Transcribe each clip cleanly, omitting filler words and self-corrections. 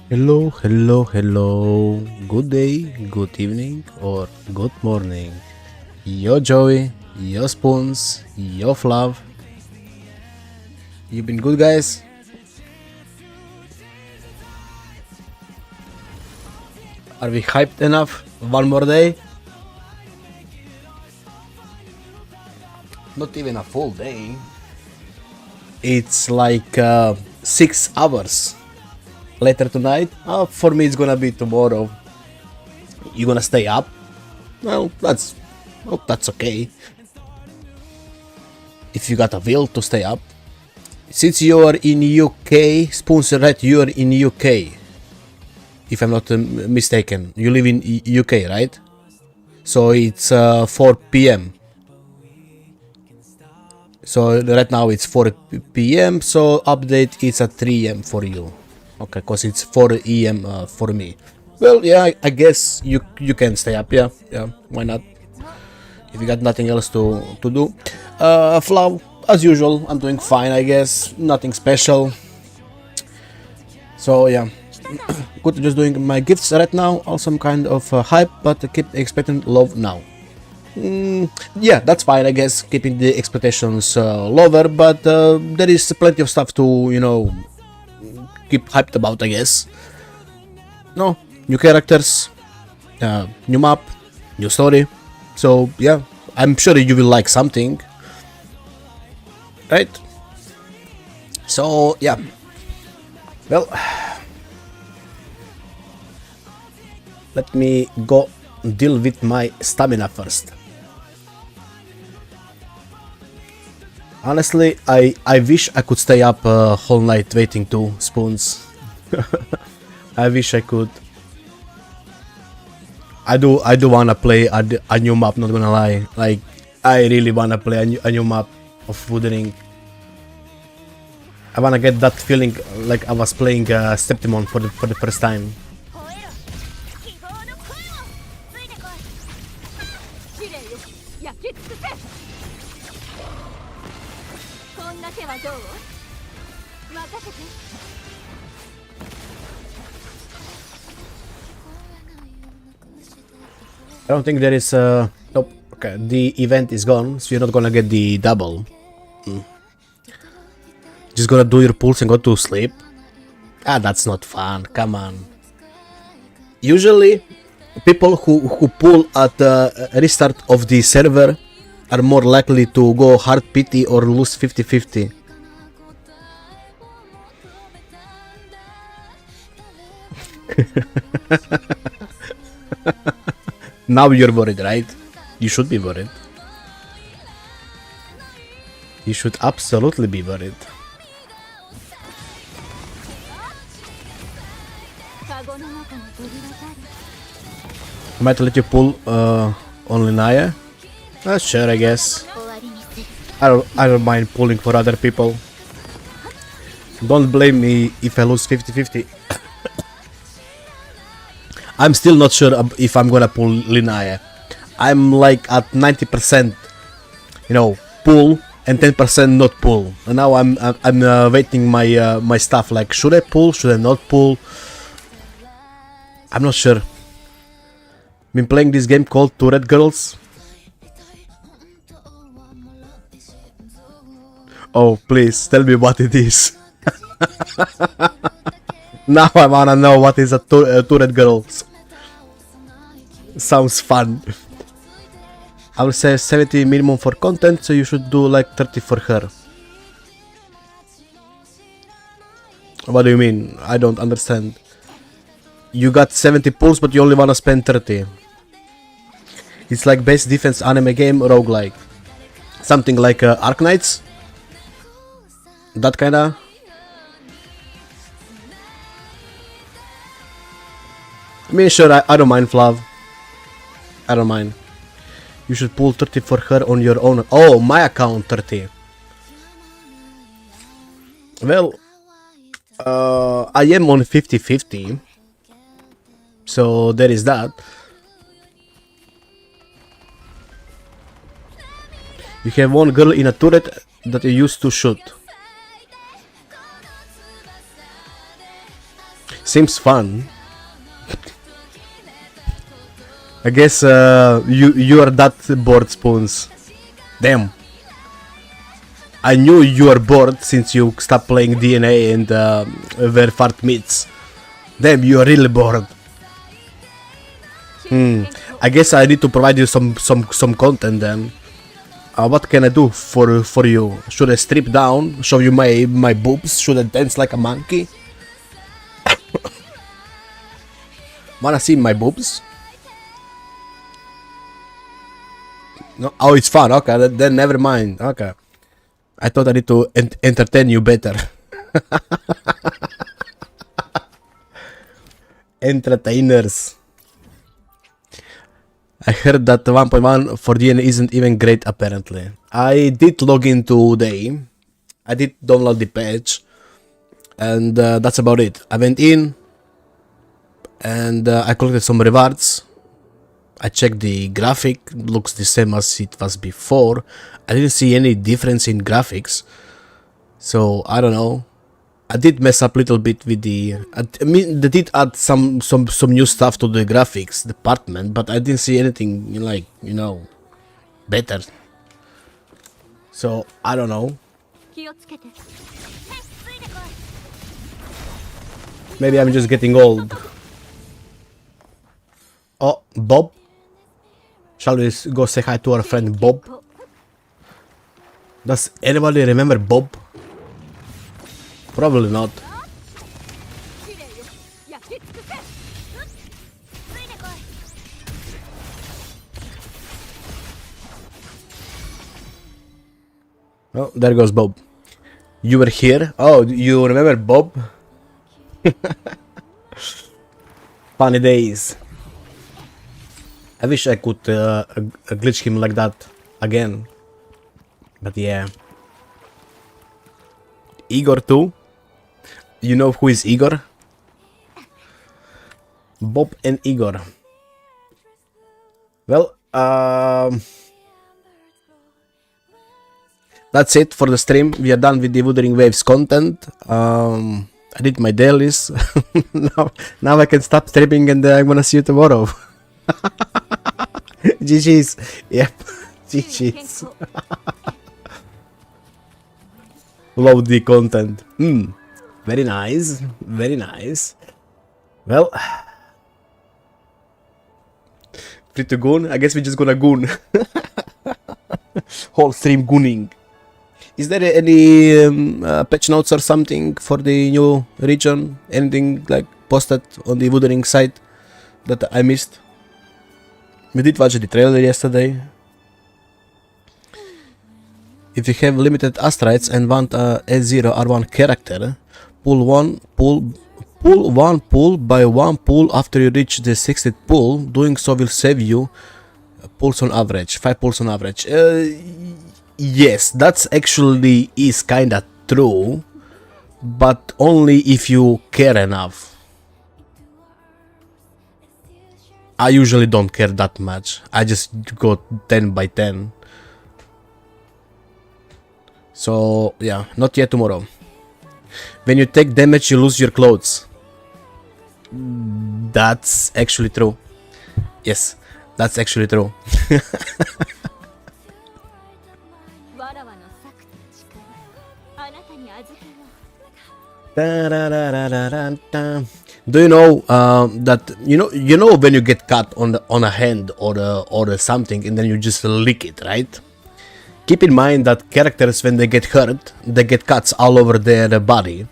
Hello, hello, hello. Good day, good evening, or good morning. Yo Joey, yo Spoons, yo Flav. You been good, guys? Are we hyped enough? One more day? Not even a full day. It's like 6 hours later tonight. For me, it's gonna be tomorrow. You gonna stay up? Well, that's okay. If you got a will to stay up. Since you are in UK, Spoons right? You are in UK. If I'm not mistaken, you live in UK, right? So it's 4 p.m. So right now it's 4 p.m. So update is at 3 a.m. for you. Okay, cause it's 4 a.m. For me. Well, yeah, I guess you can stay up. Yeah, why not? If you got nothing else to do. Flaw, as usual, I'm doing fine, I guess. Nothing special. So yeah. Good, just doing my gifts right now, all some kind of hype, but keep expecting love now. Yeah, that's fine, I guess, keeping the expectations lower, but there is plenty of stuff to, keep hyped about, I guess. No, new characters, new map, new story, so yeah, I'm sure you will like something, right? So yeah, well, let me go deal with my stamina first. Honestly, I wish I could stay up whole night waiting to Spoons. I wish I could. I do wanna play a new map, not gonna lie. Like, I really wanna play a new map of Wuthering. I wanna get that feeling like I was playing Septimon for the first time. I don't think there is nope. Okay, the event is gone, so you're not gonna get the double. Just gonna do your pulls and go to sleep. That's not fun. Come on. Usually, people who pull at the restart of the server are more likely to go hard pity or lose 50-50. Now you're worried, right? You should be worried. You should absolutely be worried. I might let you pull only Naya. Sure, I guess. I don't mind pulling for other people. Don't blame me if I lose 50-50. I'm still not sure if I'm gonna pull Linaya. I'm like at 90%, pull and 10% not pull. And now I'm waiting my stuff. Like, should I pull? Should I not pull? I'm not sure. Been playing this game called Tourette Girls. Oh, please tell me what it is. Now I wanna know what is a Tourette Girls. Sounds fun. I will say 70 minimum for content, so you should do like 30 for her. What do you mean? I don't understand. You got 70 pulls, but you only wanna spend 30. It's like best defense anime game roguelike. Something like Ark Knights. That kinda. I mean, sure, I don't mind, Flav. I don't mind. You should pull 30 for her on your own. Oh, my account 30. Well, I am on 50-50. So there is that. You have one girl in a turret that you used to shoot. Seems fun. I guess you are that bored, Spoons. Damn. I knew you were bored since you stopped playing DNA and where fart meets. Damn, you are really bored. I guess I need to provide you some content then. What can I do for you? Should I strip down? Show you my boobs? Should I dance like a monkey? Wanna see my boobs? No? Oh, it's fun. Okay, then never mind. Okay. I thought I need to entertain you better. Entertainers. I heard that 1.1 for DNA isn't even great apparently. I did log in today. I did download the patch. And that's about it. I went in. And I collected some rewards. I checked the graphic. Looks the same as it was before. I didn't see any difference in graphics. So I don't know. I did mess up a little bit with the... I mean, they did add some new stuff to the graphics department, but I didn't see anything like, you know, better. So, I don't know. Maybe I'm just getting old. Oh, Bob? Shall we go say hi to our friend Bob? Does anybody remember Bob? Probably not. Oh, there goes Bob. You were here? Oh, you remember Bob? Funny days. I wish I could glitch him like that again. But yeah. Igor too? You know who is Igor? Bob and Igor. Well, that's it for the stream. We are done with the Wuthering Waves content. I did my dailies. now I can stop streaming and I'm gonna see you tomorrow. GG's. Yep. GG's. Load the content. Very nice. Very nice. Well. Free to goon? I guess we're just gonna goon. Whole stream gooning. Is there any patch notes or something for the new region? Anything like posted on the Wuthering site that I missed? We did watch the trailer yesterday. If you have limited astrites and want a A0 R1 character, pull one pull by one pull after you reach the 60th pull. Doing so will save you pulls on average, 5 pulls on average. Yes, that's actually is kinda true, but only if you care enough. I usually don't care that much. I just go 10 by 10. So yeah, not yet tomorrow. When you take damage, you lose your clothes. That's actually true. Yes, that's actually true. Do you know that you know when you get cut on a hand or something and then you just lick it, right? Keep in mind that characters, when they get hurt, they get cuts all over their body.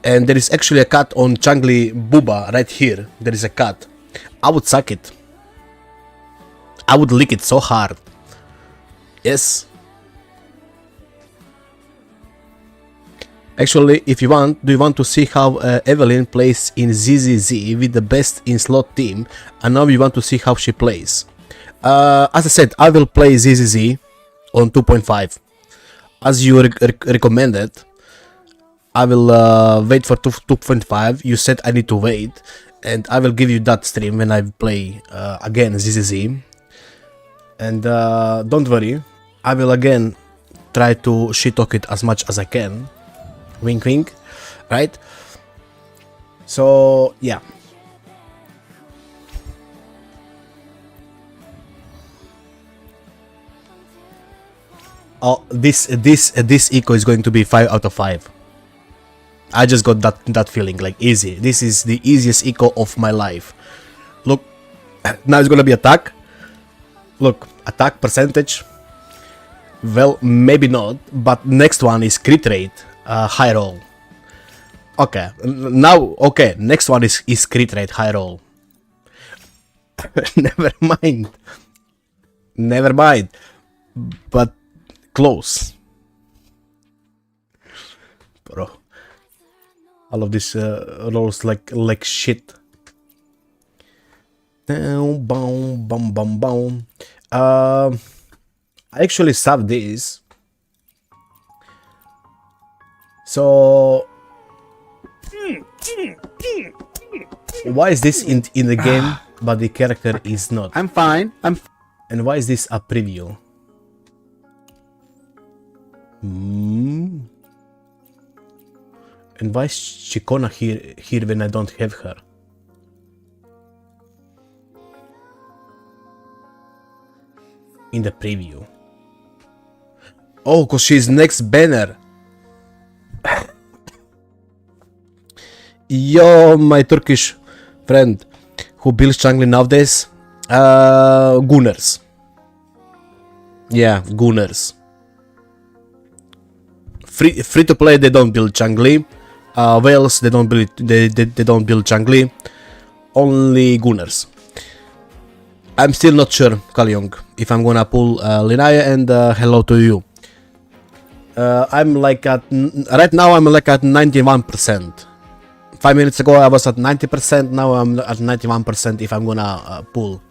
And there is actually a cut on Changli Booba right here. There is a cut. I would suck it. I would lick it so hard. Yes. Actually, if you want, do you want to see how Evelyn plays in ZZZ with the best in slot team? And now you want to see how she plays. As I said, I will play ZZZ on 2.5. As you recommended, I will wait for 2.5. You said I need to wait, and I will give you that stream when I play again ZZZ. And don't worry, I will again try to shit talk it as much as I can. Wink wink, right? So yeah. Oh, this eco is going to be 5 out of 5. I just got that feeling, like easy. This is the easiest eco of my life. Look, now it's gonna be attack. Look, attack percentage. Well, maybe not, but next one is crit rate, high roll. Okay, now, okay, next one is crit rate, high roll. Never mind. Never mind. But close. Bro. All of this rolls like shit. Down, boom, bum, bum, bum. I actually saved this. So why is this in the game but the character is not? I'm fine. And why is this a preview? And why is Chikona here when I don't have her? In the preview. Oh, cause she's next banner. Yo, my Turkish friend who builds jungling nowadays. Gunners. Yeah, Gunners. Free to play, they don't build jungly. Wales, they don't build jungly. Only Gunners. I'm still not sure, Kalyong, if I'm gonna pull Linaya, and hello to you. I'm like at right now. I'm like at 91%. 5 minutes ago I was at 90%. Now I'm at 91% if I'm gonna pull.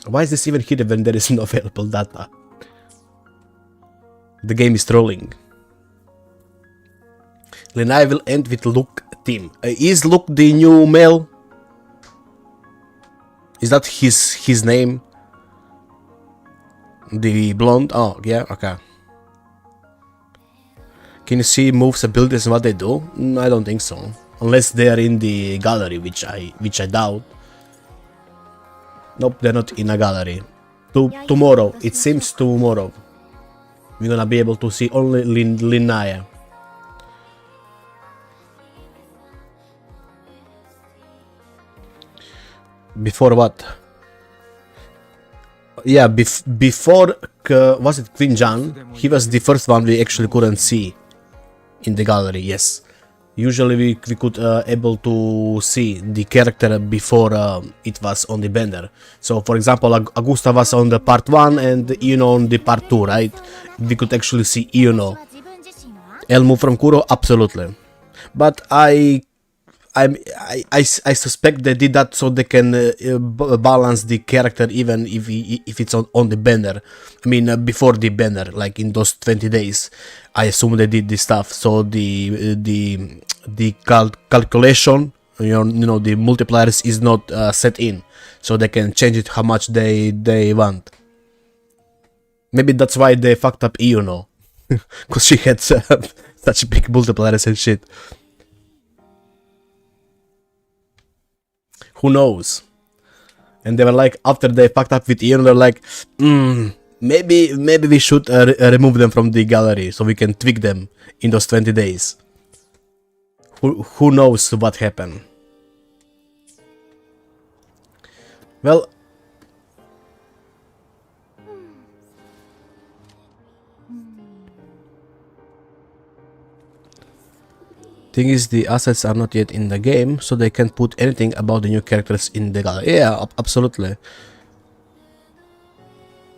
Why is this even hidden when there is no available data? The game is trolling. Lenai will end with Luke team. Is Luke the new male? Is that his name? The blonde? Oh, yeah, okay. Can you see moves, abilities, and what they do? I don't think so. Unless they are in the gallery, which I doubt. Nope, they're not in a gallery. Tomorrow, it seems tomorrow, we're gonna be able to see only Linaya. Before what? Yeah, before, was it Queen Jan? He was the first one we actually couldn't see in the gallery, yes. Usually we could able to see the character before it was on the banner. So for example, Augusta was on the part 1 and Iono on the part 2, right? We could actually see Iono. Elmo from Kuro, absolutely. But I suspect they did that so they can balance the character even if it's on the banner. I mean before the banner, like in those 20 days. I assume they did this stuff, so the calculation, you know, the multipliers is not set in, so they can change it how much they want. Maybe that's why they fucked up Iono, because she had such big multipliers and shit. Who knows? And they were like, after they fucked up with Iono, they're like, maybe we should remove them from the gallery so we can tweak them in those 20 days. Who knows what happened? Well, thing is, the assets are not yet in the game, so they can't put anything about the new characters in the gallery. Yeah, absolutely.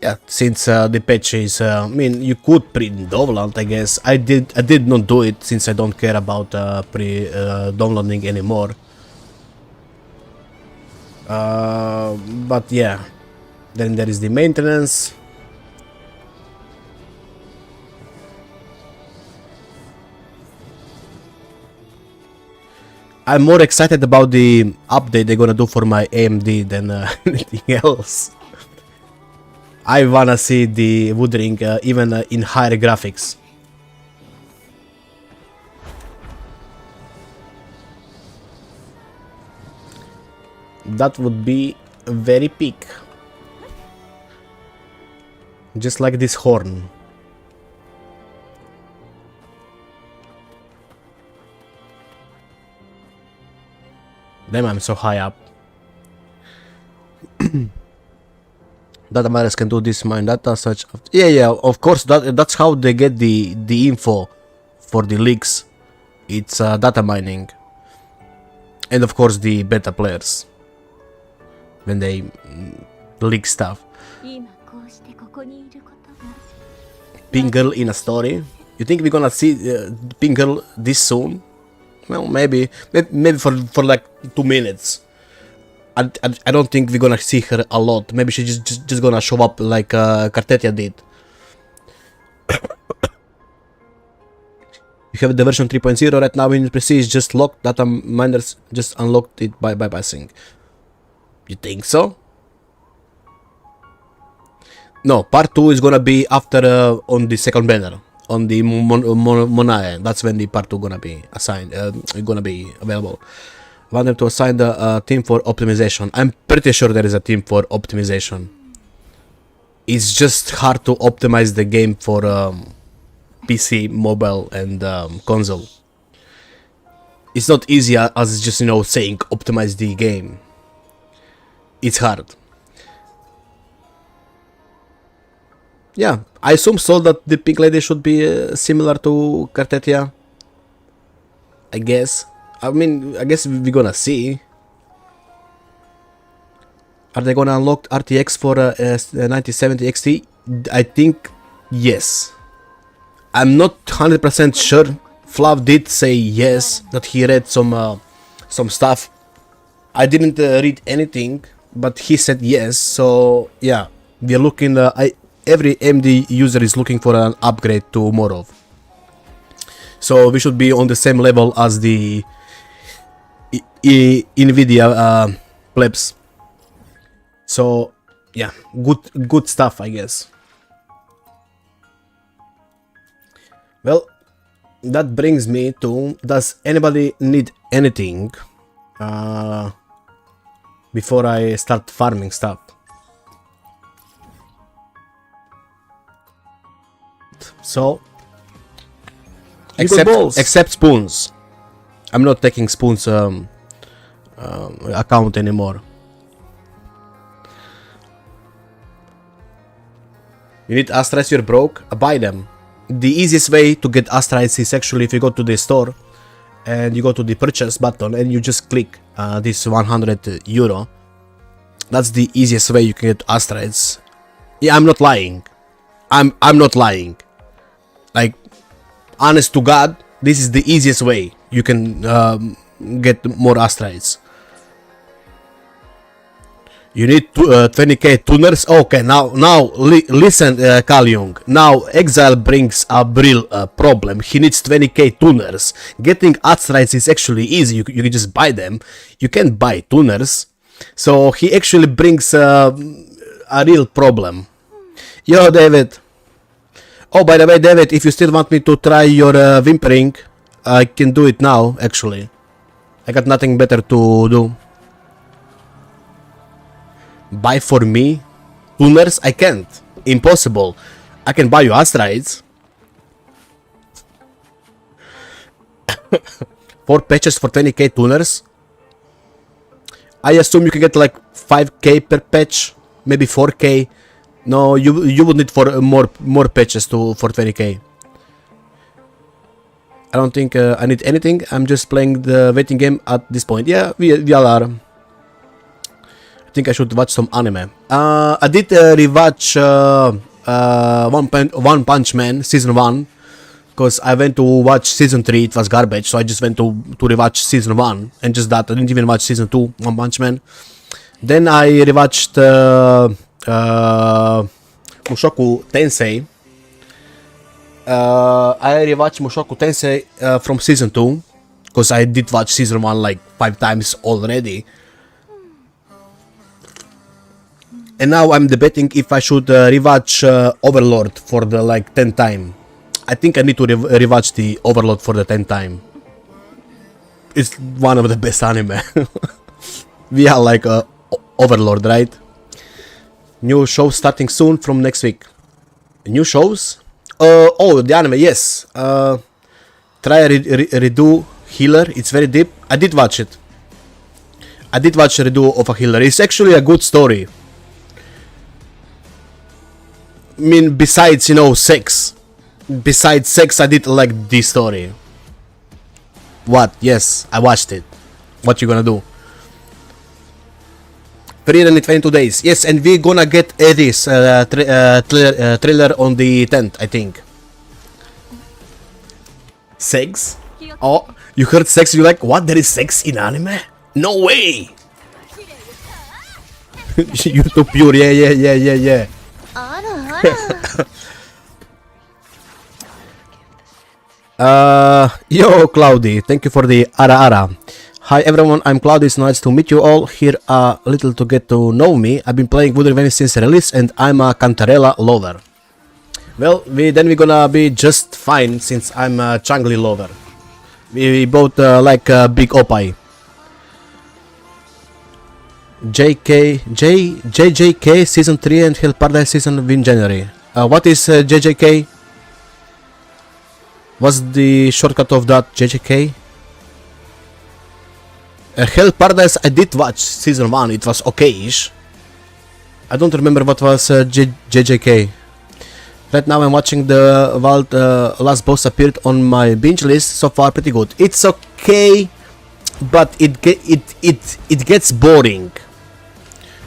Yeah, since the patch is, I mean, you could print Dovland, I guess. I did not do it since I don't care about downloading anymore. But yeah, then there is the maintenance. I'm more excited about the update they're gonna do for my AMD than anything else. I wanna see the Woodring even in higher graphics. That would be very peak. Just like this horn. Damn, I'm so high up. Data miners can do this mine data such. Yeah, of course. That's how they get the info for the leaks. It's data mining, and of course the beta players when they leak stuff. Pink girl in a story. You think we're gonna see pink girl this soon? Well, maybe for like 2 minutes. I don't think we're gonna see her a lot. Maybe she's just gonna show up like Cartetia did. You have the version 3.0 right now in PC is just locked. Data miners just unlocked it by bypassing. You think so? No, part 2 is gonna be after on the second banner. On the Monae. That's when the part 2 gonna be assigned, gonna be available. I want them to assign the team for optimization. I'm pretty sure there is a team for optimization. It's just hard to optimize the game for PC, mobile, and console. It's not easy as just, you know, saying optimize the game. It's hard. Yeah, I assume so that the pink lady should be similar to Cartetia. I guess. I mean, I guess we're gonna see. Are they gonna unlock RTX for 9070 XT? I think yes. I'm not 100% sure. Flav did say yes, that he read some stuff. I didn't read anything, but he said yes. So yeah, we're looking. Every AMD user is looking for an upgrade to Morov. So we should be on the same level as the Nvidia plebs. So yeah, good stuff, I guess. Well, that brings me to, does anybody need anything before I start farming stuff? So, except spoons. I'm not taking spoons account anymore. You need astrites, you're broke, buy them. The easiest way to get astrites is actually if you go to the store and you go to the purchase button and you just click this 100 euro. That's the easiest way you can get astrites. Yeah, I'm not lying. I'm not lying. Like, honest to God, this is the easiest way you can get more astrites. You need 20k tuners. Okay, now listen, Carl Jung. Now Exile brings a real problem. He needs 20k tuners. Getting astrites is actually easy. You can just buy them. You can't buy tuners. So he actually brings a real problem. Yo, David. Oh, by the way, David, if you still want me to try your whimpering, I can do it now, actually. I got nothing better to do. Buy for me? Tuners? I can't. Impossible. I can buy you astrites. 4 patches for 20k tuners? I assume you can get like 5k per patch, maybe 4k. No, you would need for more patches for 20k. I don't think I need anything. I'm just playing the waiting game at this point. Yeah, we all are. I think I should watch some anime. I did rewatch One Punch Man season 1 because I went to watch season 3. It was garbage, so I just went to rewatch season 1 and just that. I didn't even watch season 2 One Punch Man. Then I rewatched Mushoku Tensei. I rewatched Mushoku Tensei from season 2 because I did watch season 1 like 5 times already. And now I'm debating if I should rewatch Overlord for the like 10th time. I think I need to rewatch the Overlord for the 10th time. It's one of the best anime. We are like overlord, right? New show starting soon from next week. New shows? Oh, the anime, yes. Try redo Healer. It's very deep. I did watch it. I did watch a redo of a Healer. It's actually a good story. I mean, besides, you know, sex. Besides sex, I did like this story. What? Yes, I watched it. What you gonna do? Reedem in 22 days. Yes, and we're gonna get Eddie's trailer on the 10th, I think. Sex? Oh, you heard sex, you're like, what? There is sex in anime? No way! You too pure, yeah. Yo, Cloudy, thank you for the ara. Hi everyone, I'm Cloudy, it's nice to meet you all. Here a little to get to know me. I've been playing Wood Revenge since release and I'm a Cantarella lover. Well, then we're gonna be just fine since I'm a Changli lover. We both like big opai. JJK season 3 and Hell Paradise season in January. What is JJK? What's the shortcut of that, JJK? Hell Paradise, I did watch season 1, it was okay-ish. I don't remember what was JJK. Right now I'm watching the Vault Last Boss appeared on my binge list, so far pretty good. It's okay, but it gets boring.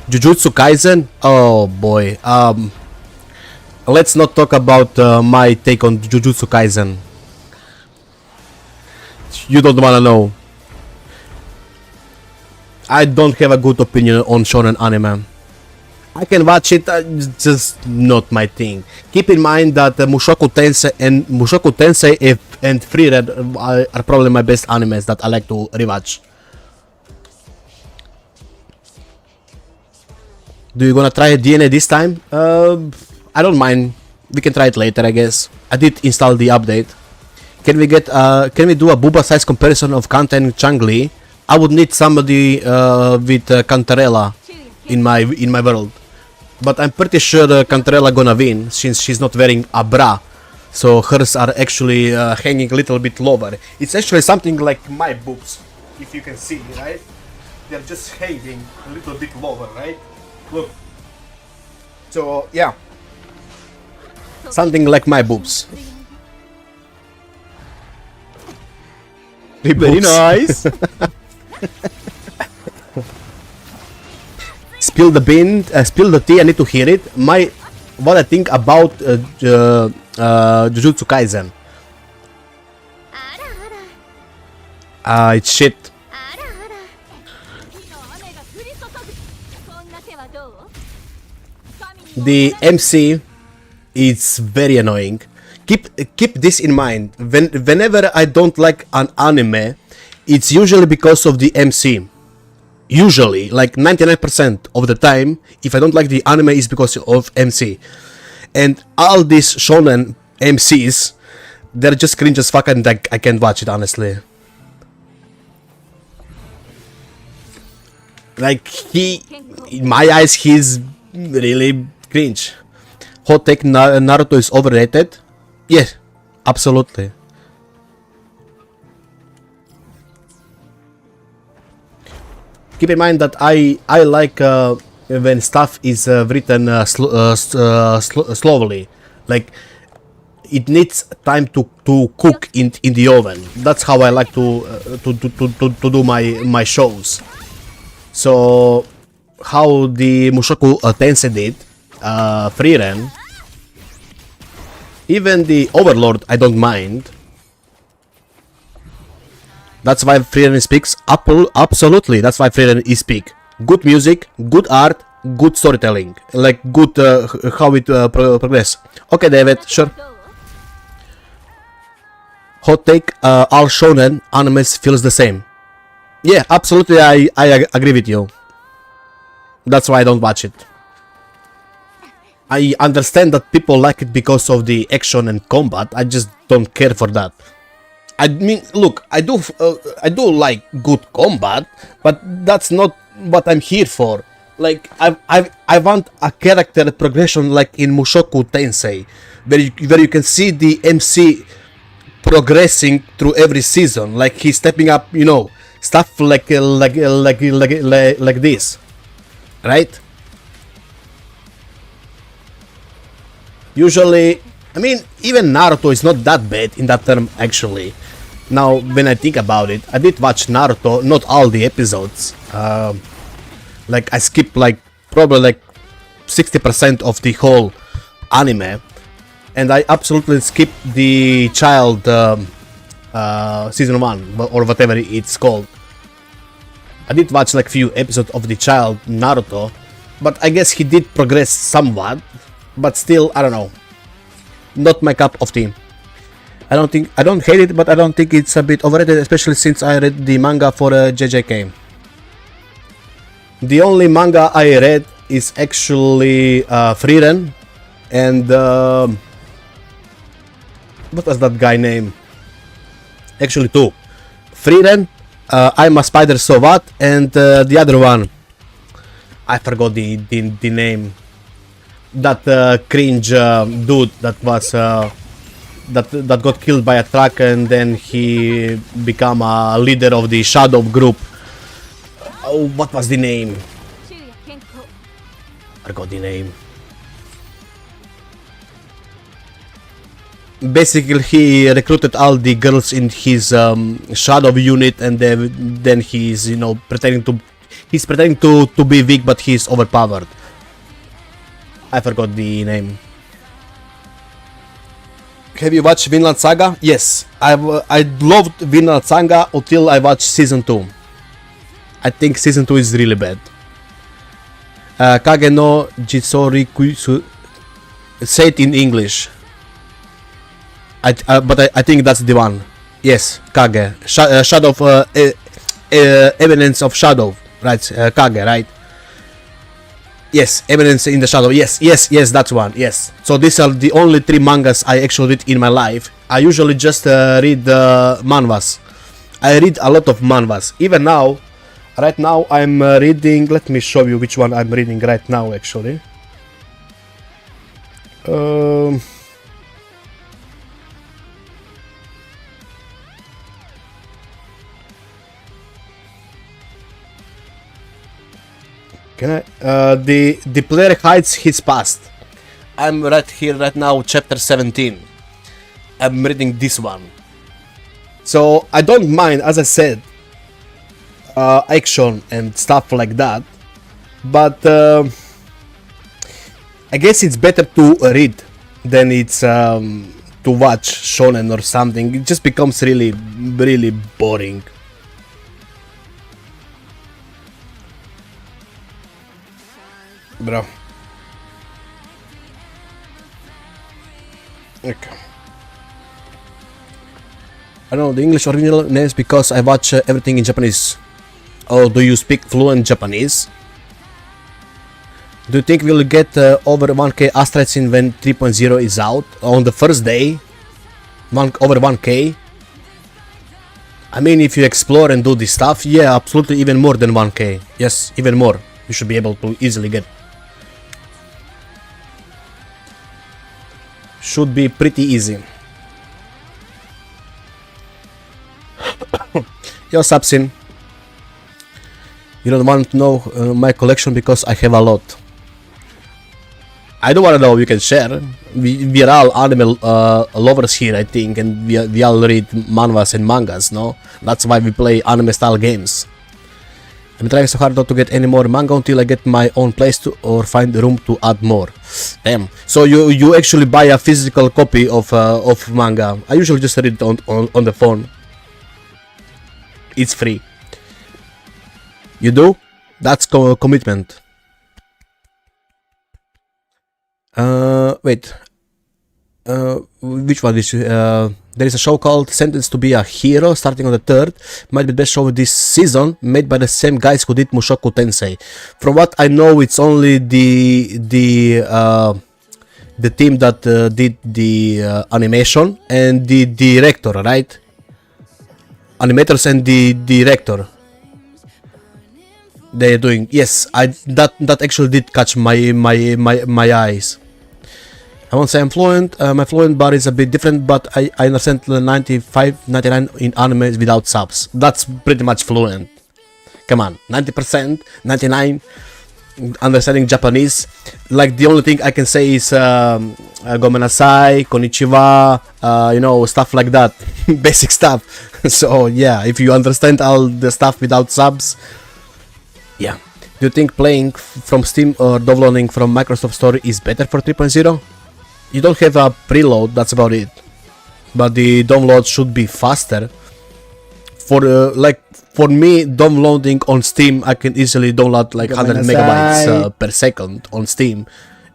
Jujutsu Kaisen? Oh boy. Let's not talk about my take on Jujutsu Kaisen. You don't wanna know. I don't have a good opinion on shonen anime. I can watch it, it's just not my thing. Keep in mind that Mushoku Tensei and Free Red are probably my best animes that I like to rewatch. Do you gonna try DNA this time? I don't mind. We can try it later, I guess. I did install the update. Can we do a booba size comparison of Kanta and Changli? I would need somebody with Cantarella in my world. But I'm pretty sure Cantarella gonna win since she's not wearing a bra. So hers are actually hanging a little bit lower. It's actually something like my boobs, if you can see, right? They're just hanging a little bit lower, right? Look. So yeah. Something like my boobs. Very nice. Spill the bean, spill the tea. I need to hear it. What I think about Jujutsu Kaisen. It's shit. The MC is very annoying. Keep this in mind. Whenever I don't like an anime, it's usually because of the MC. Usually, like 99% of the time, if I don't like the anime, it's because of MC. And all these shonen MCs, they're just cringe as fuck and I can't watch it, honestly. Like, in my eyes, he's really cringe. Hot take, Naruto is overrated? Yeah, absolutely. Keep in mind that I like when stuff is written slowly. Like, it needs time to cook in the oven. That's how I like to do my shows. So, how the Mushoku Tensei did, Frieren, even the Overlord, I don't mind. That's why Frieren speaks. Absolutely, that's why Frieren is speak. Good music, good art, good storytelling. Like, good how it progress. Okay, David, sure. Hot take, all shonen animes feels the same. Yeah, absolutely, I agree with you. That's why I don't watch it. I understand that people like it because of the action and combat. I just don't care for that. I mean, look, I do like good combat, but that's not what I'm here for. Like I want a character progression like in Mushoku Tensei, where you can see the MC progressing through every season. Like he's stepping up, you know, stuff like this, right? Usually, I mean, even Naruto is not that bad in that term actually. Now, when I think about it, I did watch Naruto, not all the episodes. Like I skipped like probably like 60% of the whole anime, and I absolutely skipped the child season 1 or whatever it's called. I did watch like few episodes of the child Naruto, but I guess he did progress somewhat, but still, I don't know, not my cup of tea. I don't hate it, but I don't think it's a bit overrated, especially since I read the manga for JJK. The only manga I read is actually Reedem and what was that guy name? Actually two. Reedem, I'm a Spider So What, and the other one, I forgot the name. That cringe dude that was that got killed by a truck, and then he became a leader of the Shadow group. Oh, what was the name? I forgot the name. Basically, he recruited all the girls in his Shadow unit, and then he's, you know, pretending to be weak, but he's overpowered. I forgot the name. Have you watched Vinland Saga? Yes, I loved Vinland Saga until I watched season 2. I think season 2 is really bad. Kage no Jitsori Kuisu. Say it in English. But I think that's the one. Yes, Kage. Shadow of Evidence of Shadow. Right, Kage, right? Yes, Evidence in the Shadow. Yes, that's one. Yes. So these are the only 3 mangas I actually read in my life. I usually just read manhwas. I read a lot of manhwas. Even now, right now I'm reading. Let me show you which one I'm reading right now. Actually. Can I? The player hides his past. I'm right here right now, chapter 17. I'm reading this one. So I don't mind, as I said, action and stuff like that. But I guess it's better to read than it's to watch shonen or something. It just becomes really, really boring. Bro. Okay. I don't know the English original names because I watch everything in Japanese. Oh, do you speak fluent Japanese? Do you think we'll get over 1k Astralsin when 3.0 is out? On the first day? Over 1k? I mean, if you explore and do this stuff, yeah, absolutely even more than 1k. Yes, even more. You should be able to easily get. Should be pretty easy. Yo, Sapsin. You don't want to know my collection because I have a lot. I don't want to know, you can share. We are all anime lovers here, I think, and we all read manhwas and mangas, no? That's why we play anime style games. I'm trying so hard not to get any more manga until I get my own place to or find room to add more. Damn. So you actually buy a physical copy of manga. I usually just read it on the phone. It's free. You do? That's commitment. Wait. Which one is? There is a show called Sentenced to be a Hero, starting on the 3rd. Might be the best show this season, made by the same guys who did Mushoku Tensei. From what I know, it's only the team that did the animation and the director, right? Animators and the director. they're doing. Yes, that actually did catch my eyes. I won't say I'm fluent. My fluent bar is a bit different, but I understand 95, 99 in anime without subs. That's pretty much fluent. Come on, 90%, 99, understanding Japanese. Like, the only thing I can say is gomenasai, konnichiwa, you know, stuff like that. Basic stuff. So yeah, if you understand all the stuff without subs, yeah. Do you think playing from Steam or downloading from Microsoft Store is better for 3.0? You don't have a preload, that's about it. But the download should be faster. For me, downloading on Steam, I can easily download like 100 megabytes per second on Steam.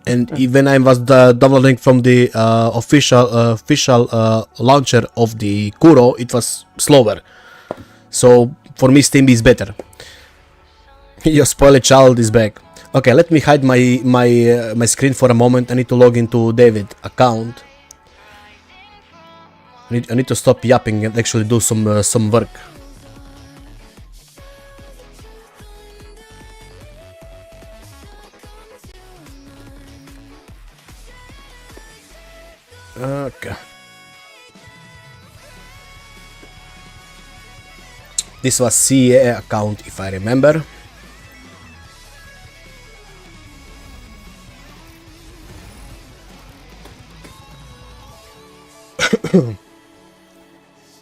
And even I was downloading from the official launcher of the Kuro, it was slower. So for me, Steam is better. Your spoiled child is back. Okay, let me hide my screen for a moment. I need to log into David's account. I need to stop yapping and actually do some work. Okay. This was CA account, if I remember.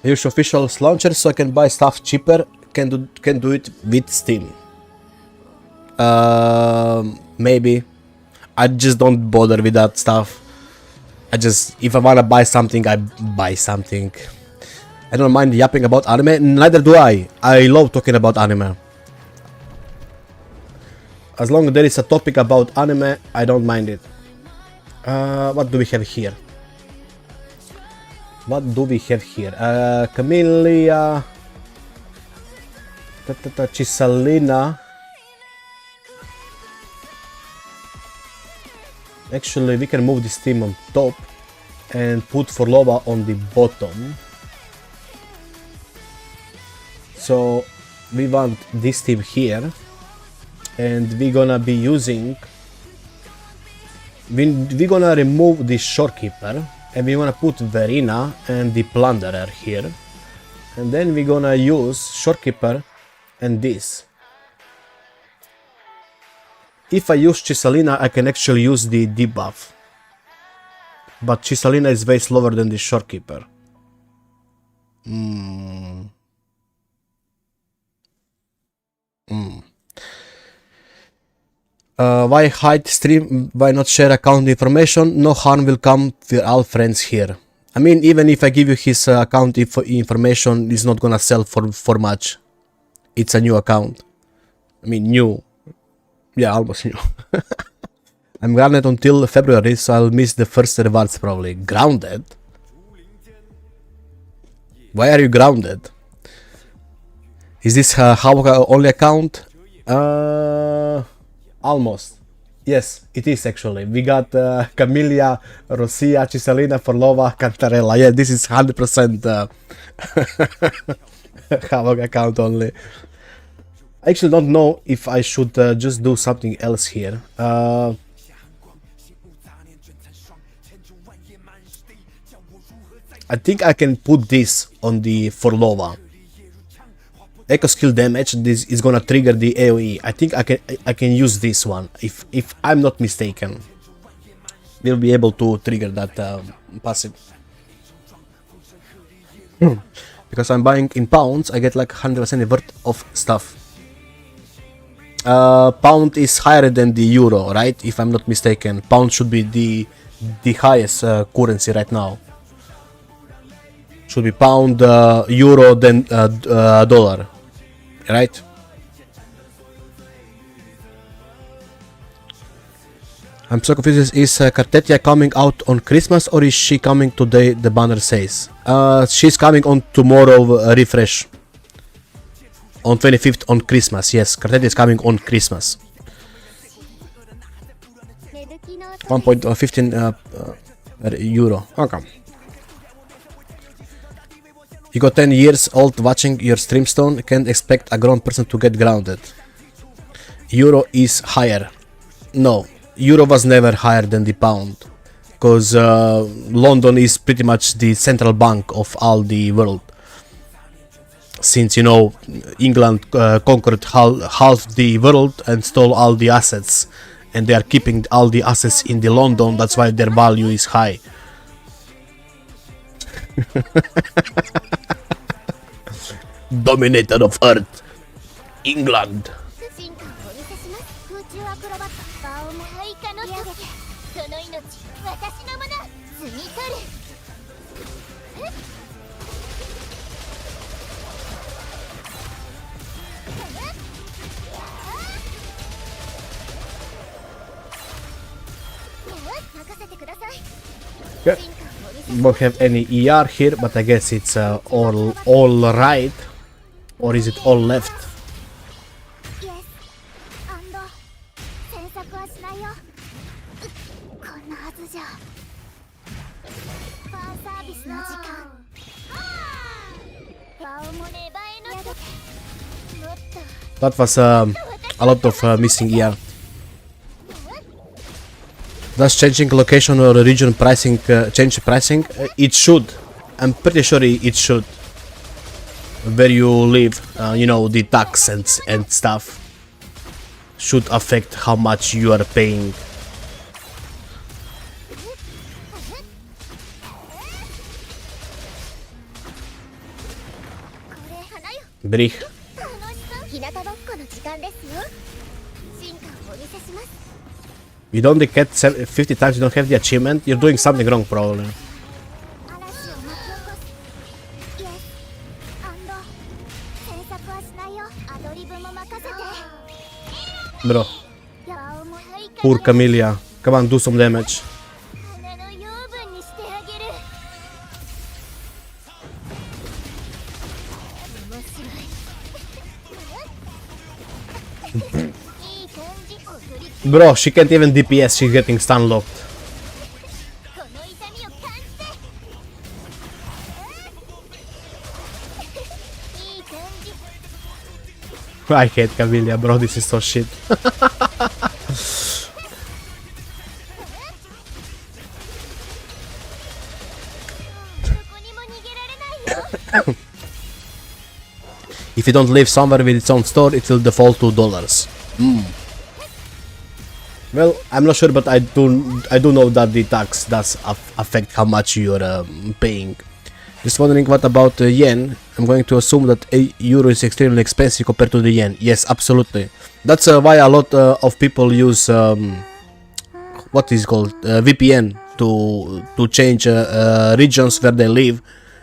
Use official launcher so I can buy stuff cheaper. Can do it with Steam. Maybe. I just don't bother with that stuff. If I wanna buy something, I buy something. I don't mind yapping about anime, neither do I. I love talking about anime. As long as there is a topic about anime, I don't mind it. What do we have here? Camellia, Cisalina. Actually, we can move this team on top and put Forlova on the bottom. So we want this team here, and we're gonna be using. We're gonna remove the Shorekeeper, and we wanna put Verina and the Plunderer here, and then we're gonna use Shorekeeper and this. If I use Cisalina, I can actually use the debuff, but Cisalina is way slower than the Shorekeeper. Why hide stream? Why not share account information? No harm will come. We're all friends here. I mean, even if I give you his account information, it's not gonna sell for much. It's a new account. I mean, new. Yeah, almost new. I'm grounded until February, so I'll miss the first rewards probably. Grounded? Why are you grounded? Is this how only account? Almost. Yes, it is actually. We got Camellia, Rosia, Cisalina, Forlova, Cantarella. Yeah, this is 100% Havok account only. I actually don't know if I should just do something else here. I think I can put this on the Forlova. Echo skill damage. This is gonna trigger the AoE. I think I can use this one if I'm not mistaken. We'll be able to trigger that passive. Because I'm buying in pounds, I get like 100% worth of stuff. Pound is higher than the euro, right? If I'm not mistaken, pound should be the highest currency right now. Should be pound, euro, then dollar, right? I'm so confused. Is Cartetia coming out on Christmas or is she coming today? The banner says. She's coming on tomorrow. Refresh. On 25th on Christmas. Yes, Cartetia is coming on Christmas. 1.15 euro. Okay. You got 10 years old watching your streamstone. Can't expect a grown person to get grounded. euro is higher. No, euro was never higher than the pound, because London is pretty much the central bank of all the world. Since, you know, England conquered half the world and stole all the assets, and they are keeping all the assets in the London, that's why their value is high. Dominator of Earth, England. Yeah. Won't have any ER here, but I guess it's all right, or is it all left? That was a lot of missing ER. Does changing location or region pricing change pricing? It should. I'm pretty sure it should. Where you live, you know, the tax and stuff should affect how much you are paying. Brich. You don't get 50 times, you don't have the achievement, you're doing something wrong probably. Bro. Poor Camellia. Come on, do some damage. Bro, she can't even DPS, she's getting stun locked. I hate Camellia, bro, this is so shit. If you don't live somewhere with its own store, it will default to $. Well, I'm not sure, but I do know that the tax does affect how much you're paying. Just wondering, what about yen? I'm going to assume that a euro is extremely expensive compared to the yen. Yes, absolutely. That's why a lot of people use what is called VPN to change regions where they live.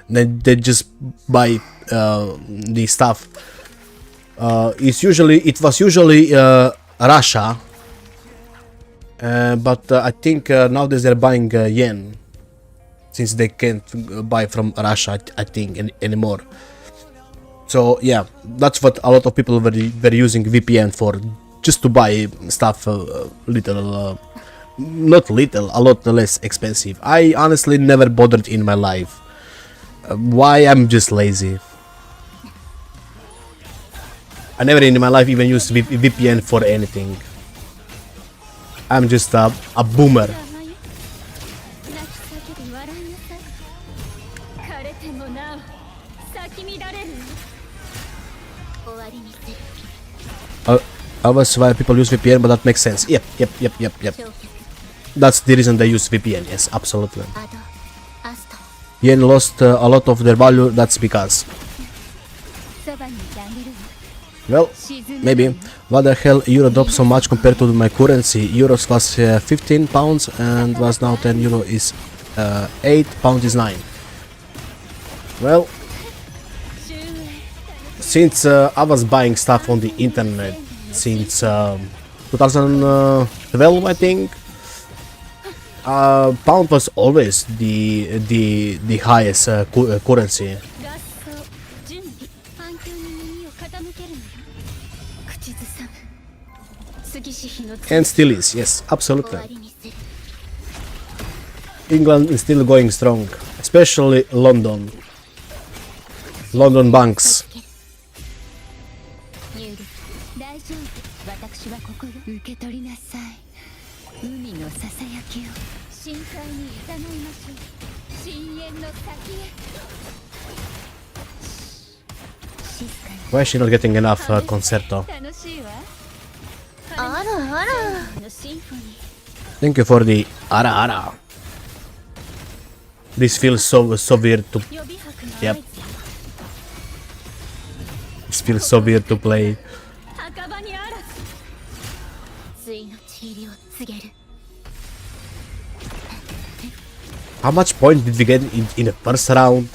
Then they just buy the stuff. It was usually Russia. But I think nowadays they're buying yen, since they can't buy from Russia, I think, anymore. So yeah, that's what a lot of people were using VPN for, just to buy stuff little, not little, a lot less expensive. I honestly never bothered in my life. Why? I'm just lazy. I never in my life even used VPN for anything. I'm just a boomer. I was why people use VPN, but that makes sense. Yep. That's the reason they use VPN. Yes, absolutely. Yen lost a lot of their value. That's because. Well, maybe. What the hell, euro dropped so much compared to my currency? Euros was 15 pounds and was now 10 euro is 8 pounds is 9. Well, since I was buying stuff on the internet since 2012, I think, pound was always the highest currency. And still is, yes, absolutely. England is still going strong, especially London. London banks. Why is she not getting enough concerto? Thank you for the ara ara. This feels so weird to... Yep. This feels so weird to play. How much point did we get in the first round?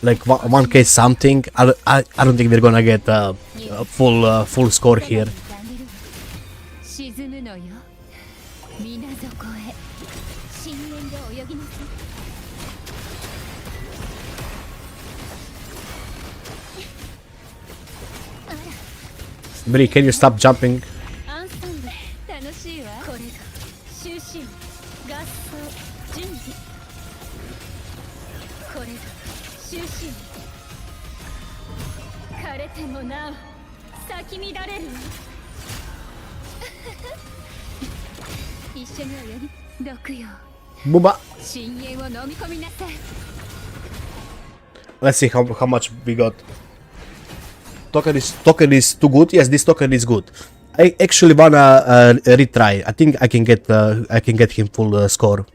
Like 1k something? I don't think we're gonna get a full score here. Bri, can you stop jumping? Booba. Let's see how much we got. Token is too good. Yes, this token is good. I actually wanna retry. I think I can get him full score.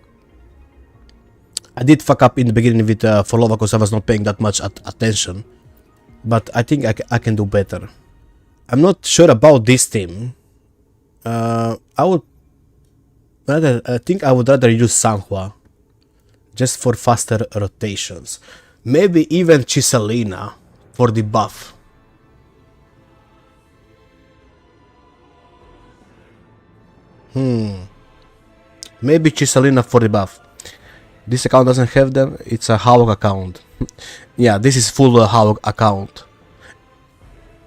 I did fuck up in the beginning with Folova because I was not paying that much attention, but I think I can do better. I'm not sure about this team. I would rather use Sanhua just for faster rotations. Maybe even Chiselina for the buff. Maybe Chiselina for the buff. This account doesn't have them. It's a HoLo account. Yeah, this is full HoLo account.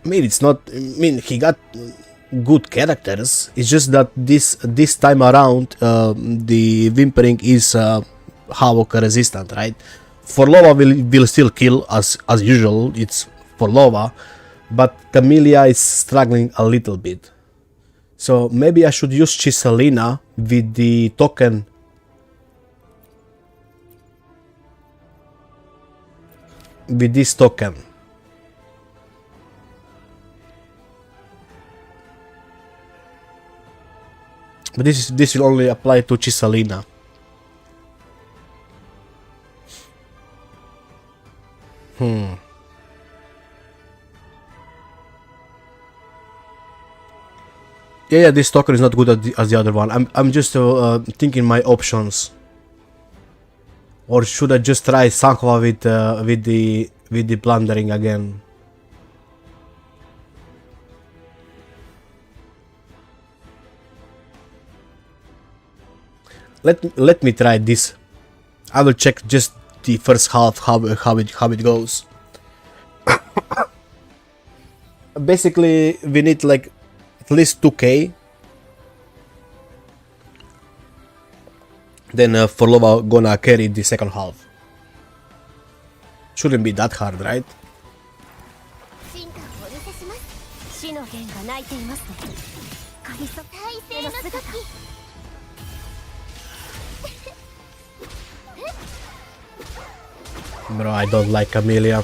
I mean, it's not. I mean, he got good characters. It's just that this time around, the Whimpering is HoLo resistant, right? Forlova will still kill as usual. It's Forlova, but Camellia is struggling a little bit. So maybe I should use Chiselina with the token. With this token. But this will only apply to Chiselina. Yeah, this token is not good as the other one. I'm just thinking my options. Or should I just try Sanhua with the plundering again? Let me try this. I will check just the first half how it goes. Basically, we need like at least 2k. Then Forlova gonna carry the second half. Shouldn't be that hard, right? Bro, I don't like Camellia.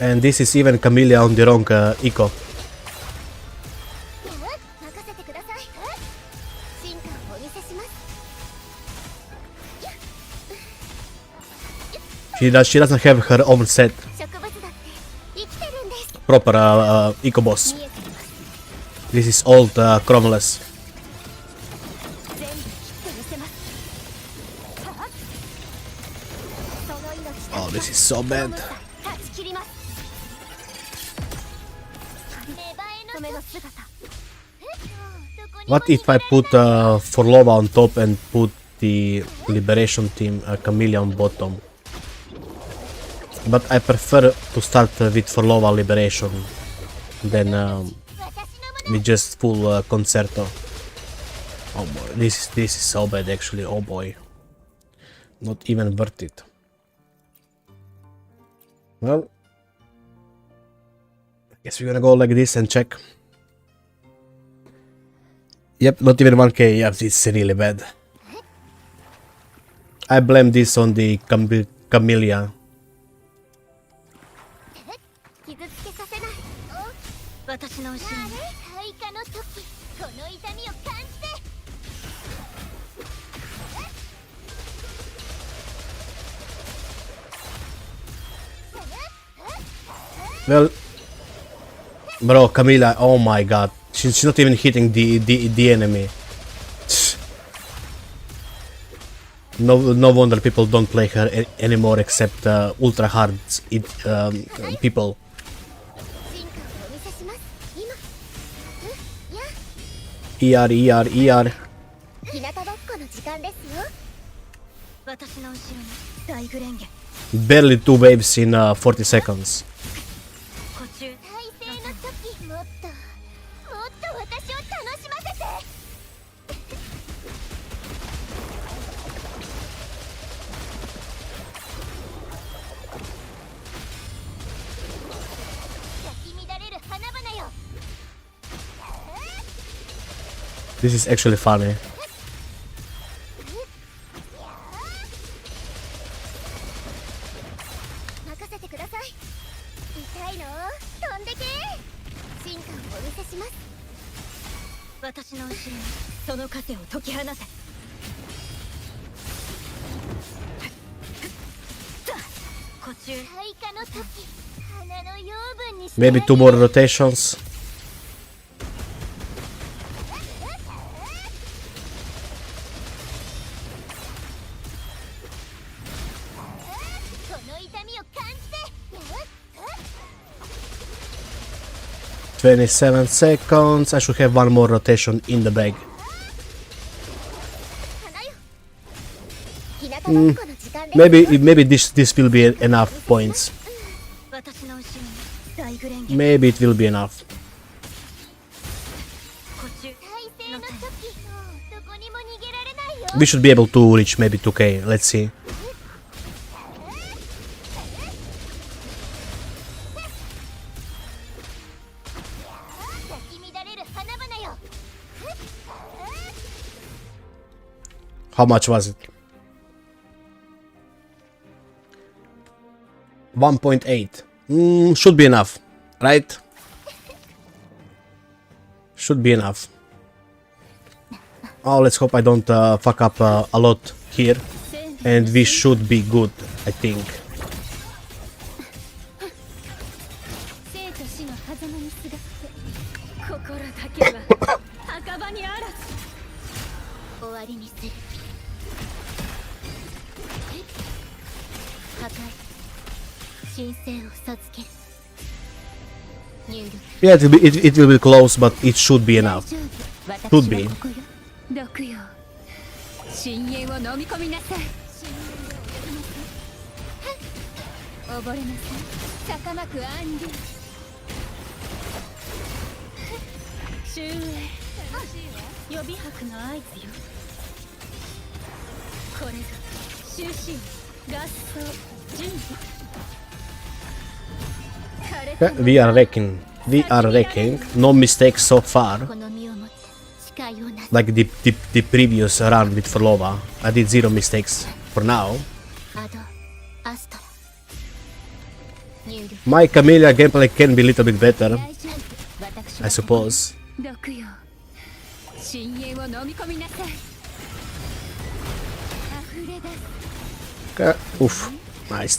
And this is even Camellia on the wrong eco. She doesn't have her own set. Proper eco boss. This is old Chromeless. Oh, this is so bad. What if I put Forlova on top and put the Liberation team Camellia on bottom? But I prefer to start with Forlova Liberation than with just full Concerto. Oh boy, this is so bad actually. Oh boy, not even worth it. Well, I guess we're gonna go like this and check. Yep, not even 1k. Yep, it's really bad. I blame this on the Camellia. Well, bro, Camilla, oh my god, she's not even hitting the enemy. No wonder people don't play her anymore except ultra hard people. ER. Barely 2 waves in 40 seconds. This is actually funny. Maybe 2 more rotations. "27 seconds. I should have 1 more rotation in the bag." Maybe this will be enough points. Maybe it will be enough. We should be able to reach maybe 2k. Let's see. How much was it? 1.8. Should be enough, right? Should be enough. Oh, let's hope I don't fuck up a lot here. And we should be good, I think. Yeah, it will be close, but it should be enough. Should be. We are wrecking. No mistakes so far. Like the previous run with Forlova. I did 0 mistakes for now. My Camellia gameplay can be a little bit better, I suppose. Okay. Oof. Nice.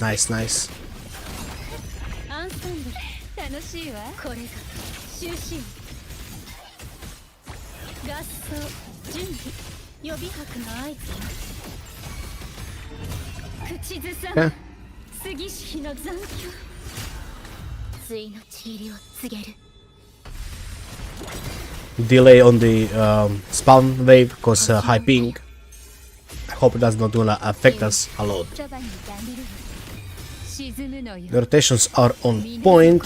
Okay. Delay on the spawn wave because high ping. I hope that's not gonna affect us a lot. The rotations are on point.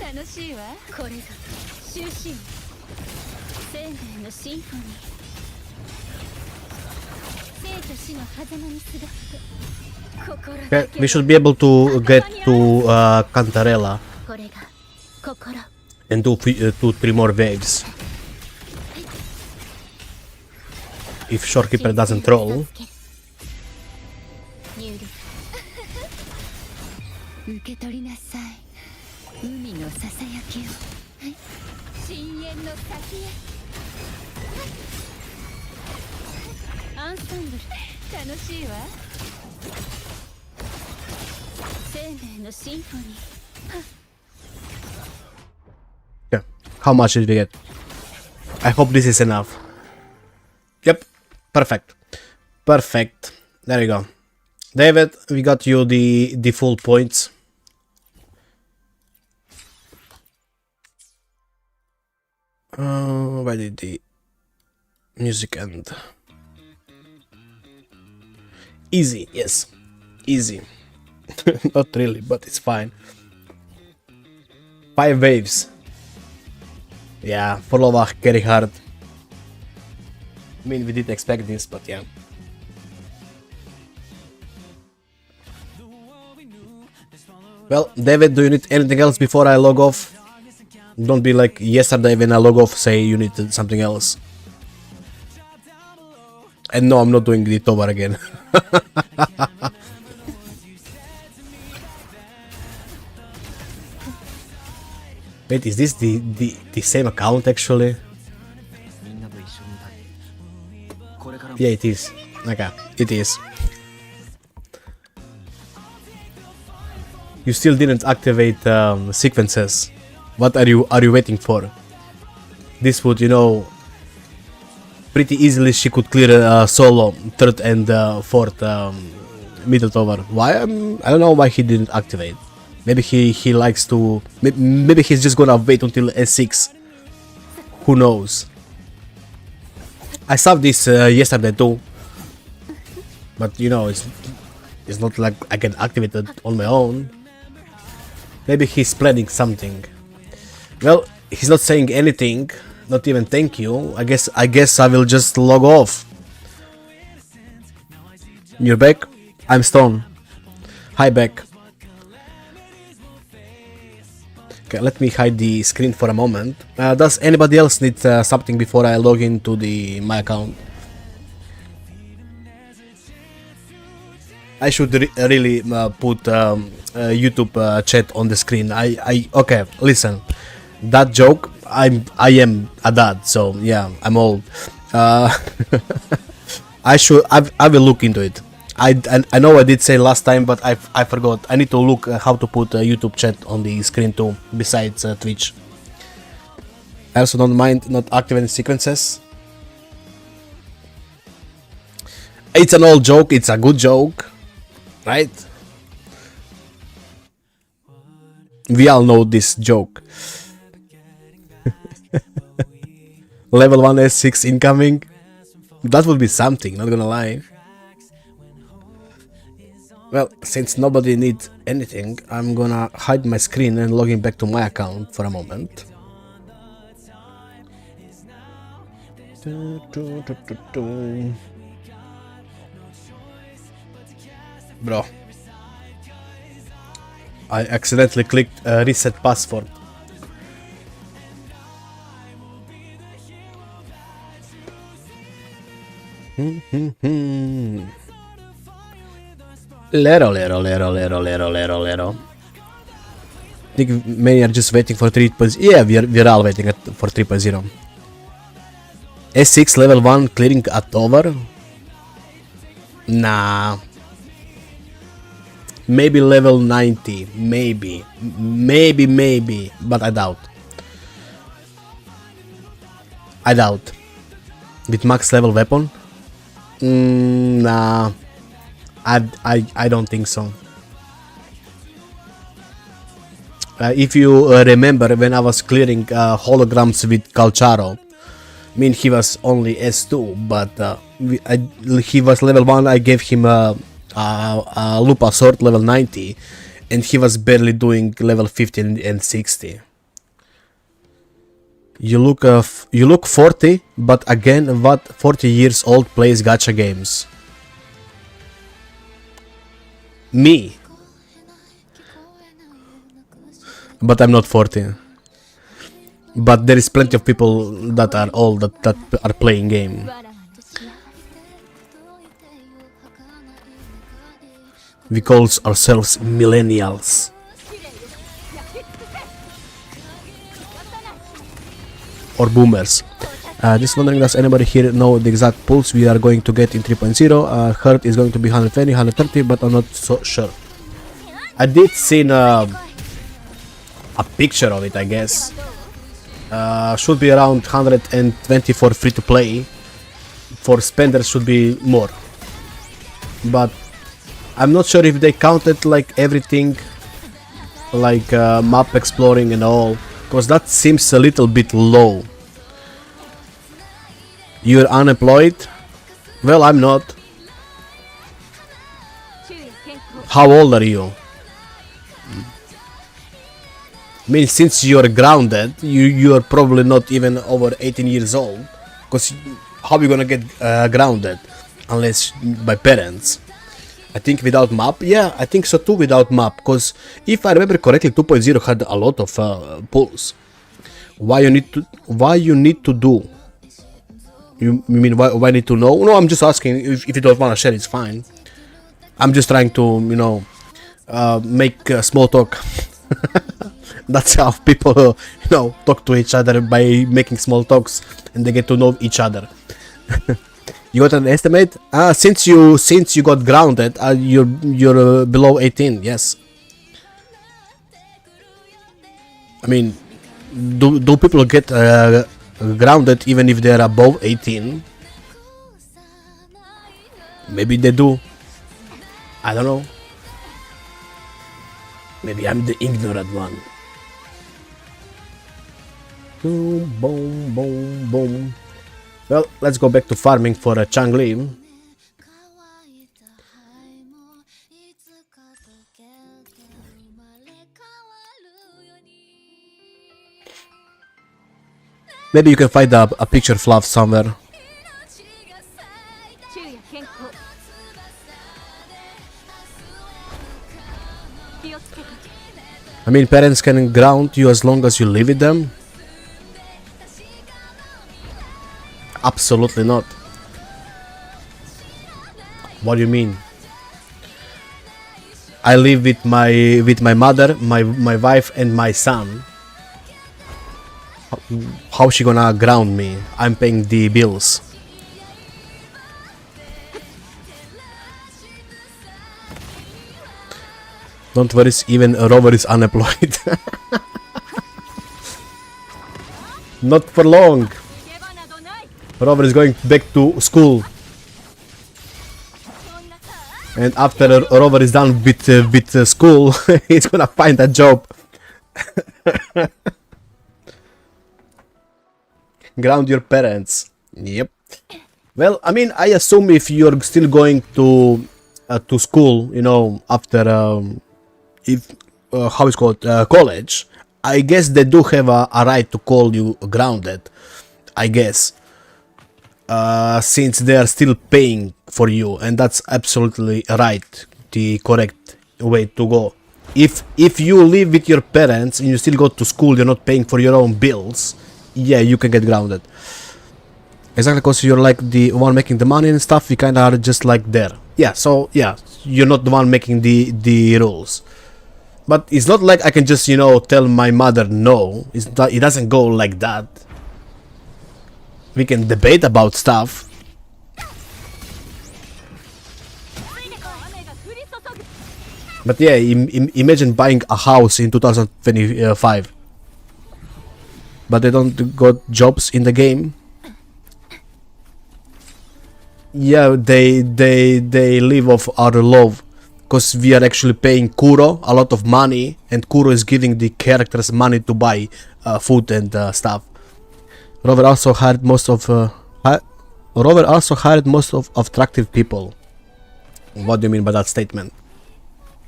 Okay, we should be able to get to Cantarella and do 2-3 more waves. If Shorekeeper doesn't troll. Yeah, how much did we get? I hope this is enough. Yep, perfect. Perfect. There you go. David, we got you the full points. Why did the music end? Easy, yes. Easy. Not really, but it's fine. 5 waves. Yeah, Forlova carry hard. I mean, we didn't expect this, but yeah. Well, David, do you need anything else before I log off? Don't be like yesterday when I log off, say you need something else. And no, I'm not doing the TOA again. Wait, is this the same account actually? Yeah, it is. Okay, it is. You still didn't activate sequences. What are you waiting for? This would, you know, pretty easily she could clear solo 3rd and 4th middle tower. Why? I don't know why he didn't activate. Maybe he likes to. Maybe he's just gonna wait until S6. Who knows? I saw this yesterday too, but you know it's not like I can activate it on my own. Maybe he's planning something. Well, he's not saying anything, not even thank you. I guess I will just log off. You're back? I'm Stone. Hi, back. Okay, let me hide the screen for a moment. Does anybody else need something before I log into my account? I should really put YouTube chat on the screen. Okay, listen. That joke, I am a dad, so yeah, I'm old. I will look into it. I know I did say last time, but I forgot. I need to look how to put YouTube chat on the screen too, besides Twitch. I also don't mind not activating sequences. It's an old joke, it's a good joke, right? We all know this joke. Level 1 S6 incoming. That would be something, not gonna lie. Well, since nobody needs anything, I'm gonna hide my screen and log in back to my account for a moment. Bro, I accidentally clicked reset password. Lero. I think many are just waiting for 3.0. Yeah, we're all waiting for 3.0. S6 level 1 clearing at over? Nah. Maybe level 90. Maybe. But I doubt. With max level weapon? Nah. I don't think so. If you remember when I was clearing holograms with Calcharo, I mean he was only S2, but he was level 1, I gave him a Lupa sword level 90, and he was barely doing level 50 and 60. You look 40, but again, what 40 years old plays gacha games? Me. But I'm not 40. But there is plenty of people that are old that are playing game. We call ourselves millennials. Or boomers. Just wondering, does anybody here know the exact pulse we are going to get in 3.0? Heart is going to be 120, 130, but I'm not so sure. I did see a picture of it, I guess. Should be around 120 for free to play. For spenders should be more. But I'm not sure if they counted like everything, like map exploring and all, because that seems a little bit low. You're unemployed? Well, I'm not. How old are you? I mean, since you're grounded, you're probably not even over 18 years old, because how are you gonna get grounded? Unless by parents. I think without map, yeah, I think so too without map, because if I remember correctly, 2.0 had a lot of pulls. Why you need to do? You mean why need to know? No, I'm just asking. If you don't want to share, it's fine. I'm just trying to, you know, make small talk. That's how people, you know, talk to each other, by making small talks, and they get to know each other. You got an estimate? Since you got grounded, you're below 18. Yes. I mean, do people get grounded even if they're above 18? Maybe they do. I don't know. Maybe I'm the ignorant one. Boom, boom, boom, boom. Well, let's go back to farming for a Changli. Maybe you can find a picture fluff somewhere. I mean, parents can ground you as long as you live with them. Absolutely not. What do you mean? I live with my mother, my wife, and my son. How's she gonna ground me? I'm paying the bills. Don't worry, even Rover is unemployed. Not for long. Rover is going back to school. And after Rover is done with school, he's gonna find a job. Ground your parents. Yep. Well, I mean, I assume if you're still going to school, you know, after how it's called, college, I guess they do have a right to call you grounded. I guess. Since they are still paying for you, and that's absolutely right, the correct way to go. If you live with your parents and you still go to school, you're not paying for your own bills, yeah, you can get grounded. Exactly, because you're like the one making the money and stuff. You kind of are just like there. Yeah, so yeah, you're not the one making the rules. But it's not like I can just, you know, tell my mother no. It doesn't go like that. We can debate about stuff. But yeah, imagine buying a house in 2025. But they don't got jobs in the game. Yeah, they live off our love. Because we are actually paying Kuro a lot of money. And Kuro is giving the characters money to buy food and stuff. Rover also hired most of attractive people. What do you mean by that statement?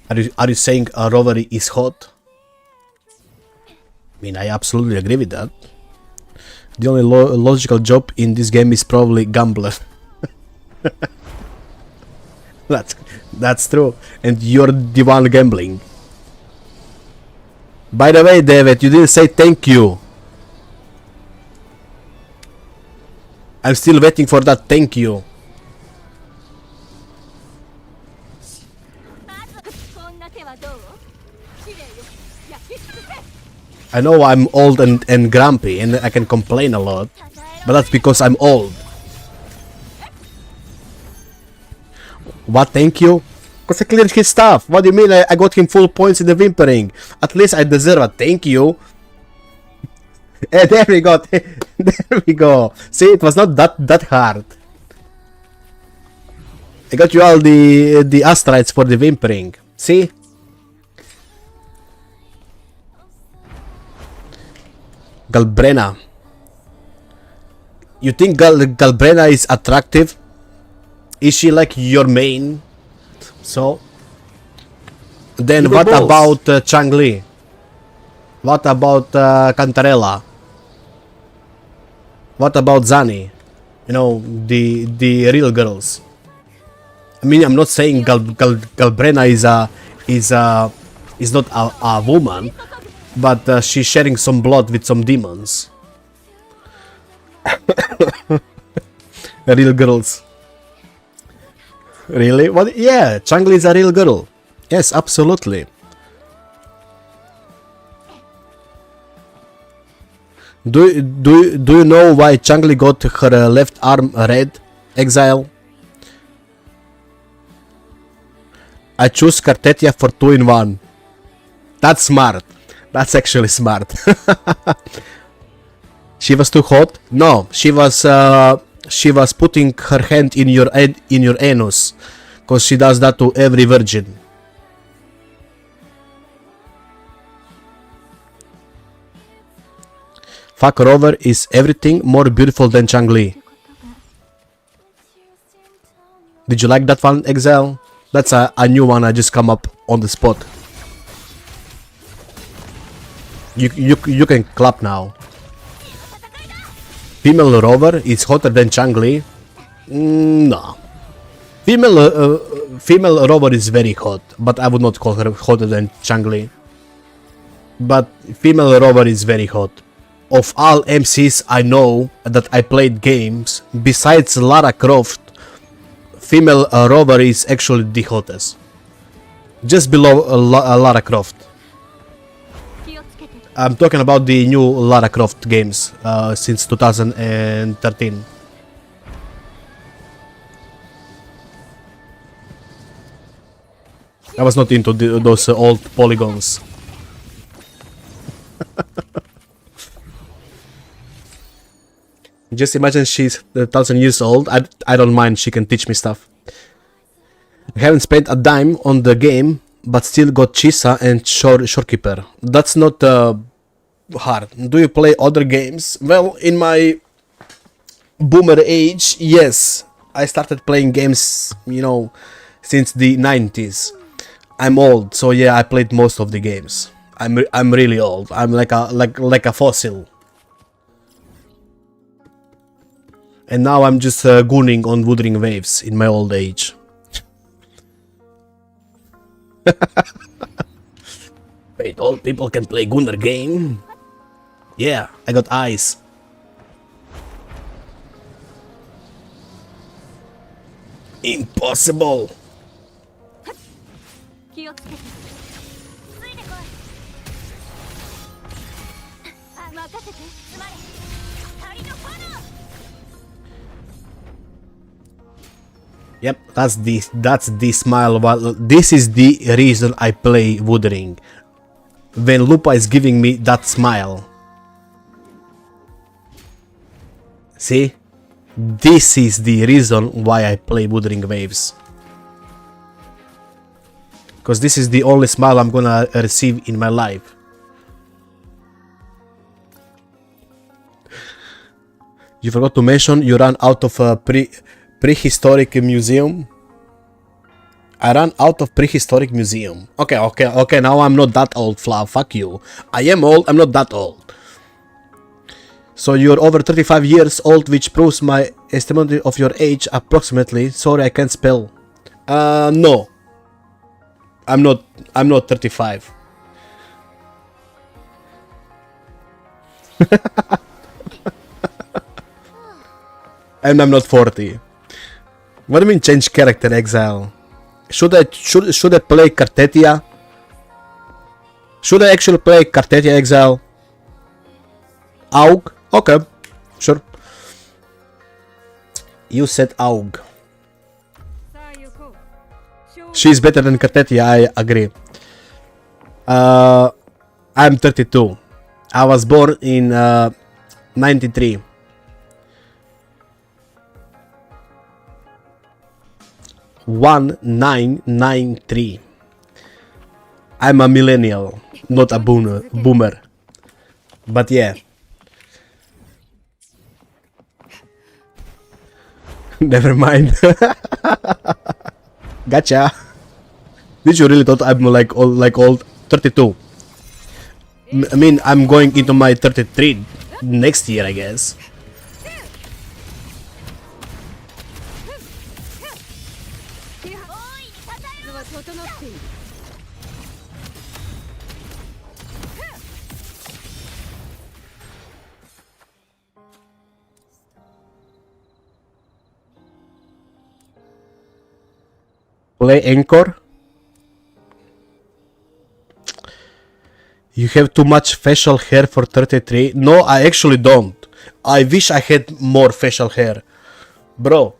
Are you saying Rover is hot? I mean, I absolutely agree with that. The only logical job in this game is probably gambler. That's true. And you're the one gambling. By the way, David, you didn't say thank you. I'm still waiting for that thank you. I know I'm old and grumpy and I can complain a lot, but that's because I'm old. What, thank you? Because I cleared his stuff. What do you mean I got him full points in the whimpering? At least I deserve a thank you. There we go. There we go. See, it was not that hard. I got you all the asteroids for the whimpering. See? Galbrena. You think Galbrena is attractive? Is she like your main? So? Then what about Changli? What about Cantarella? What about Zani? You know, the real girls. I mean, I'm not saying Galbrena is not a woman, but she's sharing some blood with some demons. Real girls. Really? What? Yeah, Changli is a real girl. Yes, absolutely. Do you know why Changli got her left arm red? Exile. I choose Cartetia for 2-in-1. That's smart. That's actually smart. She was too hot? No, she was putting her hand in your anus, cause she does that to every virgin. Fuck Rover is everything more beautiful than Changli. Did you like that one, Exile? That's a new one I just come up on the spot. You can clap now. Female Rover is hotter than Changli? No. Female Rover is very hot, but I would not call her hotter than Changli. But female Rover is very hot. Of all MCs I know that I played games, besides Lara Croft, female Rover is actually the hottest. Just below Lara Croft. I'm talking about the new Lara Croft games since 2013. I was not into those old polygons. Just imagine she's 1,000 years old. I don't mind, she can teach me stuff. I haven't spent a dime on the game, but still got Chisa and Shorekeeper. That's not hard. Do you play other games? Well, in my boomer age, yes. I started playing games, you know, since the 90s. I'm old, so yeah, I played most of the games. I'm really old. I'm like a fossil. And now I'm just gooning on Wuthering Waves in my old age. Wait, old people can play Gunner game? Yeah, I got eyes. Impossible! Yep, that's the smile. This is the reason I play Wuthering. When Lupa is giving me that smile. See? This is the reason why I play Wuthering Waves. Because this is the only smile I'm gonna receive in my life. You forgot to mention you ran out of a prehistoric museum. I ran out of prehistoric museum. Okay, now I'm not that old, Flav. Fuck you. I am old, I'm not that old. So you're over 35 years old, which proves my estimate of your age approximately. Sorry, I can't spell. No. I'm not 35. And I'm not 40. What do you mean change character, Exile? Should I play Cartetia? Should I actually play Cartetia, Exile? Aug? Okay, sure. You said Aug. She's better than Cartetia, I agree. I'm 32. I was born in 93. One 993. I'm a millennial, not a boomer. But yeah. Never mind. Gotcha. Did you really thought I'm like old 32? I mean, I'm going into my 33 next year, I guess. Play Anchor. You have too much facial hair for 33. No, I actually don't. I wish I had more facial hair. Bro.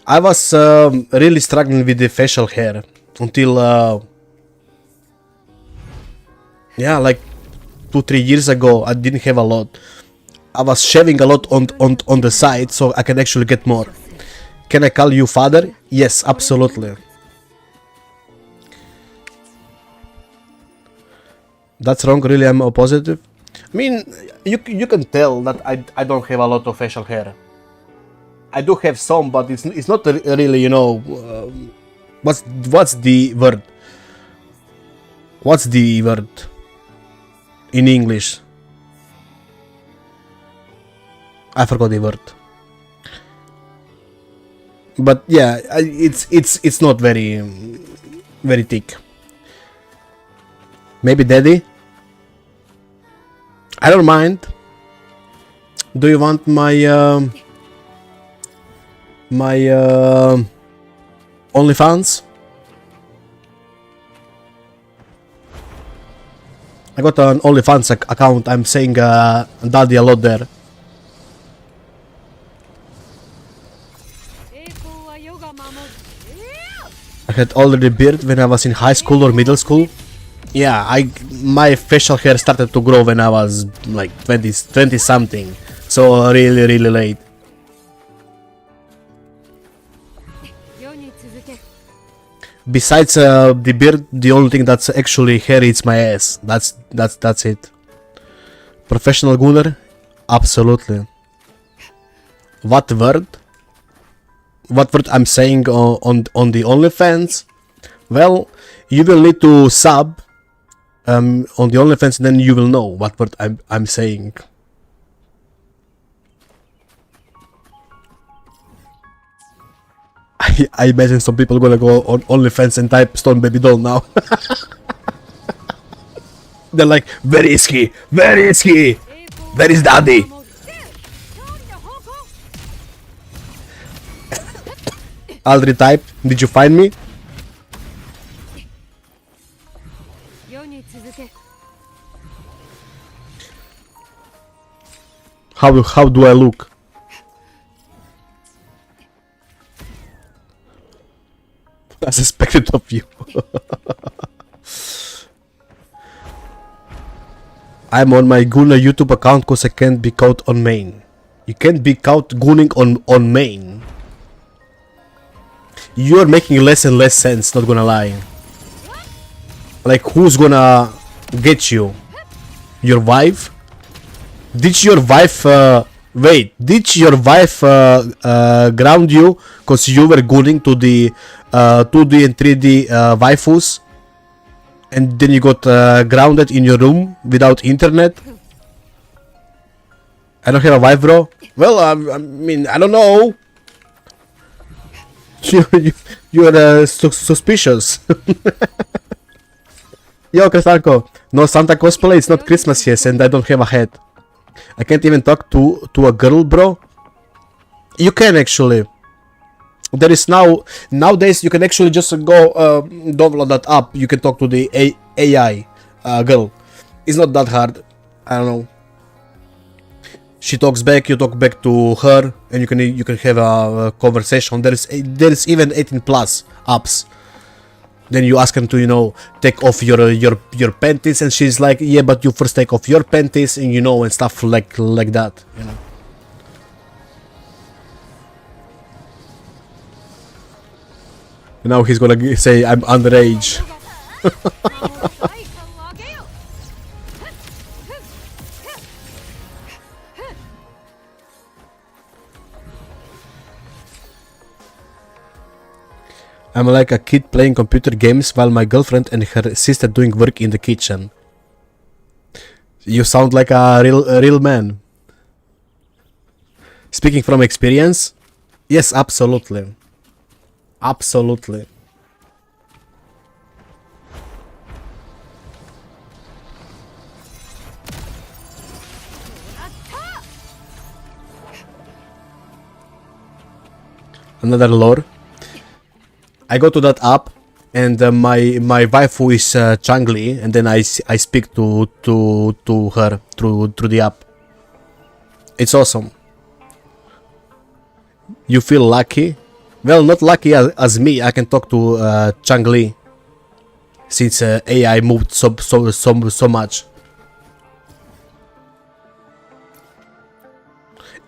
I was really struggling with the facial hair until yeah, like 2-3 years ago. I didn't have a lot. I was shaving a lot on the side so I can actually get more. Can I call you father? Yes, absolutely. That's wrong, really, I'm positive. I mean, you can tell that I don't have a lot of facial hair. I do have some, but it's not really, you know, what's the word? What's the word in English? I forgot the word. But yeah, it's not very thick. Maybe daddy? I don't mind. Do you want my OnlyFans? I got an OnlyFans account. I'm saying daddy a lot there. I had already beard when I was in high school or middle school. Yeah, my facial hair started to grow when I was like 20 something. So really late. Besides the beard, the only thing that's actually hair is my ass. That's it. Professional gunner? Absolutely. What word? What word I'm saying on the OnlyFans? Well, you will need to sub on the OnlyFans, then you will know what word I'm saying. I imagine some people gonna go on OnlyFans and type Stone Baby Doll now. They're like, very risky, very risky. Where is daddy? Already typed. Did you find me? How do I look? As expected of you. I'm on my Guna YouTube account because I can't be caught on main. You can't be caught gooning on main. You're making less and less sense, not gonna lie. Like, who's gonna get you? Your wife? Did your wife wait, did your wife ground you because you were gooning to the 2D and 3D waifus? And then you got grounded in your room without internet? I don't have a wife, bro. Well, I mean, I don't know. You're suspicious. Yo, Kristanko. No Santa cosplay. It's not Christmas yet, and I don't have a hat. I can't even talk to a girl, bro. You can actually. There is nowadays you can actually just go download that app. You can talk to the AI girl. It's not that hard. I don't know. She talks back, you talk back to her, and you can have a conversation. There is even 18 plus apps. Then you ask them to, you know, take off your panties, and she's like, yeah, but you first take off your panties, and you know, and stuff like that, you know. Now he's gonna say I'm underage. I'm like a kid playing computer games while my girlfriend and her sister doing work in the kitchen. You sound like a real man. Speaking from experience, yes, absolutely. Absolutely. Another lore. I go to that app, and my waifu is Changli, and then I speak to her through the app. It's awesome. You feel lucky? Well, not lucky as me. I can talk to Changli since AI moved so much.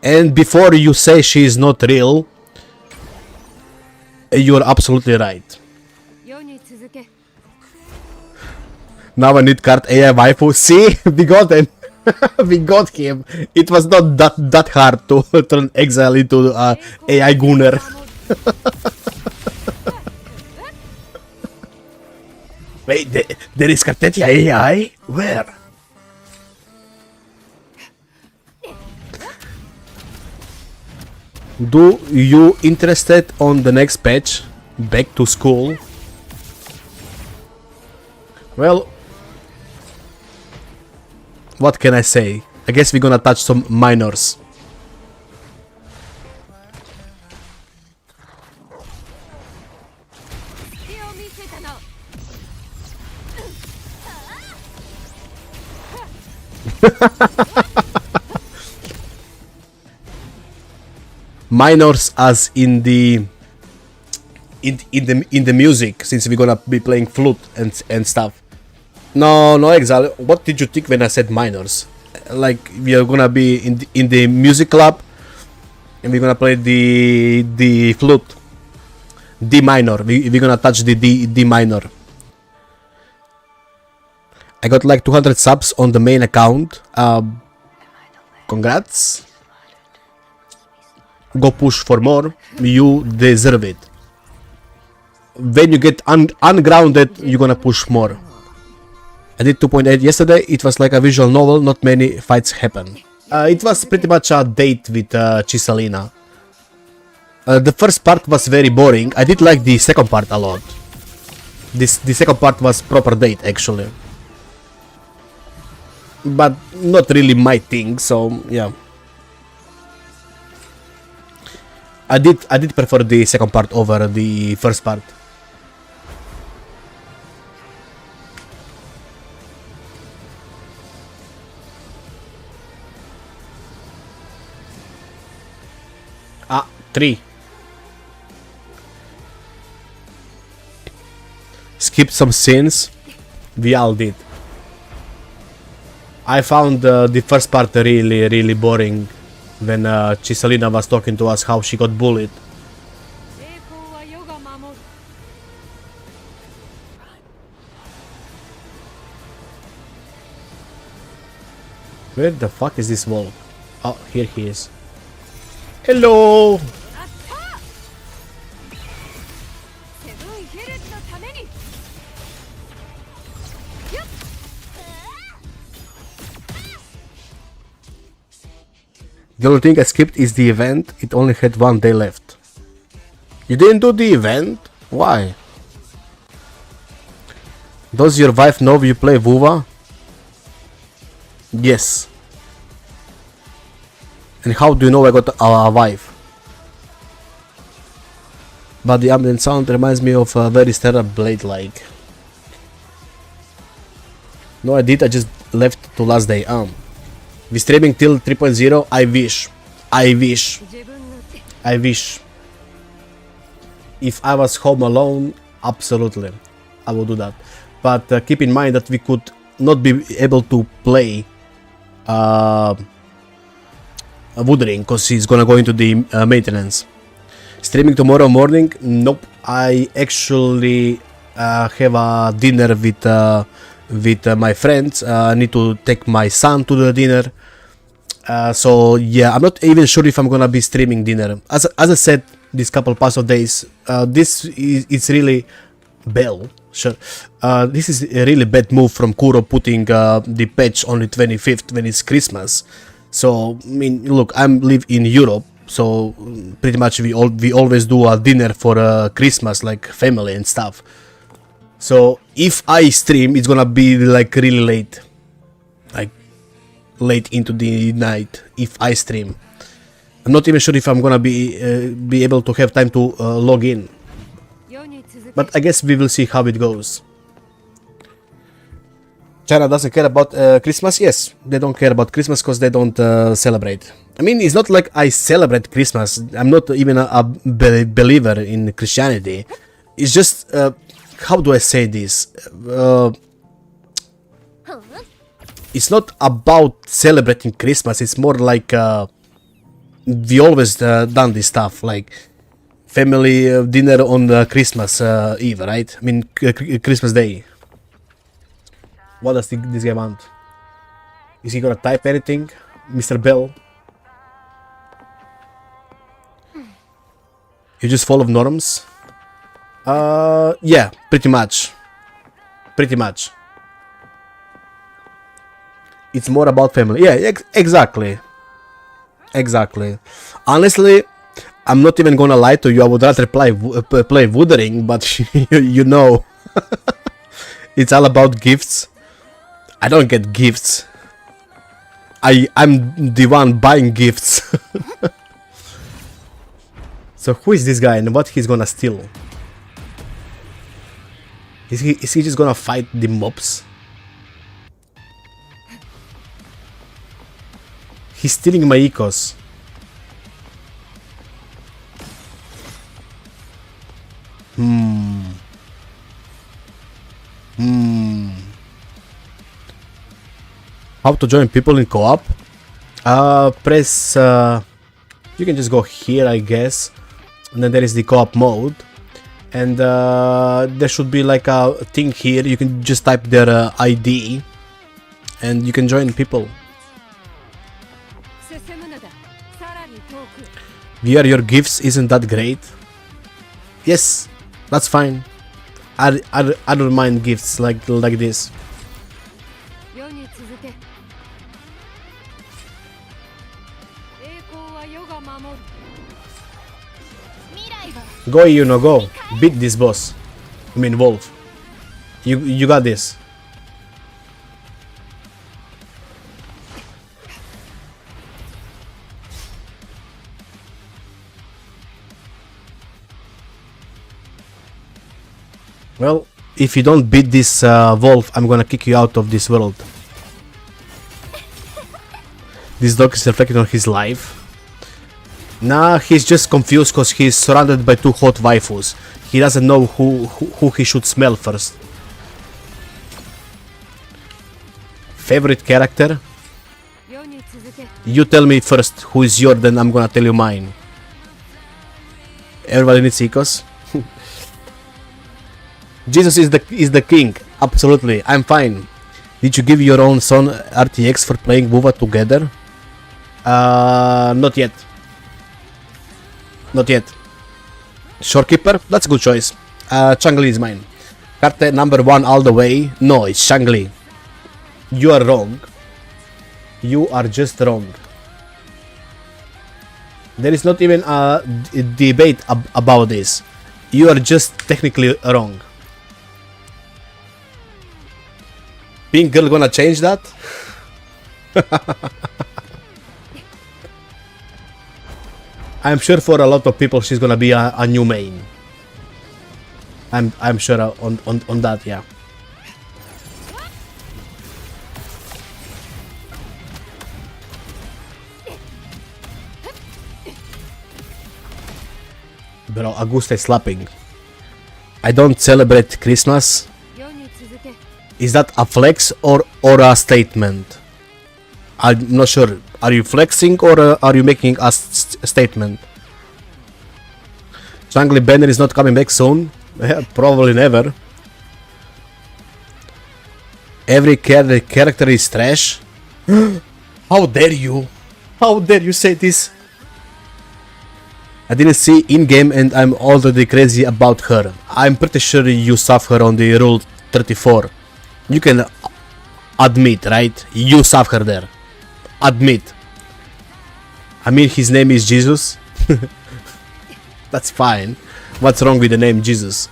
And before you say she is not real, you're absolutely right. Now I need card AI waifu. See, we got him. We got him. It was not that hard to turn Exile into AI Gunner. Wait, there is Kartetia AI? Where? Do you interested on the next patch? Back to school? Well, what can I say? I guess we're gonna touch some minors. Minors as in the music, since we're gonna be playing flute and stuff. No, Exile. What did you think when I said minors? Like, we are gonna be in the music club, and we're gonna play the flute, D minor. We're gonna touch the D minor. I got like 200 subs on the main account. Congrats. Go push for more. You deserve it. When you get ungrounded, you're gonna push more. I did 2.8 yesterday. It was like a visual novel. Not many fights happen. It was pretty much a date with Chisalina. The first part was very boring. I did like the second part a lot. The second part was proper date actually, but not really my thing. So yeah, I did prefer the second part over the first part. Ah, 3. Skip some scenes. We all did. I found the first part really boring when Chisalina was talking to us how she got bullied. Where the fuck is this wall? Oh, here he is. Hello! The only thing I skipped is the event. It only had 1 day left. You didn't do the event? Why? Does your wife know you play WoWa? Yes. And how do you know I got a wife? But the ambient sound reminds me of a very Stellar Blade like. No, I did. I just left to last day. We streaming till 3.0. I wish. I wish. I wish. If I was home alone, absolutely, I would do that. But keep in mind that we could not be able to play Woodring because he's gonna go into the maintenance. Streaming tomorrow morning? Nope. I actually have a dinner with my friends. I need to take my son to the dinner. So yeah, I'm not even sure if I'm gonna be streaming dinner. As I said, this couple past of days, this is really Bell. Sure. This is a really bad move from Kuro putting the patch on the 25th when it's Christmas. So I mean, look, I live in Europe, so pretty much we always do a dinner for Christmas, like family and stuff. So if I stream, it's gonna be like really late, like late into the night. If I stream, I'm not even sure if I'm gonna be able to have time to log in. But I guess we will see how it goes. China doesn't care about Christmas? Yes, they don't care about Christmas because they don't celebrate. I mean, it's not like I celebrate Christmas. I'm not even a believer in Christianity. It's just, how do I say this? It's not about celebrating Christmas. It's more like we always done this stuff, like family dinner on Christmas Eve, right? I mean, Christmas Day. What does this guy want? Is he gonna type anything, Mr. Bell? You just follow norms? Yeah, pretty much. Pretty much. It's more about family. Yeah, exactly. Exactly. Honestly, I'm not even gonna lie to you. I would rather play Woodring, but you know, it's all about gifts. I don't get gifts. I'm the one buying gifts. So who is this guy and what he's gonna steal? Is he just gonna fight the mobs? He's stealing my ecos. How to join people in co-op? Press... you can just go here, I guess. And then there is the co-op mode. And there should be like a thing here. You can just type their ID. And you can join people. Via your gifts isn't that great? Yes, that's fine. I don't mind gifts like this. Go, Yuno, go. Beat this boss. I mean, Wolf. You got this. Well, if you don't beat this wolf, I'm gonna kick you out of this world. This dog is reflecting on his life. Nah, he's just confused because he's surrounded by two hot waifus. He doesn't know who he should smell first. Favorite character? You tell me first who is yours, then I'm gonna tell you mine. Everybody needs ecos. Jesus is the king. Absolutely, I'm fine. Did you give your own son RTX for playing WoWa together? Not yet. Not yet. Shorekeeper? That's a good choice. Changli is mine. Carte number 1 all the way. No, it's Changli. You are wrong. You are just wrong. There is not even a debate about this. You are just technically wrong. Pink girl gonna change that? I'm sure for a lot of people she's gonna be a new main. I'm sure on that, yeah. Bro, Augusta is slapping. I don't celebrate Christmas. Is that a flex or a statement? I'm not sure. Are you flexing or are you making a statement? Jungle Banner is not coming back soon. Probably never. Every character is trash. How dare you? How dare you say this? I didn't see in-game and I'm already crazy about her. I'm pretty sure you saw her on the Rule 34. You can admit, right? You saw her there. Admit. I mean, his name is Jesus. That's fine. What's wrong with the name Jesus?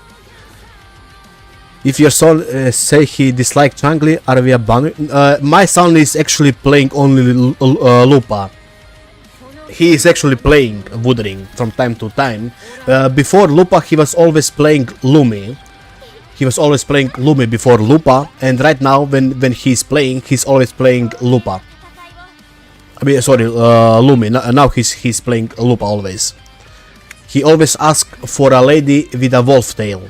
If your son say he disliked Changli, are we abandoning? My son is actually playing only Lupa. He is actually playing Wuthering from time to time. Before Lupa, he was always playing Lumi. He was always playing Lumi before Lupa, and right now, when he's playing, he's always playing Lupa. I mean, sorry, Lumi. Now he's playing Lupa always. He always asks for a lady with a wolf tail.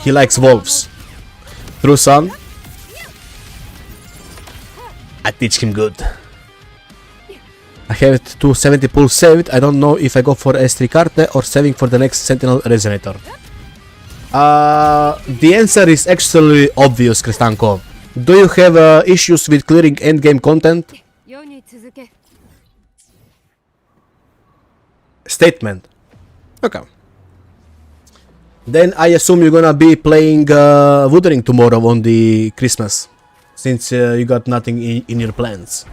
He likes wolves. True son. I teach him good. I have 270 pulse saved. I don't know if I go for S3 carte or saving for the next Sentinel Resonator. The answer is actually obvious, Kristanko. Do you have issues with clearing endgame content? Statement. Okay. Then I assume you're gonna be playing Wuthering tomorrow on the Christmas, since you got nothing in your plans.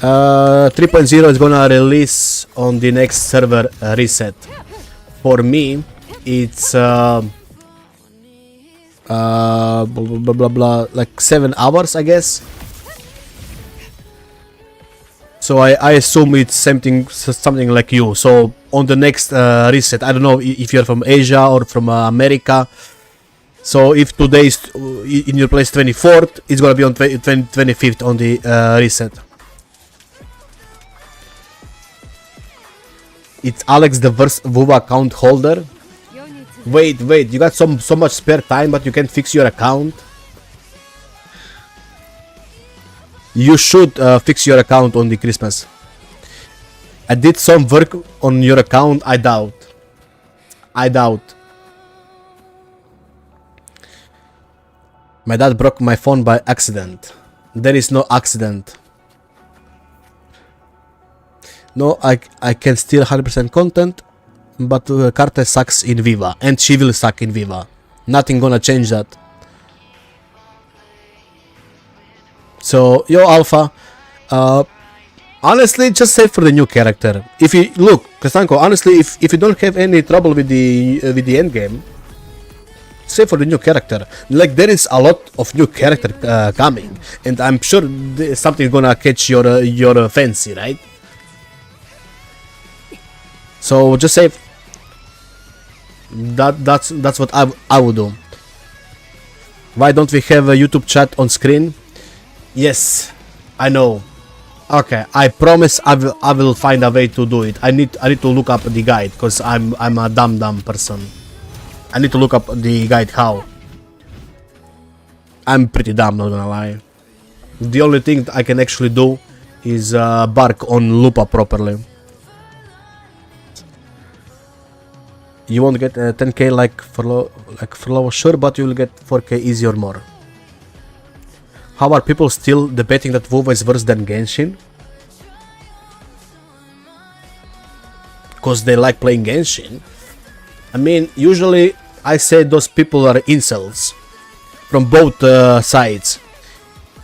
Uh, 3.0 is gonna release on the next server reset. For me, it's blah, blah, blah, blah, like 7 hours, I guess. So I assume it's something like you. So on the next reset, I don't know if you're from Asia or from America. So if today is in your place 24th, it's gonna be on 25th on the reset. It's Alex, the worst WoW account holder. Wait, you got so much spare time, but you can't fix your account. You should fix your account on the Christmas. I did some work on your account. I doubt. My dad broke my phone by accident. There is no accident. No, I can steal 100% content, but Carte sucks in Viva, and she will suck in Viva. Nothing gonna change that. So, yo Alpha, honestly, just save for the new character. If you look, Kristanko, honestly, if you don't have any trouble with the end game, save for the new character. Like, there is a lot of new character coming, and I'm sure something's gonna catch your fancy, right? So just save. That's what I would do. Why don't we have a YouTube chat on screen? Yes, I know. Okay, I promise I will find a way to do it. I need to look up the guide, because I'm a dumb person. I need to look up the guide how. I'm pretty dumb, not gonna lie. The only thing I can actually do is bark on Lupa properly. You won't get 10k like follow, sure, but you will get 4k easy or more. How are people still debating that WoW is worse than Genshin? Because they like playing Genshin. I mean, usually I say those people are incels. from both sides.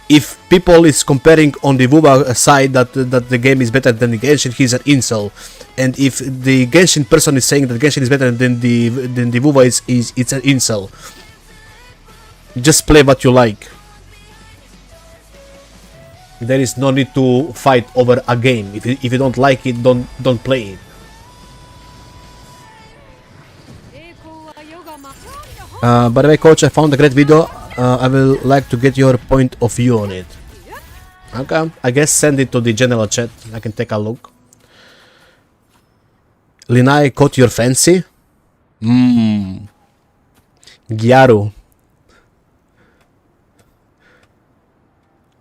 If people is comparing on the WoW side that the game is better than the Genshin, he's an incel. And if the Genshin person is saying that Genshin is better than the WoW it's an incel. Just play what you like. There is no need to fight over a game. If you don't like it, don't play it. By the way, coach, I found a great video. I will like to get your point of view on it. Okay, I guess send it to the general chat. I can take a look. Linai caught your fancy? Gyaru.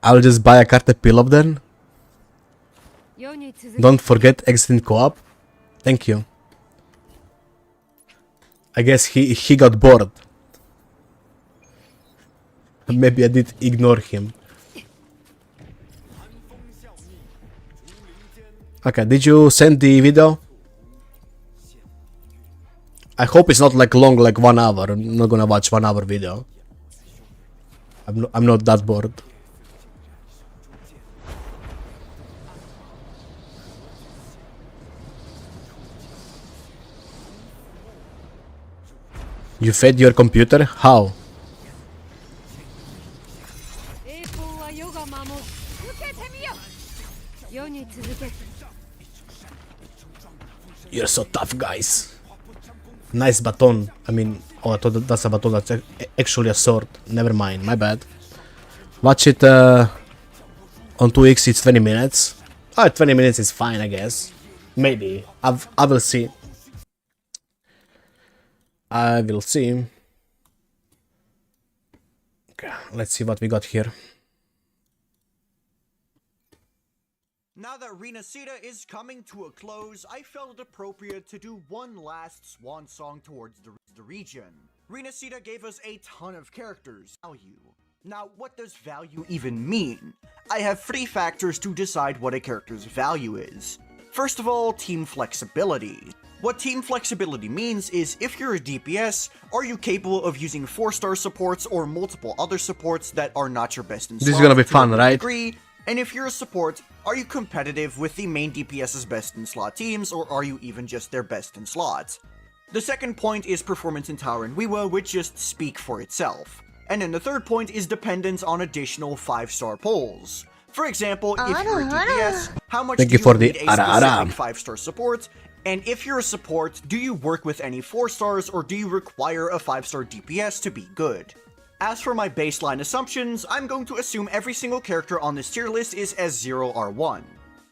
I'll just buy a Caterpillar then. Don't forget exit co-op. Thank you. I guess he got bored. Maybe I did ignore him. Okay, did you send the video? I hope it's not like long, like 1 hour. I'm not gonna watch 1 hour video. I'm not that bored. You fed your computer? How? You're so tough, guys. Nice baton. I mean, oh, I thought that's a baton. That's actually a sword. Never mind, my bad. Watch it on 2x, it's 20 minutes. Oh, 20 minutes is fine, I guess. Maybe. I will see. I will see. Okay, let's see what we got here. Now that Reedem is coming to a close, I felt it appropriate to do one last swan song towards the region. Reedem gave us a ton of characters. Value. Now, what does value even mean? I have 3 factors to decide what a character's value is. First of all, team flexibility. What team flexibility means is if you're a DPS, are you capable of using 4-star supports or multiple other supports that are not your best in slot? This is gonna be fun, right? Degree? And if you're a support, are you competitive with the main DPS's best in slot teams, or are you even just their best in slot? The second point is performance in Tower and Weewa, which just speak for itself. And then the third point is dependence on additional 5-star polls. For example, if you're a DPS, how much do you need a specific 5-star support? And if you're a support, do you work with any 4-stars, or do you require a 5-star DPS to be good? As for my baseline assumptions, I'm going to assume every single character on this tier list is S0 R1.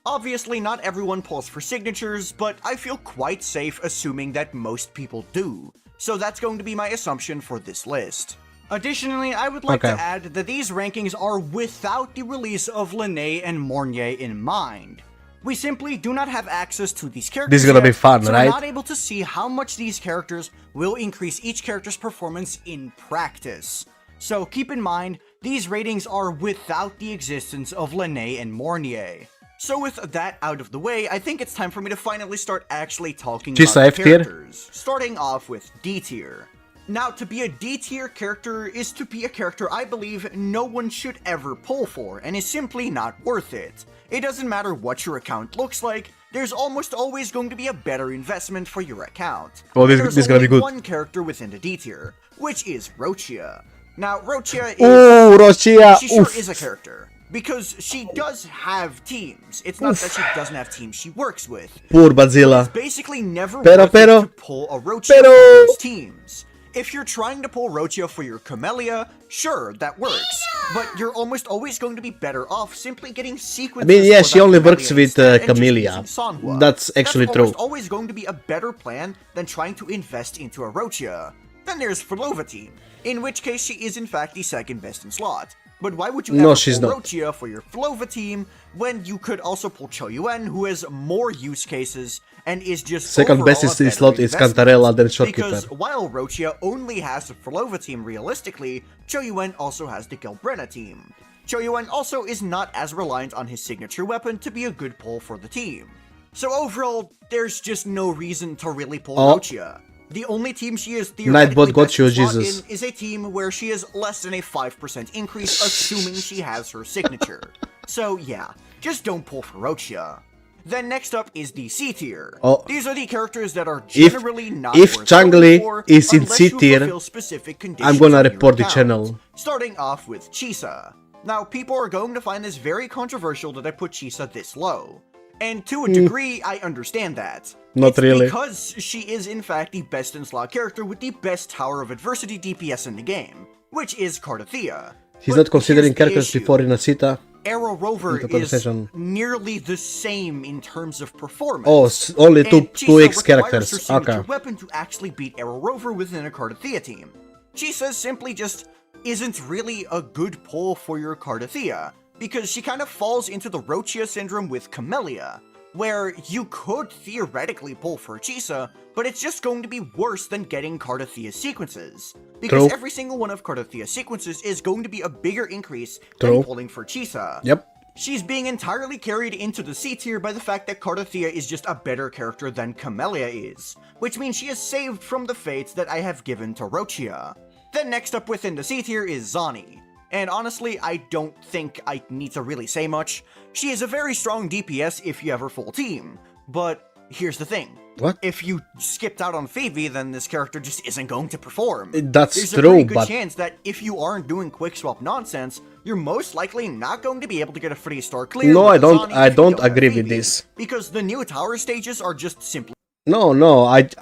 Obviously, not everyone pulls for signatures, but I feel quite safe assuming that most people do. So that's going to be my assumption for this list. Additionally, I would like to add that these rankings are without the release of Linné and Mornier in mind. We simply do not have access to these characters. This is gonna be fun, so right? we're not able to see how much these characters will increase each character's performance in practice. So keep in mind, these ratings are without the existence of Linné and Mornier. So with that out of the way, I think it's time for me to finally start actually talking about characters. Starting off with D tier. Now, to be a D tier character is to be a character I believe no one should ever pull for, and is simply not worth it. It doesn't matter what your account looks like, there's almost always going to be a better investment for your account. Oh, this is gonna be good. There's only one character within the D tier, which is Rochia. Now, Rochia is... Ooh, Rochia! She sure is a character, because she does have teams. It's not that she doesn't have teams she works with. Poor Bazilla. It's basically never worth it to pull a Rochia for those teams. If you're trying to pull Rochia for your Camellia, sure, that works. But you're almost always going to be better off simply getting sequences. I mean, yeah, she only works with Camellia. That's actually true. That's always going to be a better plan than trying to invest into a Rochia. Then there's Flova team, in which case she is in fact the second best in slot. But why would you ever pull Rochia for your Flova team when you could also pull Choyuan, who has more use cases and is just second best in slot is Cantarella, then Shopkeeper. Because while Rochia only has the Flova team realistically, Choyuan also has the Gelbrena team. Choyuan also is not as reliant on his signature weapon to be a good pull for the team. So overall, there's just no reason to really pull Rochia. The only team she is theoretically Nightbot got best you, to slot Jesus. in is a team where she is less than a 5% increase, assuming she has her signature. So yeah, just don't pull Ferocia. Then next up is the C tier. Oh. These are the characters that are If- generally not if worth Changli going for is in unless C you tier, fulfill specific conditions I'm gonna on your report the account. channel. Starting off with Chisa. Now, people are going to find this very controversial that I put Chisa this low. And to a degree, I understand that. Not It's really. because she is in fact the best in slot character with the best Tower of Adversity DPS in the game, which is Cardathea. He's But not considering here's the characters issue. before Inacita. Arrow Rover Into is conversation. nearly the same in terms of performance. Oh, only And two Chisa 2x requires characters. her signature Okay. weapon to actually beat Arrow Rover within a Cardathea team. Chisa simply just isn't really a good pull for your Cardathea, because she kind of falls into the Rochia syndrome with Camellia, where you could theoretically pull for Chisa, but it's just going to be worse than getting Cardathea sequences. Because True. every single one of Cardathea sequences is going to be a bigger increase True. than pulling for Chisa. Yep. She's being entirely carried into the C tier by the fact that Cardathea is just a better character than Camellia is, which means she is saved from the fates that I have given to Rochia. Then next up within the C tier is Zani. And honestly, I don't think I need to really say much. She is a very strong DPS if you have her full team. But here's the thing. What? If you skipped out on Phoebe, then this character just isn't going to perform. That's There's true, a pretty good but chance that if you aren't doing quick swap nonsense, you're most likely not going to be able to get a free star clear. No, with I don't- Azani I if you don't have agree with Phoebe, this. Because the new tower stages are just simply no, no. What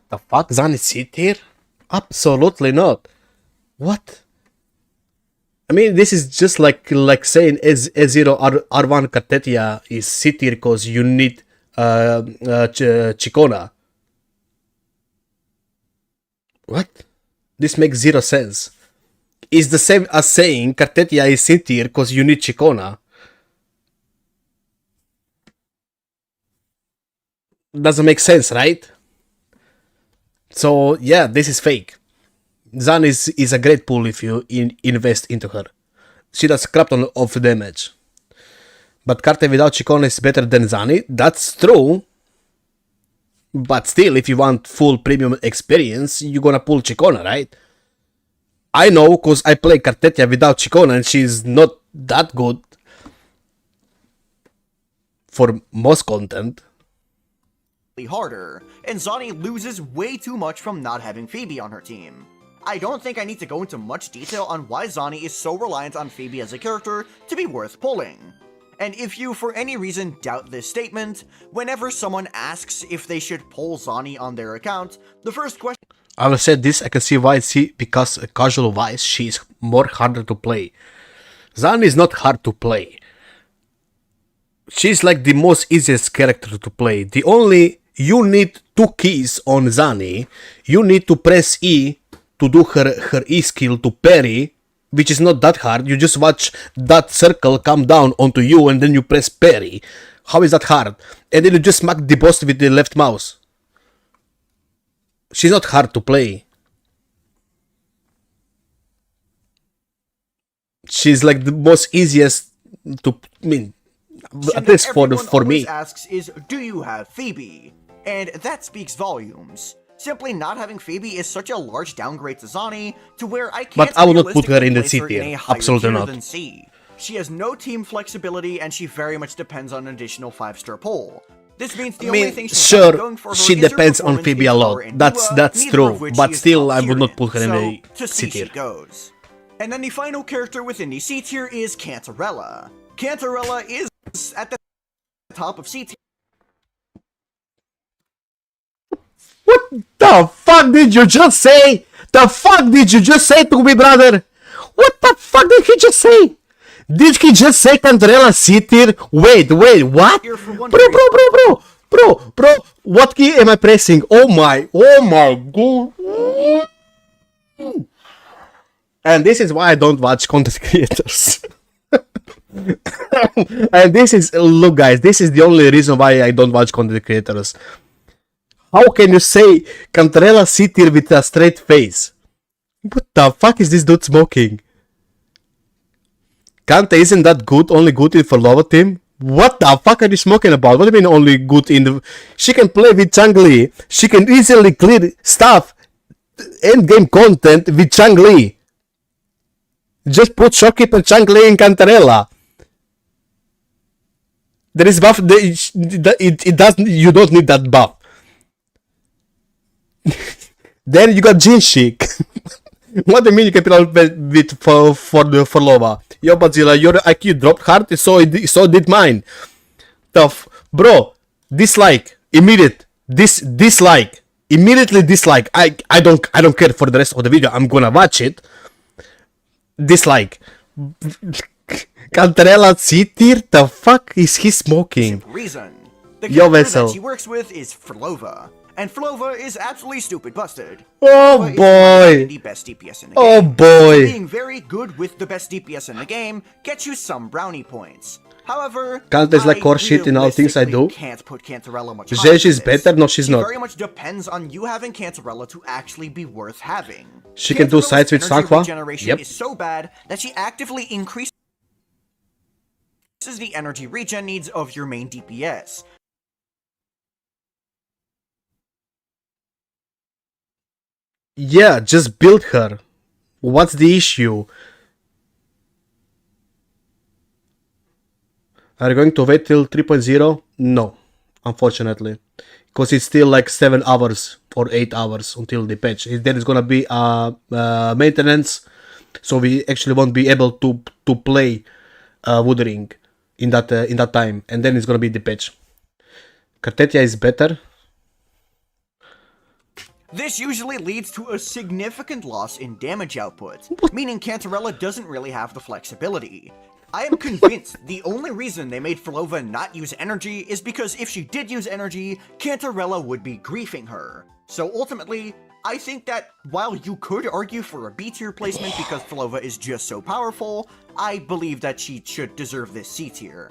the fuck? Zan is C tier? Absolutely not. What? I mean, this is just like saying A0 R1 Cartetia is C tier because you need Chicona. What? This makes zero sense. It's the same as saying Cartetia is C tier because you need Chicona. Doesn't make sense, right? So yeah, this is fake. Zan is a great pull if you invest into her. She does crap ton of damage. But Carte without Chicona is better than Zani, that's true. But still, if you want full premium experience, you're gonna pull Chicona, right? I know, cause I play Cartetia without Chicona and she's not that good. For most content. harder, and Zani loses way too much from not having Phoebe on her team. I don't think I need to go into much detail on why Zani is so reliant on Phoebe as a character to be worth pulling. And if you for any reason doubt this statement, whenever someone asks if they should pull Zani on their account, the first question I will say this, I can see why because casual wise she is more harder to play. Zani is not hard to play. She's like the most easiest character to play. The only, you need two keys on Zani. You need to press E to do her E skill to parry, which is not that hard. You just watch that circle come down onto you and then you press parry. How is that hard? And then you just smack the boss with the left mouse. She's not hard to play. She's like the most easiest to, I mean, at least for me. Asks is, do you have Phoebe? And that speaks volumes. Simply not having Phoebe is such a large downgrade to Zani, to where I can't But I would not put her in the realistically C place her tier. in a higher Absolutely tier not. than C. She has no team flexibility, and she very much depends on an additional 5-star pull. This means the only thing she's got going for her she is her depends on performance Phoebe in a lot. Tower and That's Duo, that's neither true. of which But she is still, top I would tier not put her in so, a to C C tier. she goes. And then the final character within the C tier is Cantarella. Cantarella is at the top of C tier. What the fuck did you just say? The fuck did you just say to me, brother? What the fuck did he just say? Did he just say Cantarella C tier? Wait, what? Here for one Bro, what key am I pressing? Oh my god. And this is why I don't watch content creators. And this is, look guys, this is the only reason why I don't watch content creators. How can you say Cantarella C tier with a straight face? What the fuck is this dude smoking? Kante isn't that good, only good for Lava team? What the fuck are you smoking about? What do you mean only good in the... She can play with Chang-Li. She can easily clear stuff, endgame content with Chang-Li. Just put Shopkeeper, Chang-Li, and Cantarella. There is buff. It doesn't. You don't need that buff. Then you got Jinshik. What do you mean you can play with for Lova? Yo, Godzilla, your IQ dropped hard, so did mine. Tough, bro. Dislike, immediate. Dislike, immediately dislike. I don't care for the rest of the video. I'm gonna watch it. Dislike. Cantarella C tier? The fuck is he smoking? Reason. The Yo, character Vessel. that she works with is Flova. And Flova is absolutely stupid busted. Oh Flova is boy. the best DPS in the Oh game. boy. Being very good with the best DPS in the game gets you some brownie points. However, Can't like core shit in all things I do. Can't put Cantarella much Zhe, higher she's than this. better? No, she's It not. very much depends on you having Cantarella to actually be worth having. She can do Cantarella's sides with energy Sakwa. regeneration Yep. is so bad that she actively increases the energy regen needs of your main DPS. Yeah, just build her. What's the issue? Are you going to wait till 3.0? No, unfortunately. Because it's still like 7 hours or 8 hours until the patch. There is gonna be maintenance, so we actually won't be able to play Wuthering in that time, and then it's gonna be the patch. Kartetia is better. This usually leads to a significant loss in damage output, meaning Cantarella doesn't really have the flexibility. I am convinced the only reason they made Flova not use energy is because if she did use energy, Cantarella would be griefing her. So ultimately, I think that while you could argue for a B tier placement because Flova is just so powerful, I believe that she should deserve this C tier.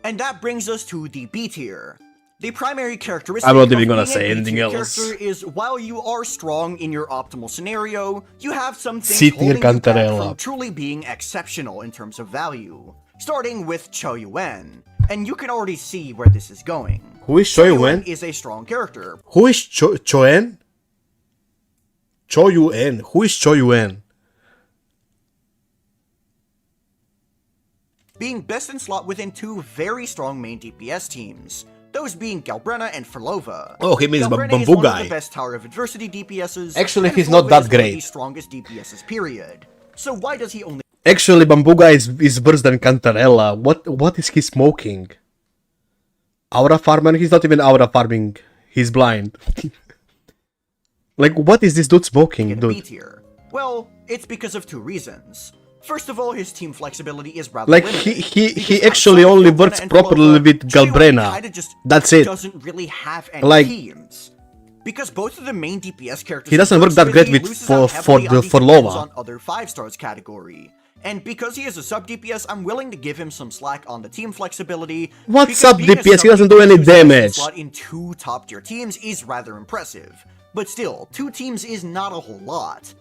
And that brings us to the B tier. The primary characteristic I'm not of even gonna being a say anything B-tier else. character is while you are strong in your optimal scenario, you have some things C-tier holding you back Cantarella. from truly being exceptional in terms of value. Starting with Cho Yuen, and you can already see where this is going. Who is Cho Yuen? is a strong character. Who is Choen? Cho Yuen. Who is Cho Yuen? Being best in slot within two very strong main DPS teams. Those being Galbrena and Flova. Oh, he means Galbrena is Bamboo one of guy. the best Tower of Adversity DPSs. Actually, and he's not Flova that is one of great. the strongest DPSs, period. So why does he only Actually, Bambuga is worse than Cantarella. What is he smoking? Aura farmer? He's not even aura farming. He's blind. Like, what is this dude smoking, get a B dude? tier? Well, it's because of two reasons. First of all, his team flexibility is rather Like, limited. he Because actually outside of only Galbrena works and properly Flova, with Cho Yuen Galbrena. kinda just That's it. doesn't really have any Like- teams. Because both of the main DPS characters He doesn't work that great with for Lova. on other 5 stars category. And because he is a sub DPS, I'm willing to give him some slack on the team flexibility. What because sub being a DPS? He sub doesn't do any who's best in damage. slot in 2 top tier teams is rather impressive. But still, 2 teams is not a whole lot.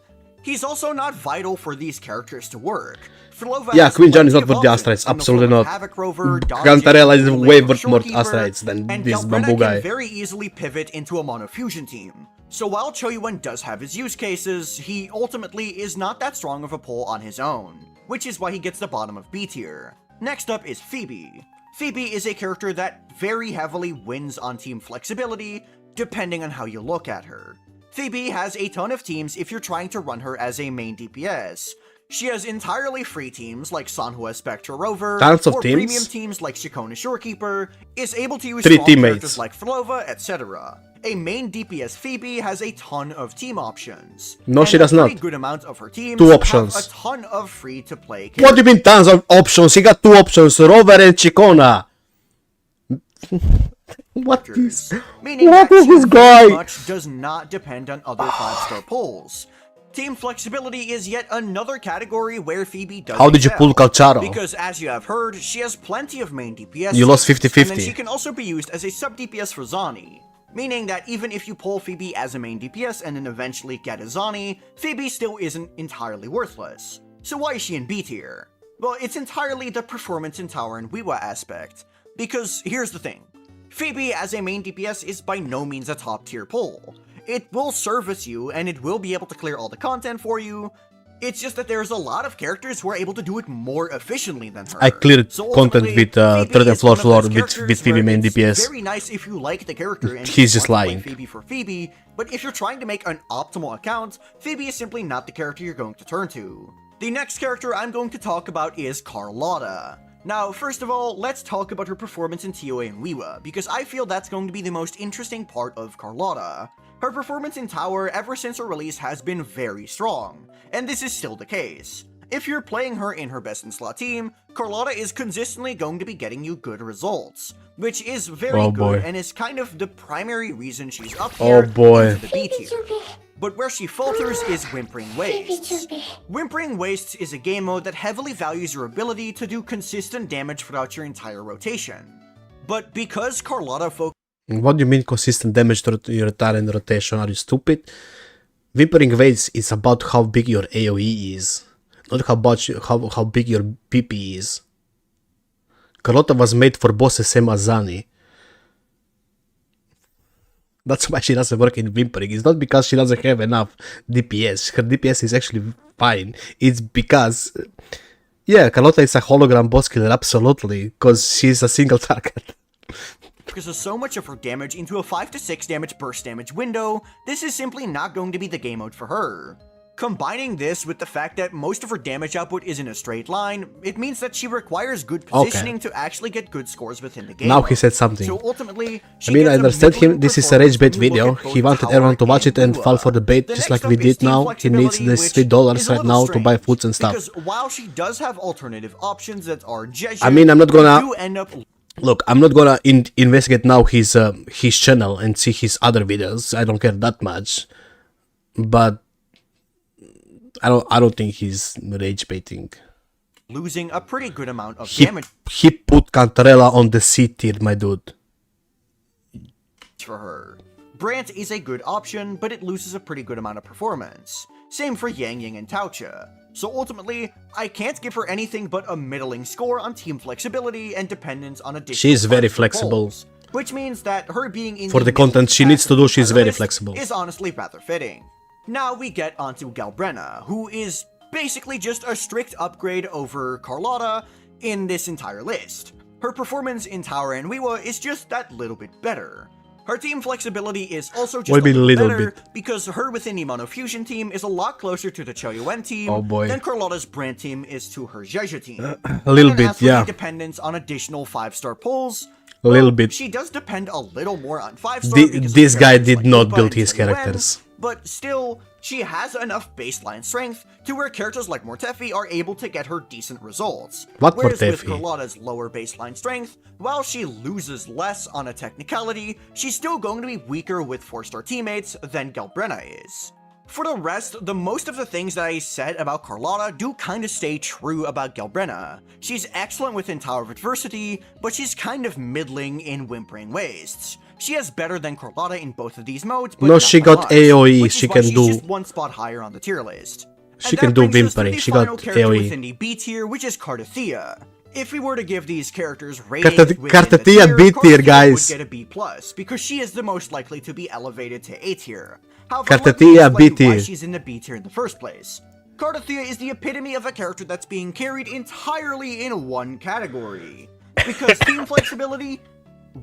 He's also not vital for these characters to work. Flova Yeah, has Queen John is plenty not of worth the options Astrites, in the absolutely form of not. Havoc Rover, Cantarella is Dodge, way or worth more Shorekeeper, Astrites than and this Galbrena Bamboo guy. can very easily pivot into a monofusion team. So while Cho Yuen does have his use cases, he ultimately is not that strong of a pull on his own, which is why he gets the bottom of B tier. Next up is Phoebe. Phoebe is a character that very heavily wins on team flexibility, depending on how you look at her. Phoebe has a ton of teams if you're trying to run her as a main DPS. She has entirely free teams like Sanhua Spectre Rover, Tons of or teams? premium teams like Shikona Shorekeeper, is able to use 3 strong teammates. characters like Flova, etc. A main DPS Phoebe has a ton of team options. No, she and a does not. pretty good amount of her teams 2 have options. a ton of free-to-play characters. What do you mean tons of options? He got 2 options, Rover and Chicona. What is... Meaning What that is team this guy? very much does not depend on other 5-star pulls. Team flexibility is yet another category where Phoebe does How did you excel, pull Calcharo? Because as you have heard, she has plenty of main DPS. You lost teams, 50-50. And then she can also be used as a sub DPS for Zani. Meaning that even if you pull Phoebe as a main DPS and then eventually get a Zani, Phoebe still isn't entirely worthless. So why is she in B tier? Well, it's entirely the performance in Tower and Wiwa aspect. Because here's the thing. Phoebe as a main DPS is by no means a top tier pull. It will service you and it will be able to clear all the content for you. It's just that there's a lot of characters who are able to do it more efficiently than her. I cleared So content ultimately, with Phoebe third and is fourth one of floor those with characters Phoebe where main it's DPS. very nice if you like the character and He's you just want to lying. play Phoebe for Phoebe, but if you're trying to make an optimal account, Phoebe is simply not the character you're going to turn to. The next character I'm going to talk about is Carlotta. Now, first of all, let's talk about her performance in TOA and WEWA, because I feel that's going to be the most interesting part of Carlotta. Her performance in Tower ever since her release has been very strong, and this is still the case. If you're playing her in her best in slot team, Carlotta is consistently going to be getting you good results, which is very good and is kind of the primary reason she's up here into the B tier. But where she falters is Whimpering Wastes. Whimpering Wastes is a game mode that heavily values your ability to do consistent damage throughout your entire rotation. But because Carlotta focuses What do you mean consistent damage to your entire rotation? Are you stupid? Whimpering Waves is about how big your AoE is, not how big your PP is. Carlotta was made for bosses same as Zani. That's why she doesn't work in Whimpering. It's not because she doesn't have enough DPS. Her DPS is actually fine. It's because, yeah, Carlotta is a hologram boss killer, absolutely, because she's a single target. focuses so much of her damage into a 5 to 6 damage burst damage window, this is simply not going to be the game mode for her. Combining this with the fact that most of her damage output is in a straight line, it means that she requires good positioning to actually get good scores within the game. Now he said something. So ultimately, I mean, I understand him, this is a rage bait video, he wanted everyone to watch it and fall for the bait just like we did now. He needs this $3 right now to buy foods and stuff. Because while she does have alternative options that are genuine, I mean, I'm not gonna... you end up Look, I'm not gonna investigate now his channel and see his other videos. I don't care that much, but I don't think he's rage baiting. losing a pretty good amount of damage He put Cantarella on the C tier, my dude. for her. Brant is a good option, but it loses a pretty good amount of performance. Same for Yang Ying and Taucha. So ultimately, I can't give her anything but a middling score on team flexibility and dependence on additional She's very parts and flexible. polls, which means that her being in For the content she needs to do, she's very flexible. Is honestly rather fitting. Now we get onto Galbrenna, who is basically just a strict upgrade over Carlotta in this entire list. Her performance in Tower and WEWA is just that little bit better. Her team flexibility is also just a little better because her within the Monofusion team is a lot closer to the Choyuan team than Carlotta's Brand team is to her Jeju team. A little bit, yeah. Dependence on additional 5-star pulls. A little bit. She does depend a little more on 5-star. This guy did not build his characters. But still, she has enough baseline strength to where characters like Mortefi are able to get her decent results. What Whereas Mortefi? with Carlotta's lower baseline strength, while she loses less on a technicality, she's still going to be weaker with 4-star teammates than Galbrenna is. For the rest, the most of the things that I said about Carlotta do kind of stay true about Galbrenna. She's excellent within Tower of Adversity, but she's kind of middling in Whimpering Wastes. She has better than Carlotta in both of these modes, but no, not she by got much, AoE, which she is why can she's do... just one spot higher on the tier list. She can do Whimpering, she got AoE. Within the B tier, which is Cardathea. If we were to give these characters ratings Cardathea B tier, guys. Would get a B+, because she is the most likely to be elevated to A tier. However, Cardathea B tier. Why she's in the B tier in the first place. Cardathea is the epitome of a character that's being carried entirely in one category. Because team flexibility?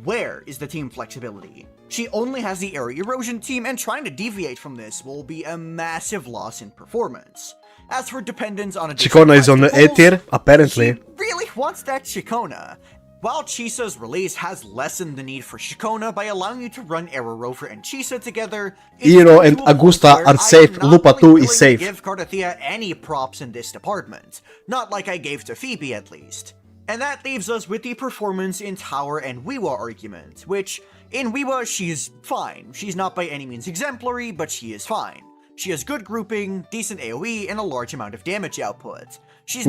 Where is the team flexibility? She only has the area erosion team, and trying to deviate from this will be a massive loss in performance. As for dependence on a Chikona is on the A tier, apparently. She really wants that Chikona. While Chisa's release has lessened the need for Chikona by allowing you to run Arrow Rover and Chisa together, Hero and Augusta are safe, Lupa 2 is safe. I give Cardathea any props in this department, not like I gave to Phoebe at least. And that leaves us with the performance in Tower and WEWA argument, which, in WEWA, she's fine. She's not by any means exemplary, but she is fine. She has good grouping, decent AoE, and a large amount of damage output. She's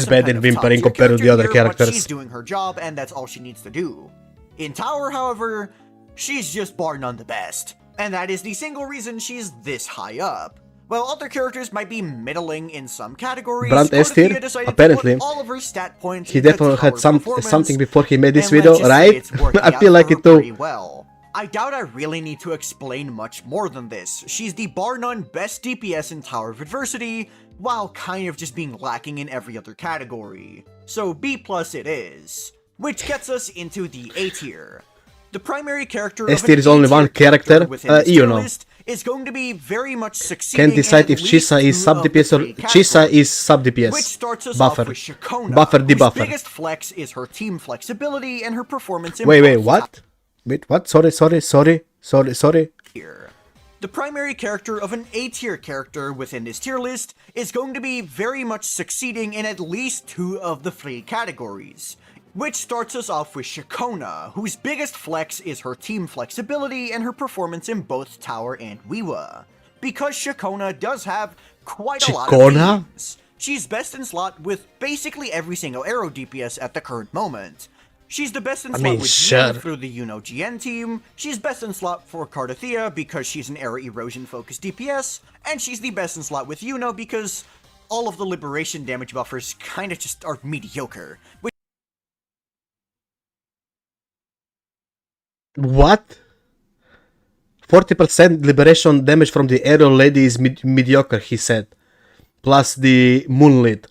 bad in Whimpering compared to the other characters. She's doing her job, and that's all she needs to do. In Tower, however, she's just bar none the best. And that is the single reason she's this high up. While other characters might be middling in some categories, Brand S tier, Karthia decided apparently. to put all of her stat points He into definitely had tower performance, something before he made this and video, let's just say right? it's working I feel out like for it her too. pretty well. I doubt I really need to explain much more than this. She's the bar none best DPS in Tower of Adversity, while kind of just being lacking in every other category. So B+ it is. Which gets us into the A tier. The primary character S of tier an is only A-tier one character, within this you tier know. list is going to be very much succeeding. Can decide in if at least Chisa is two sub of the DPS or three Chisa is sub which DPS. starts us Buffer. off with Shakona, Buffer, whose debuffer. biggest flex is her team flexibility and her performance in Wait, both what? Wait, what? Sorry. tier. The primary character of an A-tier character within this tier list is going to be very much succeeding in at least two of the three categories, which starts us off with Shakona, whose biggest flex is her team flexibility and her performance in both Tower and Wiwa. Because Shakona does have quite a lot of themes. She's best in slot with basically every single arrow DPS at the current moment. She's the best in slot with Yuno through the Yuno GN team, she's best in slot for Karthia because she's an arrow erosion focused DPS, and she's the best in slot with Yuno because all of the liberation damage buffers kinda just are mediocre. What? 40% liberation damage from the arrow lady is mediocre, he said. Plus the moonlit.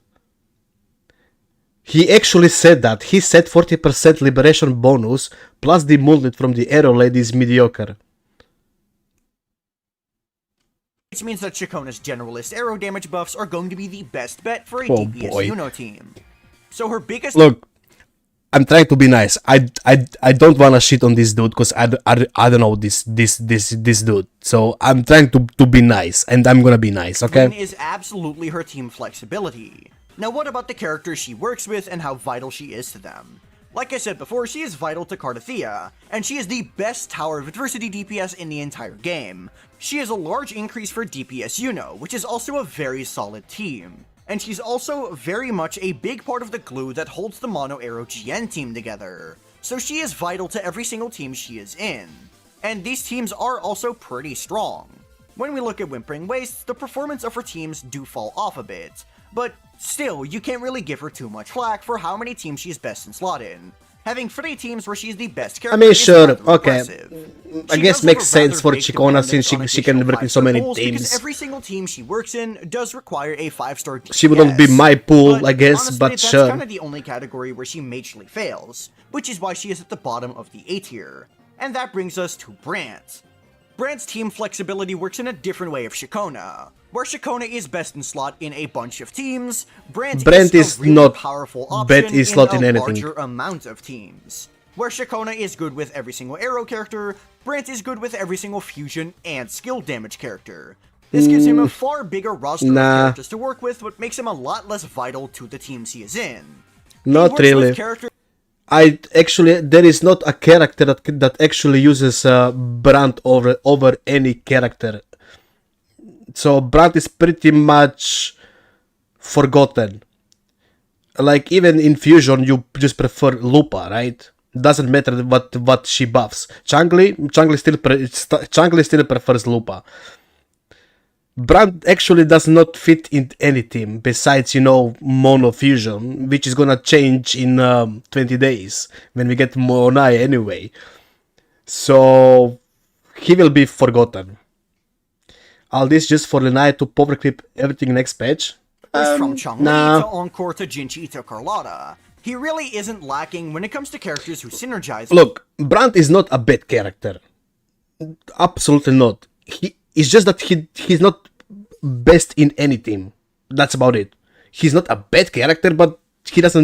He actually said that. He said 40% liberation bonus plus the moonlit from the arrow lady is mediocre. Which means that Shakona's generalist arrow damage buffs are going to be the best bet for a DPS Yuno team. So her biggest... Look, I'm trying to be nice. I don't wanna shit on this dude because I don't know this dude. So I'm trying to be nice, and I'm gonna be nice, okay? Is absolutely her team flexibility. Now what about the characters she works with and how vital she is to them? Like I said before, she is vital to Karthia, and she is the best Tower of Adversity DPS in the entire game. She is a large increase for DPS Yuno, which is also a very solid team. And she's also very much a big part of the glue that holds the Mono Arrow GN team together. So she is vital to every single team she is in. And these teams are also pretty strong. When we look at Whimpering Wastes, the performance of her teams do fall off a bit. But still, you can't really give her too much flack for how many teams she's best in slot in. Having 3 teams where she's the best character is sure, rather okay. impressive. I guess makes sense for Chikona since she can work in so many Because teams. every single team she works in does require a 5-star DPS. She wouldn't be my pool, But I guess, honestly, but that's sure. kind of the only category where she majorly fails, which is why she is at the bottom of the A tier. And that brings us to Brant. Brant's team flexibility works in a different way of Shakona. Where Shakona is best in slot in a bunch of teams, Brant is a really not powerful option bad in slot in a anything. larger amount of teams. Where Shakona is good with every single arrow character, Brant is good with every single fusion and skill damage character. This gives him a far bigger roster of characters to work with, but makes him a lot less vital to the teams he is in. Not really. There is not a character that actually uses Brand over any character. So Brand is pretty much forgotten. Like even in Fusion, you just prefer Lupa, right? Doesn't matter what she buffs. Changli still prefers Lupa. Brand actually does not fit in any team besides, Mono Fusion, which is gonna change in 20 days when we get Monai anyway. So he will be forgotten. All this just for Lenai to power creep everything next patch? From Changli to Encore to Jinchi to Carlotta. He really isn't lacking when it comes to characters who synergize. Look, Brand is not a bad character. Absolutely not. It's just that he's not best in any team. That's about it. He's not a bad character, but he's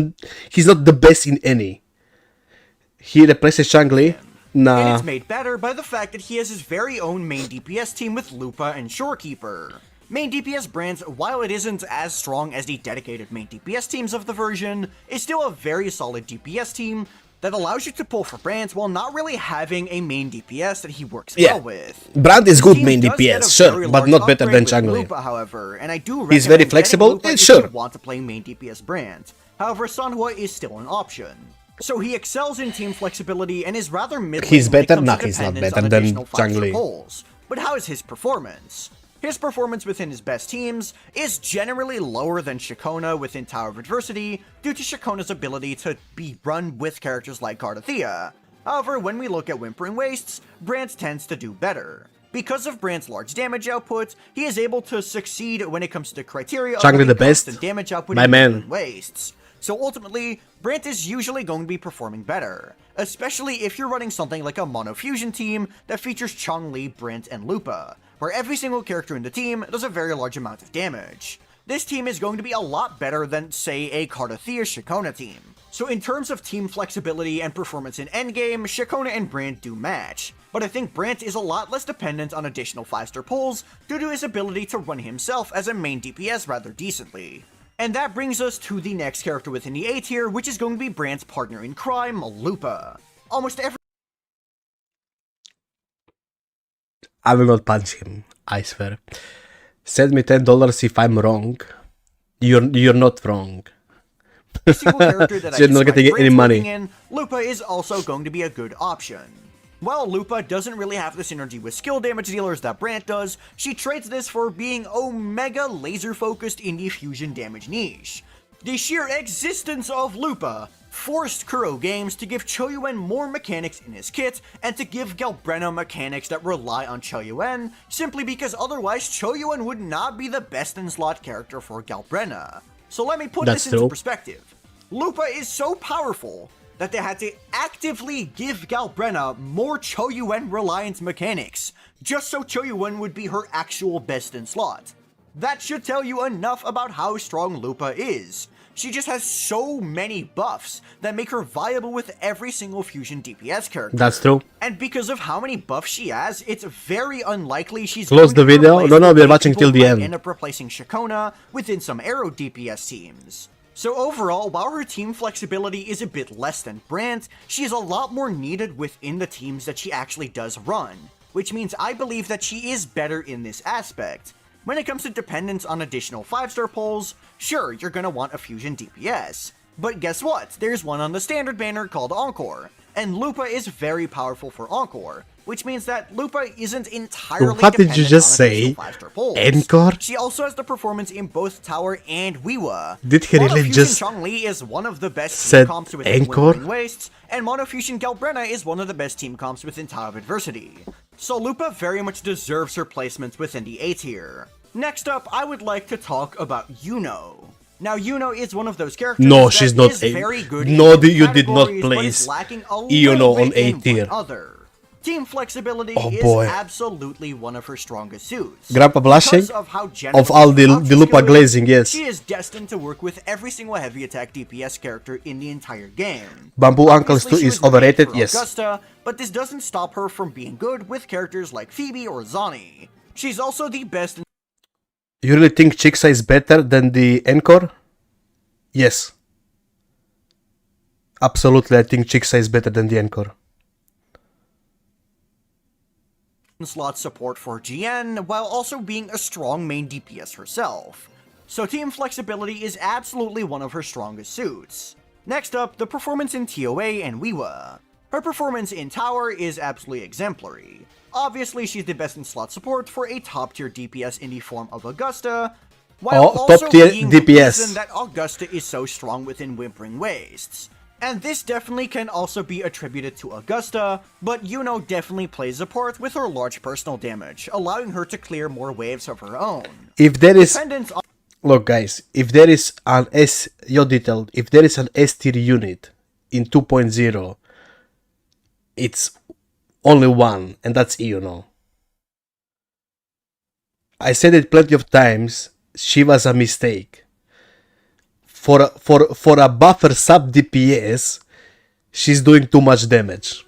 not the best in any. He replaces Changli. Nah. And it's made better by the fact that he has his very own main DPS team with Lupa and Shorekeeper. Main DPS Brand, while it isn't as strong as the dedicated main DPS teams of the version, is still a very solid DPS team that allows you to pull for Brand while not really having a main DPS that he works well with. Brand is good main DPS, sure, but not better than Changli. Lupa, however, and I do He's very flexible, sure. If you want to play main DPS Brand. However, Sanhua is still an option. So he excels in team flexibility and is rather middling. He's better? When it comes to He's not dependence better on than additional 5-star Changli. pulls. But how is his performance? His performance within his best teams is generally lower than Shakona within Tower of Adversity due to Shakona's ability to be run with characters like Cardathea. However, when we look at Whimpering Wastes, Brant tends to do better. Because of Brant's large damage output, he is able to succeed when it comes to criteria of Changli the best. damage output My in man. Whimpering Wastes. So ultimately, Brant is usually going to be performing better, especially if you're running something like a Mono Fusion team that features Changli, Brant, and Lupa, where every single character in the team does a very large amount of damage. This team is going to be a lot better than, say, a Cardathea Shakona team. So in terms of team flexibility and performance in endgame, Shakona and Brant do match, but I think Brant is a lot less dependent on additional 5-star pulls due to his ability to run himself as a main DPS rather decently. And that brings us to the next character within the A tier, which is going to be Brant's partner in crime, Lupa. Almost every I will not punch him, I swear. Send me $10 if I'm wrong. You're not wrong. single character that So you're not getting any money. in, Lupa is also going to be a good option. While Lupa doesn't really have the synergy with skill damage dealers that Brant does, she trades this for being omega laser focused in the fusion damage niche. The sheer existence of Lupa forced Kuro Games to give Choyuan more mechanics in his kit and to give Galbrenna mechanics that rely on Choyuan, simply because otherwise Choyuan would not be the best in slot character for Galbrenna. So let me put That's this into true. perspective. Lupa is so powerful that they had to actively give Galbrenna more Choyuan reliance mechanics, just so Choyuan would be her actual best in slot. That should tell you enough about how strong Lupa is. She just has so many buffs that make her viable with every single fusion DPS character. That's true. And because of how many buffs she has, it's very unlikely she's Close going the to video? replace No, the we are way watching people till the might end. end up replacing Shakona within some Arrow DPS teams. So overall, while her team flexibility is a bit less than Brant, she is a lot more needed within the teams that she actually does run, which means I believe that she is better in this aspect. When it comes to dependence on additional 5-star pulls, sure, you're gonna want a fusion DPS. But guess what? There's one on the standard banner called Encore, and Lupa is very powerful for Encore, which means that Lupa isn't entirely What did you dependent just on say? additional 5-star pulls. Encore? She also has the performance in both Tower and Wiwa. Did he really Monofusion just Changli is one of the best said team comps within Encore? Whimpering Wastes, and Monofusion Galbrenna is one of the best team comps within Tower of Adversity. So Lupa very much deserves her placement within the A tier. Next up, I would like to talk about Yuno. Now, Yuno is one of those characters No, that she's not is A. very good No, in you did not categories, but is place lacking a Yuno little on bit A in one tier. other. Team flexibility Oh, is boy. absolutely one of her strongest suits. Grandpa blushing? Because of how generous Of all the her option Lupa skill is, glazing, yes. She is destined to work with every single heavy attack DPS character in the entire game. Bamboo Uncles Obviously, 2 she is was made overrated? for Yes. Augusta, but this doesn't stop her from being good with characters like Phoebe or Zani. She's also the best in You really think Chixa is better than the Encore? Yes. Absolutely, I think Chixa is better than the Encore. slot support for GN, while also being a strong main DPS herself. So team flexibility is absolutely one of her strongest suits. Next up, the performance in TOA and Wiwa. Her performance in Tower is absolutely exemplary. Obviously, she's the best in slot support for a top-tier DPS in the form of Augusta, while Oh, also top-tier being the DPS. reason that Augusta is so strong within Whimpering Wastes. And this definitely can also be attributed to Augusta, but Yuno definitely plays a part with her large personal damage, allowing her to clear more waves of her own. If there is... Dependence on Look guys, if there is an S... You're detailed. If there is an S tier unit in 2.0, it's only one, and that's Yuno. I said it plenty of times, she was a mistake. For a buffer sub DPS, she's doing too much damage.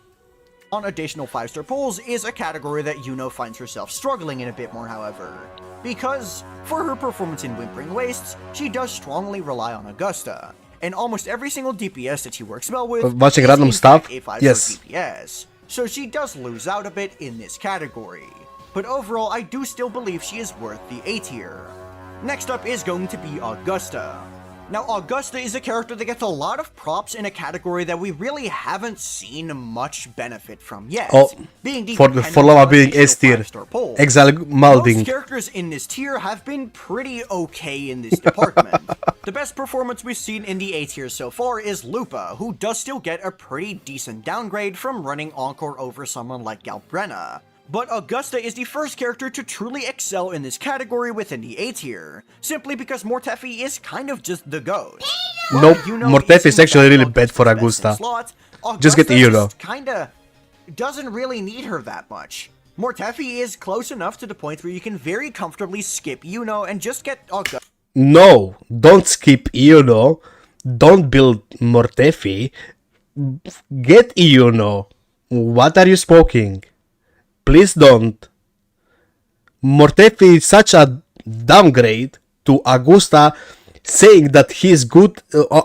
on additional 5-star pulls is a category that Yuno finds herself struggling in a bit more, however. Because, for her performance in Whimpering Wastes, she does strongly rely on Augusta, and almost every single DPS that she works well with Watching is random in stuff? fact a 5-star Yes. DPS, so she does lose out a bit in this category. But overall, I do still believe she is worth the A tier. Next up is going to be Augusta. Now, Augusta is a character that gets a lot of props in a category that we really haven't seen much benefit from yet. Oh, being the for Lava being S tier. Exile Most Malding. characters in this tier have been pretty okay in this department. The best performance we've seen in the A tier so far is Lupa, who does still get a pretty decent downgrade from running Encore over someone like Galbrenna. But Augusta is the first character to truly excel in this category within the A tier, simply because Mortefi is kind of just the GOAT. Nope, Mortefi is actually really bad for Augusta. Just get Yuno. Kinda doesn't really need her that much. Mortefi is close enough to the point where you can very comfortably skip Yuno and just get Augusta. No, don't skip Yuno. Don't build Mortefi. Get Yuno. What are you smoking? Please don't. Mortefi is such a downgrade to Augusta. Saying that he is good,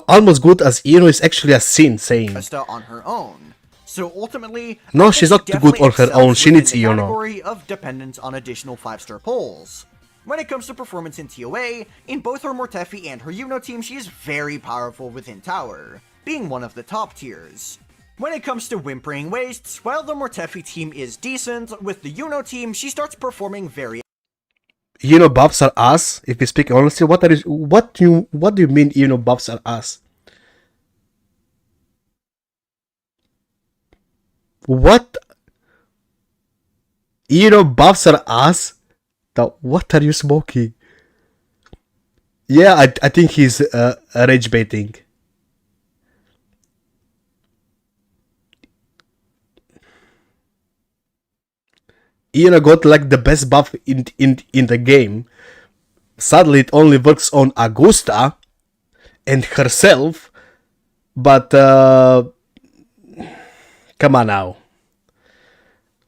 almost good as Yuno is actually a sin saying. On her own. So ultimately, no, she's not good on her own. She needs Yuno. Category of dependence on additional 5-star polls. When it comes to performance in TOA, in both her Mortefi and her Yuno team, she is very powerful within Tower, being one of the top tiers. When it comes to Whimpering Wastes, while the Mortefi team is decent, with the Yuno team, she starts performing very. Yuno buffs are ass. If you speak honestly, what do you mean Yuno buffs are ass? What? Yuno buffs are ass? What are you smoking? Yeah, I think he's rage baiting. Yuno got like the best buff in the game. Sadly, it only works on Augusta and herself. But come on now.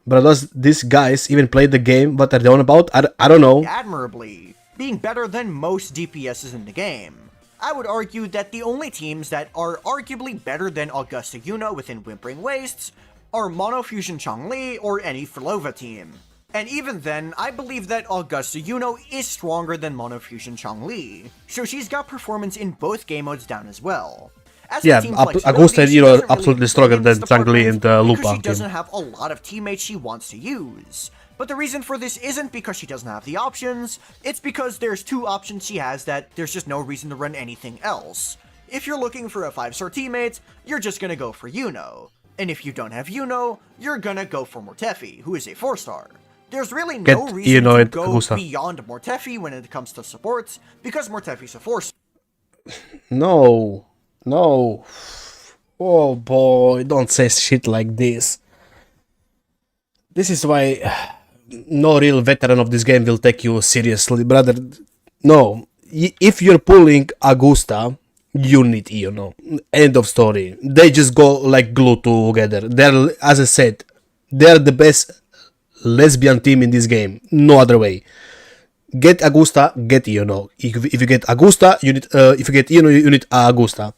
But does these guys even play the game? What are they on about? I don't know. Admirably, being better than most DPSs in the game. I would argue that the only teams that are arguably better than Augusta Yuno within Whimpering Wastes are Monofusion Changli or any Flova team. And even then, I believe that Augusta Yuno is stronger than Monofusion Changli, so she's got performance in both game modes down as well. As yeah, Augusta and Yuno are absolutely stronger than Changli and Lupa. She doesn't have a lot of teammates she wants to use. But the reason for this isn't because she doesn't have the options, it's because there's two options she has that there's just no reason to run anything else. If you're looking for a 5-star teammate, you're just gonna go for Yuno. And if you don't have Yuno, you're gonna go for Mortefi, who is a 4-star. There's really no reason to go beyond Mortefi when it comes to supports, because Mortefi's a 4-star. No. Oh boy, don't say shit like this. This is why no real veteran of this game will take you seriously, brother. No, if you're pulling Augusta, you need Yuno. End of story. They just go like glue together. They're, as I said, they're the best lesbian team in this game. No other way. Get Augusta, get Yuno. If you get Augusta, you need. If you get Yuno, you need Augusta.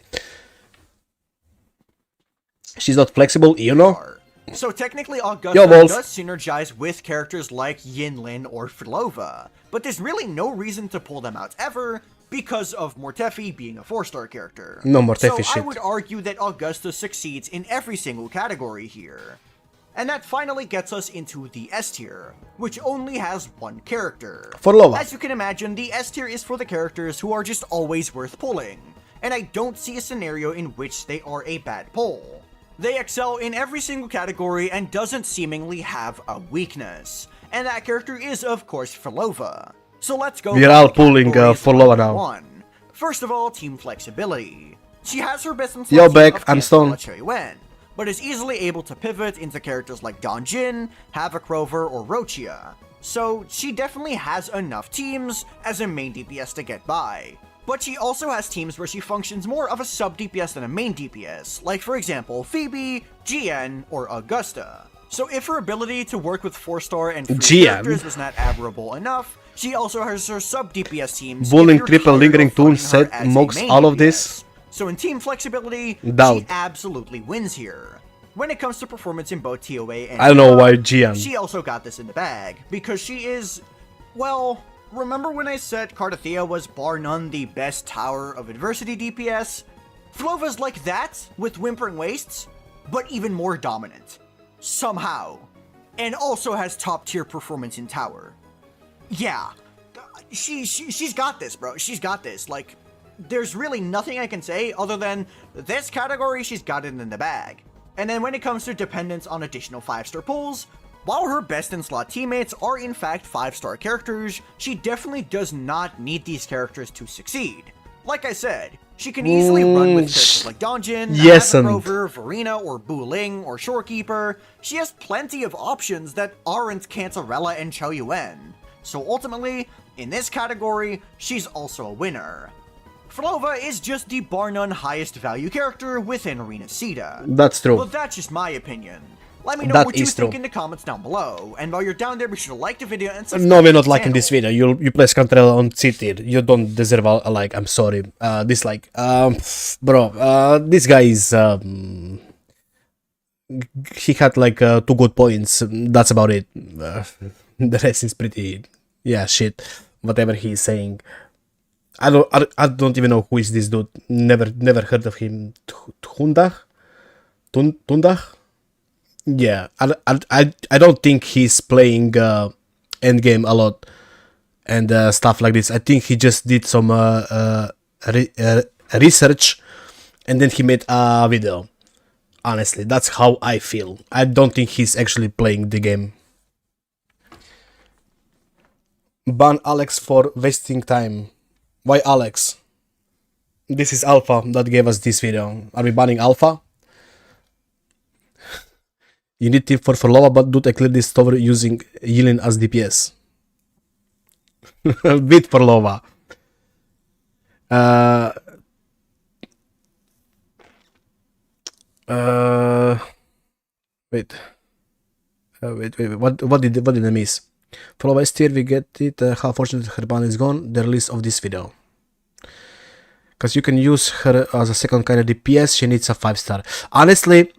She's not flexible, Yuno. So technically Augusta does synergize with characters like Yinlin or Flova, but there's really no reason to pull them out ever because of Mortefi being a 4-star character. No Mortefi so shit. I would argue that Augusta succeeds in every single category here. And that finally gets us into the S tier, which only has one character. For Lova. As you can imagine, the S tier is for the characters who are just always worth pulling, and I don't see a scenario in which they are a bad pull. They excel in every single category and doesn't seemingly have a weakness. And that character is, of course, Flova. So let's go. We are all pulling Flova now. First of all, team flexibility. She has her best in Yo, back, I'm Stone. But is easily able to pivot into characters like Donjin, Havoc Rover, or Rochia. So she definitely has enough teams as a main DPS to get by. But she also has teams where she functions more of a sub-DPS than a main DPS, like for example Phoebe, GN, or Augusta. So if her ability to work with 4-star and free characters was not admirable enough, she also has her sub-DPS teams. Bullying triple lingering toon set mocks all of this. So in team flexibility, she absolutely wins here. When it comes to performance in both TOA and I don't know why GN. She also got this in the bag, because she is, well, remember when I said Cardathea was bar none the best Tower of Adversity DPS? Flova's like that, with Whimpering Wastes, but even more dominant. Somehow. And also has top tier performance in Tower. Yeah. She's got this, bro. She's got this. Like, there's really nothing I can say other than this category, she's got it in the bag. And then when it comes to dependence on additional 5-star pulls, while her best in slot teammates are in fact 5-star characters, she definitely does not need these characters to succeed. Like I said, she can easily run with characters like Donjin, yes, Rover, Verena, or Bu Ling, or Shorekeeper. She has plenty of options that aren't Cantarella and Chou Yuen. So ultimately, in this category, she's also a winner. Flova is just the bar none highest value character within Arena Sita. That's true. But that's just my opinion. Let me know That what you is think true. in the comments down below. And while you're down there, be sure to like the video and subscribe. No, we're to not the liking channel. this video. You place Cantarella on C tier. You don't deserve a like. I'm sorry. Dislike. Bro, this guy is he had like 2 good points. That's about it. The rest is pretty, yeah, shit. Whatever he's saying. I don't even know who is this dude. Never heard of him. Tundah? Yeah, I don't think he's playing endgame a lot and stuff like this. I think he just did some research and then he made a video. Honestly, that's how I feel. I don't think he's actually playing the game. Ban Alex for wasting time. Why Alex? This is Alpha that gave us this video. Are we banning Alpha? You need tip for Lova, but do I clear this tower using Yilin as DPS? Bit for Lova. Wait. What did I miss? For Lova S tier, we get it. How fortunate her ban is gone. The release of this video. Because you can use her as a second kind of DPS. She needs a 5-star. Honestly,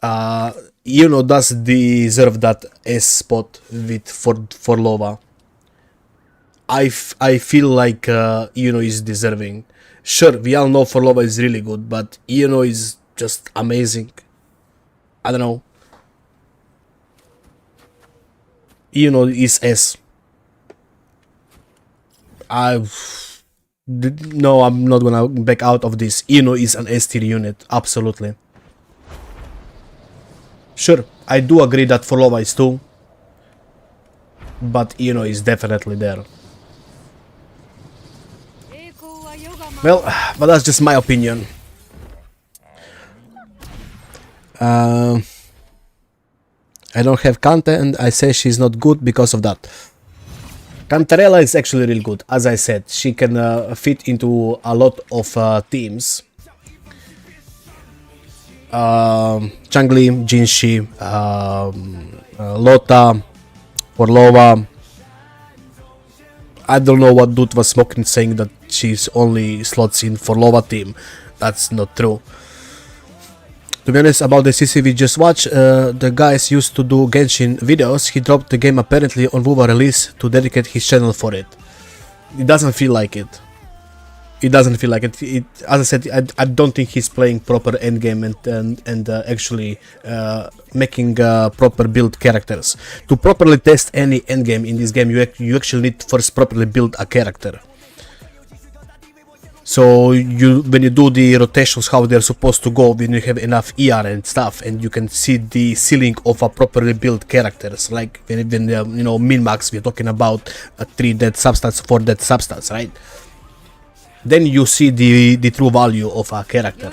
does deserve that S spot with for Lova. I feel like is deserving. Sure, we all know for Lova is really good, but is just amazing. I don't know. Is S. No, I'm not gonna back out of this. Is an S tier unit, absolutely. Sure, I do agree that for Lova is too, but is definitely there. Well, but that's just my opinion. I don't have Kante and I say she's not good because of that. Cantarella is actually real good. As I said, she can fit into a lot of teams. Changli, Jinshi, Lota, Orlova. I don't know what dude was smoking saying that she's only slots in for Lova team. That's not true. To be honest about the CC we just watched, the guys used to do Genshin videos. He dropped the game apparently on WoWa release to dedicate his channel for it. It doesn't feel like it. It doesn't feel like it. As I said, I don't think he's playing proper endgame and actually making proper build characters. To properly test any endgame in this game, you actually need to first properly build a character. So when you do the rotations, how they're supposed to go, when you have enough ER and stuff, and you can see the ceiling of a properly built characters, like when min-max, we're talking about 3 dead substance, 4 dead substance, right? Then you see the true value of a character.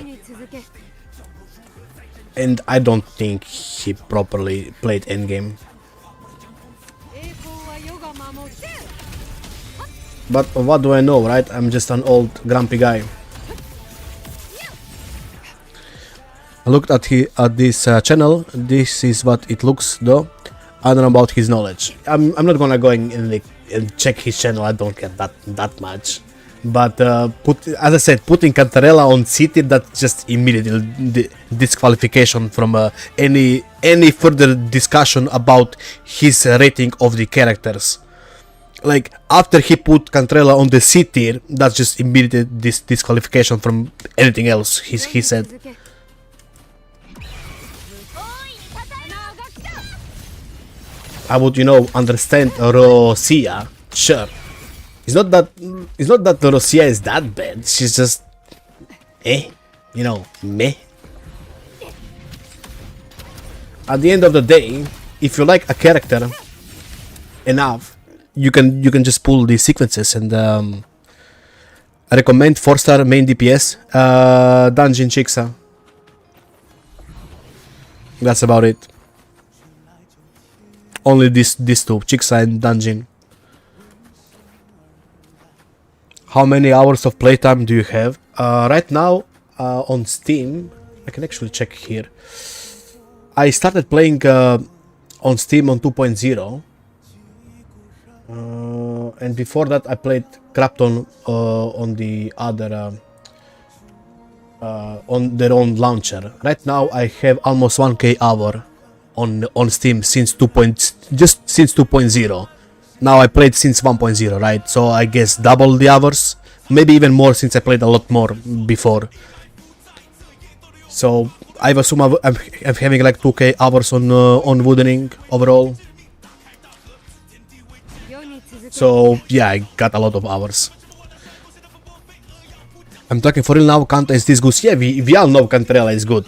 And I don't think he properly played endgame. But what do I know, right? I'm just an old grumpy guy. I looked at this channel. This is what it looks though. I don't know about his knowledge. I'm not gonna go and check his channel. I don't care that much. But as I said, putting Cantarella on City, that's just immediate disqualification from any further discussion about his rating of the characters. Like after he put Cantrella on the C tier, that's just immediate disqualification from anything else. He said. I would, you know, understand Rosia. Sure, it's not that Rosia is that bad. She's just, you know, meh. At the end of the day, if you like a character enough, you can just pull these sequences. And I recommend 4-star main DPS, Dungeon Chixa. That's about it. Only these two, Chixa and Dungeon. How many hours of playtime do you have? Right now, on Steam, I can actually check here. I started playing on Steam on 2.0. And before that I played Crapton on the other on their own launcher. Right now I have almost 1k hour on Steam since 2.0. Now I played since 1.0, right? So I guess double the hours, maybe even more since I played a lot more before. So I assume I'm having like 2k hours on Woodening overall. So yeah, I got a lot of hours. I'm talking for real now. Kanta is this good? Yeah, we all know Cantrella is good.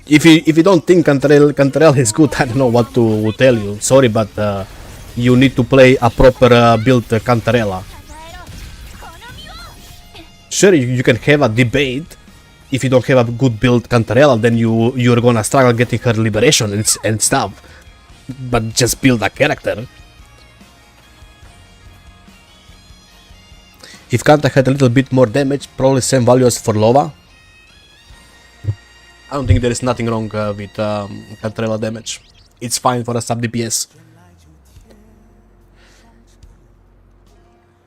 If you don't think Cantrella is good, I don't know what to tell you. Sorry, but you need to play a proper build Cantrella. Sure, you can have a debate. If you don't have a good build Cantrella, then you're gonna struggle getting her liberation and stuff. But just build a character. If Kanta had a little bit more damage, probably same values for Lova. I don't think there is nothing wrong with Cantrella damage. It's fine for a sub DPS.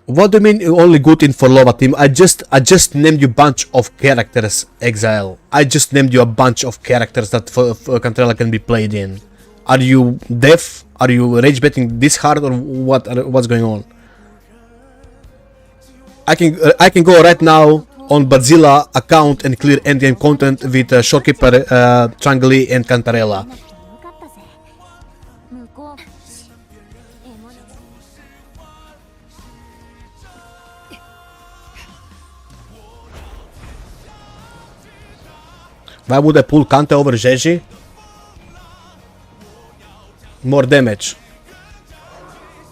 What do you mean only good in for Lova team? I just named you a bunch of characters, Exile. I just named you a bunch of characters that for Cantrella can be played in. Are you deaf? Are you rage betting this hard, or what's going on? I can go right now on Badzilla account and clear endgame content with Shorekeeper, Changli and Cantarella. Why would I pull Kante over Jeji? More damage.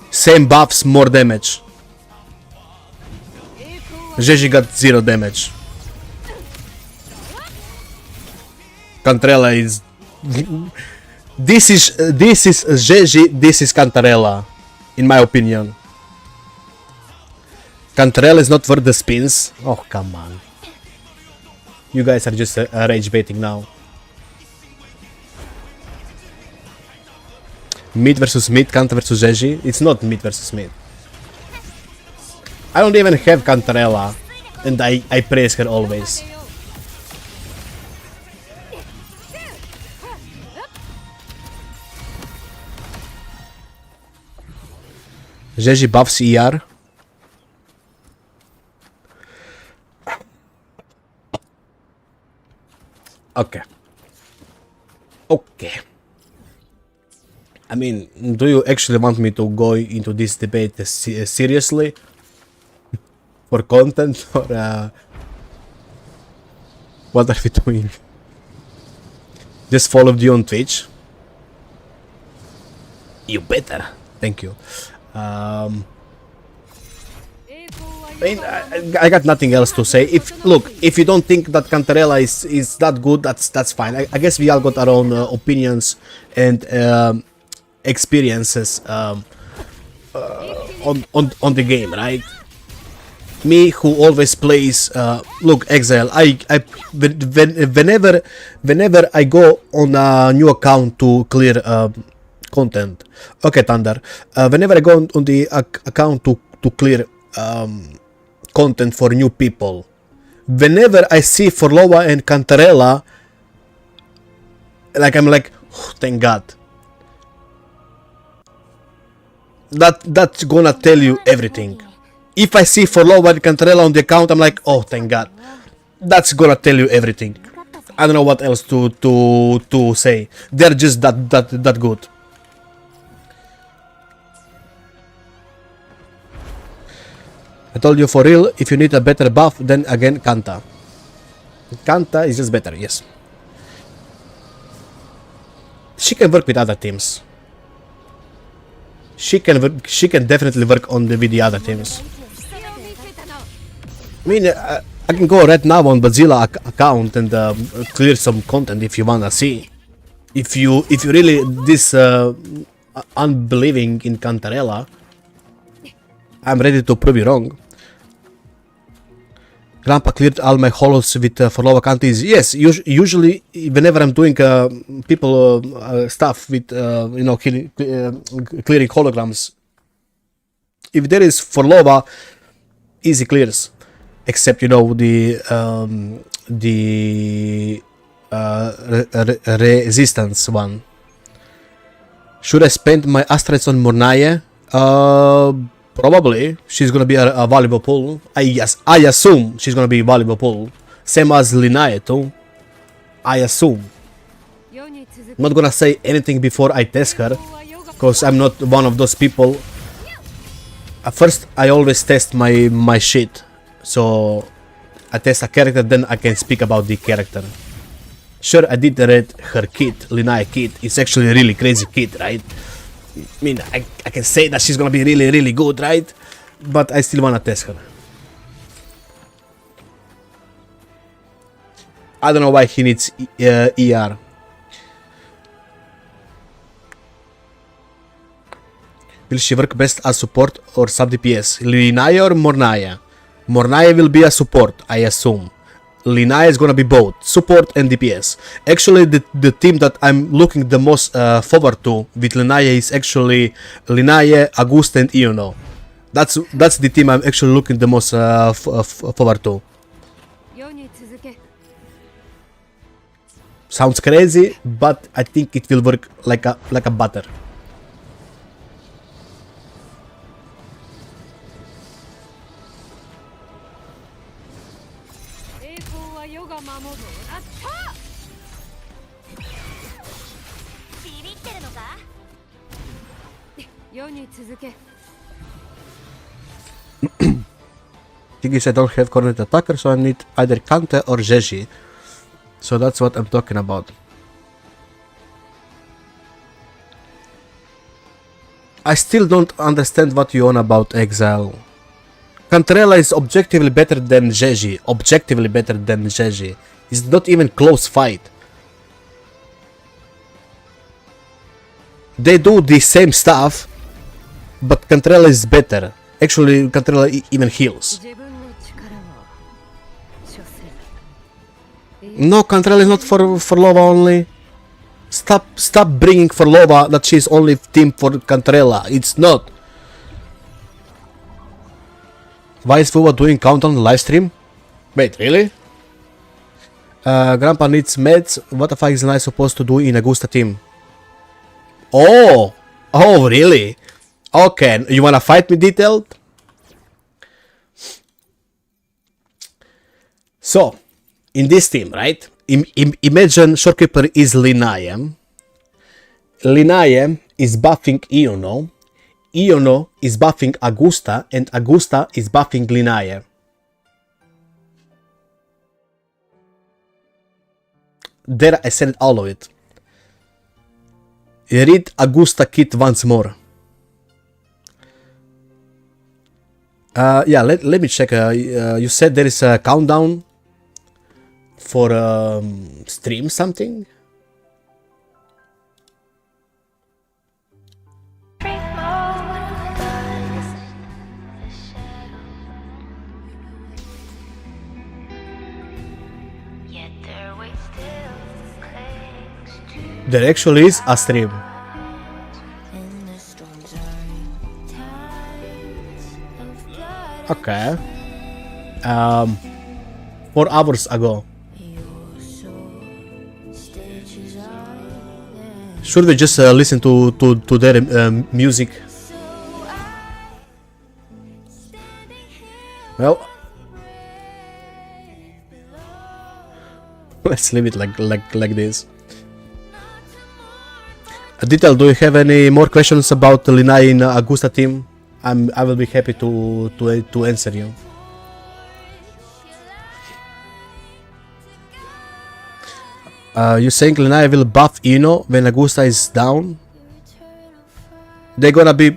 Same buffs, more damage. Jeji got 0 damage. Cantrella is... This is Jeji, this is Cantarella, in my opinion. Cantarella is not worth the spins. Oh, come on. You guys are just rage baiting now. Mid versus mid, Kanta versus Jeji. It's not mid versus mid. I don't even have Cantarella, and I praise her always. Jeji buffs ER. Okay. Okay. I mean, do you actually want me to go into this debate seriously? For content, or what are we doing? Just followed you on Twitch. You better. Thank you. I mean, I got nothing else to say. If you don't think that Cantarella is that good, that's fine. I guess we all got our own opinions and experiences on the game, right? Me, who always plays, look, Exile. Whenever I go on a new account to clear content. Okay, Thunder. Whenever I go on the account to clear content for new people, whenever I see Forlova and Cantarella, like I'm like, oh, thank God. that's gonna tell you everything. If I see for low and Cantarella on the account, I'm like, oh, thank God. That's gonna tell you everything. I don't know what else to say. They're just that good. I told you for real, if you need a better buff, then again Kanta. Kanta is just better, yes. She can work with other teams. She can definitely work on with the other teams. I mean, I can go right now on Bazilla account and clear some content if you wanna see. If you really this unbelieving in Cantarella, I'm ready to prove you wrong. Grandpa cleared all my holos with for lower counties. Yes, usually whenever I'm doing people stuff with you know clearing holograms, if there is for lava, easy clears, except you know the resistance one. Should I spend my astrates on Mornaye? Probably. She's gonna be a valuable pull. I assume she's gonna be a valuable pull. Same as Linae too. I assume. I'm not gonna say anything before I test her, because I'm not one of those people. At first, I always test my shit. So I test a character, then I can speak about the character. Sure, I did read her kit, Linae kit. It's actually a really crazy kit, right? I mean, I can say that she's gonna be really good, right? But I still wanna test her. I don't know why he needs ER. Will she work best as support or sub DPS? Linae or Mornaye? Mornaye will be a support, I assume. Linae is gonna be both support and DPS. Actually, the team that I'm looking the most forward to with Linae is actually Linae, Augusta, and Iono. That's the team I'm actually looking the most forward to. Sounds crazy, but I think it will work like a butter. Thing is, I don't have current attacker, so I need either Kante or Jeji. So that's what I'm talking about. I still don't understand what you on about Exile. Cantarella is objectively better than Jeji. Objectively better than Jeji. It's not even close fight. They do the same stuff, but Cantarella is better. Actually, Cantarella even heals. No, Cantarella is not for Lova only. Stop bringing for Lova that she's only team for Cantarella. It's not. Why is Fuwa doing countdown live stream? Wait, really? Grandpa needs meds. What the fuck is Linae supposed to do in Augusta team? Oh, really? Okay, you wanna fight me detailed? So, in this team, right? Imagine Shorekeeper is Linae. Linae is buffing Iono. Iono is buffing Augusta, and Augusta is buffing Linae. There I said all of it. Read Augusta kit once more. Yeah, let me check. You said there is a countdown for stream something? There actually is a stream. Okay. 4 hours ago. Should we just listen to their music? Well, let's leave it like this. Detail, do you have any more questions about Linai in Augusta team? I will be happy to answer you. You saying Linai will buff Ino when Augusta is down? They're gonna be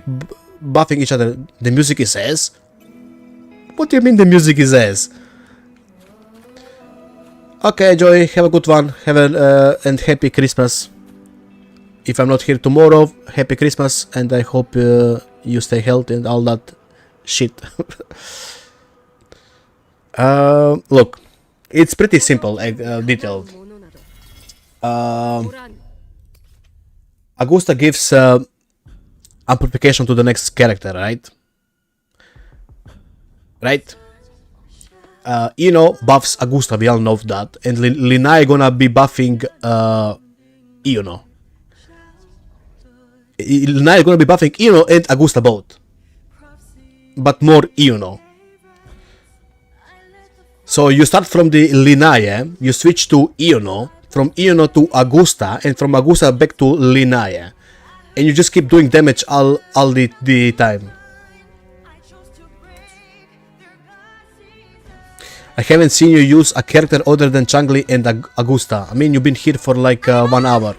buffing each other. The music is ass? What do you mean the music is ass? Okay, Joy, have a good one. Have and happy Christmas. If I'm not here tomorrow, happy Christmas, and I hope you stay healthy and all that shit. Look, it's pretty simple, detailed. Augusta gives amplification to the next character, right? Right? Buffs Augusta, we all know that, and Linai gonna be buffing Ino. Linai gonna be buffing Ino and Augusta both, but more Ino. So you start from the Linai, you switch to Ino, from Ino to Augusta, and from Augusta back to Linai, and you just keep doing damage all the time. I haven't seen you use a character other than Changli and Augusta. I mean, you've been here for like 1 hour.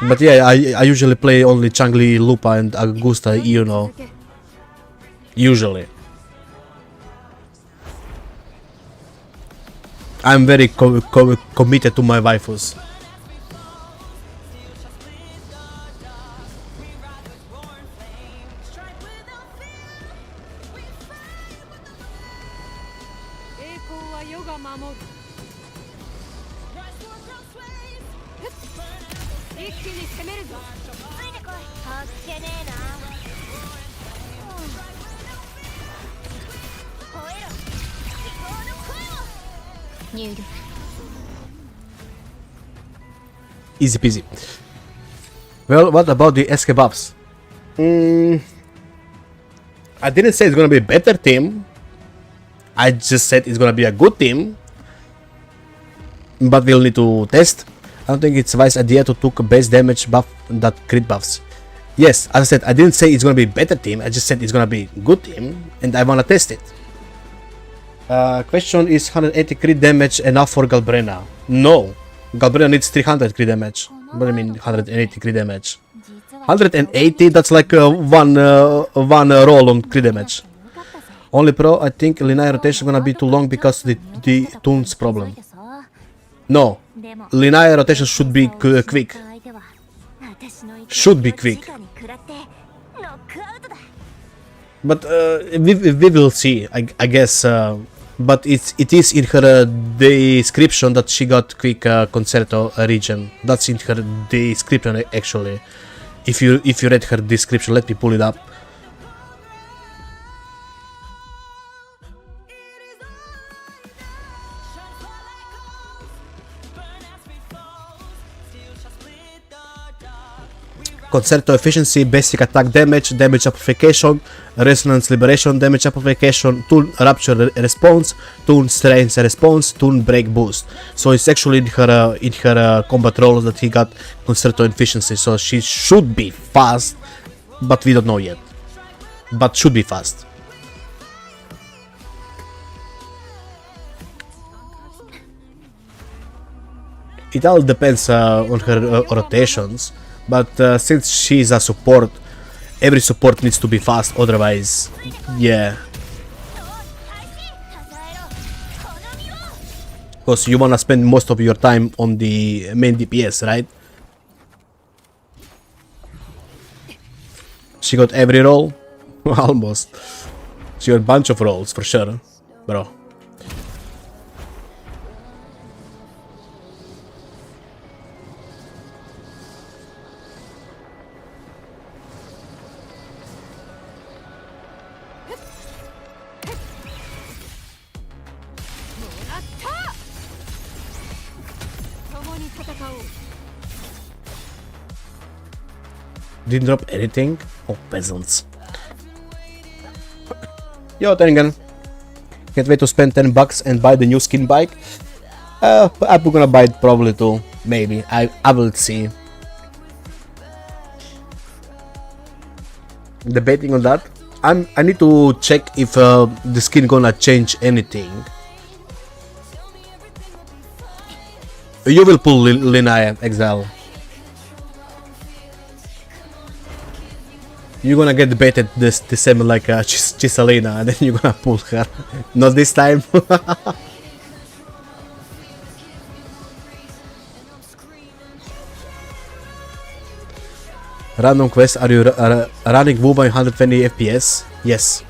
But yeah, I usually play only Changli, Lupa, and Augusta, usually. I'm very committed to my waifus. Easy peasy. Well, what about the SK buffs? I didn't say it's gonna be a better team. I just said it's gonna be a good team. But we'll need to test. I don't think it's a wise idea to take base damage buff that crit buffs. Yes, as I said, I didn't say it's gonna be a better team. I just said it's gonna be a good team, and I wanna test it. Question, is 180 crit damage enough for Galbrena? No, Galbrena needs 300 crit damage. What do you mean 180 crit damage? 180, that's like one roll on crit damage. Only pro, I think Linai rotation gonna be too long because the tunes problem. No, Linai rotation should be quick. Should be quick. But we will see, I guess. But it is in her description that she got quick concerto region. That's in her description actually. If you read her description, let me pull it up. Concerto efficiency, basic attack damage, damage amplification, resonance liberation, damage amplification, tune rupture response, tune strength response, tune break boost. So it's actually in her combat roles that he got concerto efficiency. So she should be fast, but we don't know yet. But should be fast. It all depends on her rotations. But since she's a support, every support needs to be fast, otherwise, yeah. Because you wanna spend most of your time on the main DPS, right? She got every roll? Almost. She got a bunch of rolls, for sure, bro. Didn't drop anything? Oh, peasants. Yo, then again, can't wait to spend $10 and buy the new skin bike. I'm gonna buy it probably too. Maybe. I will see. Debating on that. I need to check if the skin gonna change anything. You will pull Linaya Exile. You're gonna get baited the same like Chisalina, and then you're gonna pull her. Not this time. Random quest, are you running WoW by 120 FPS? Yes,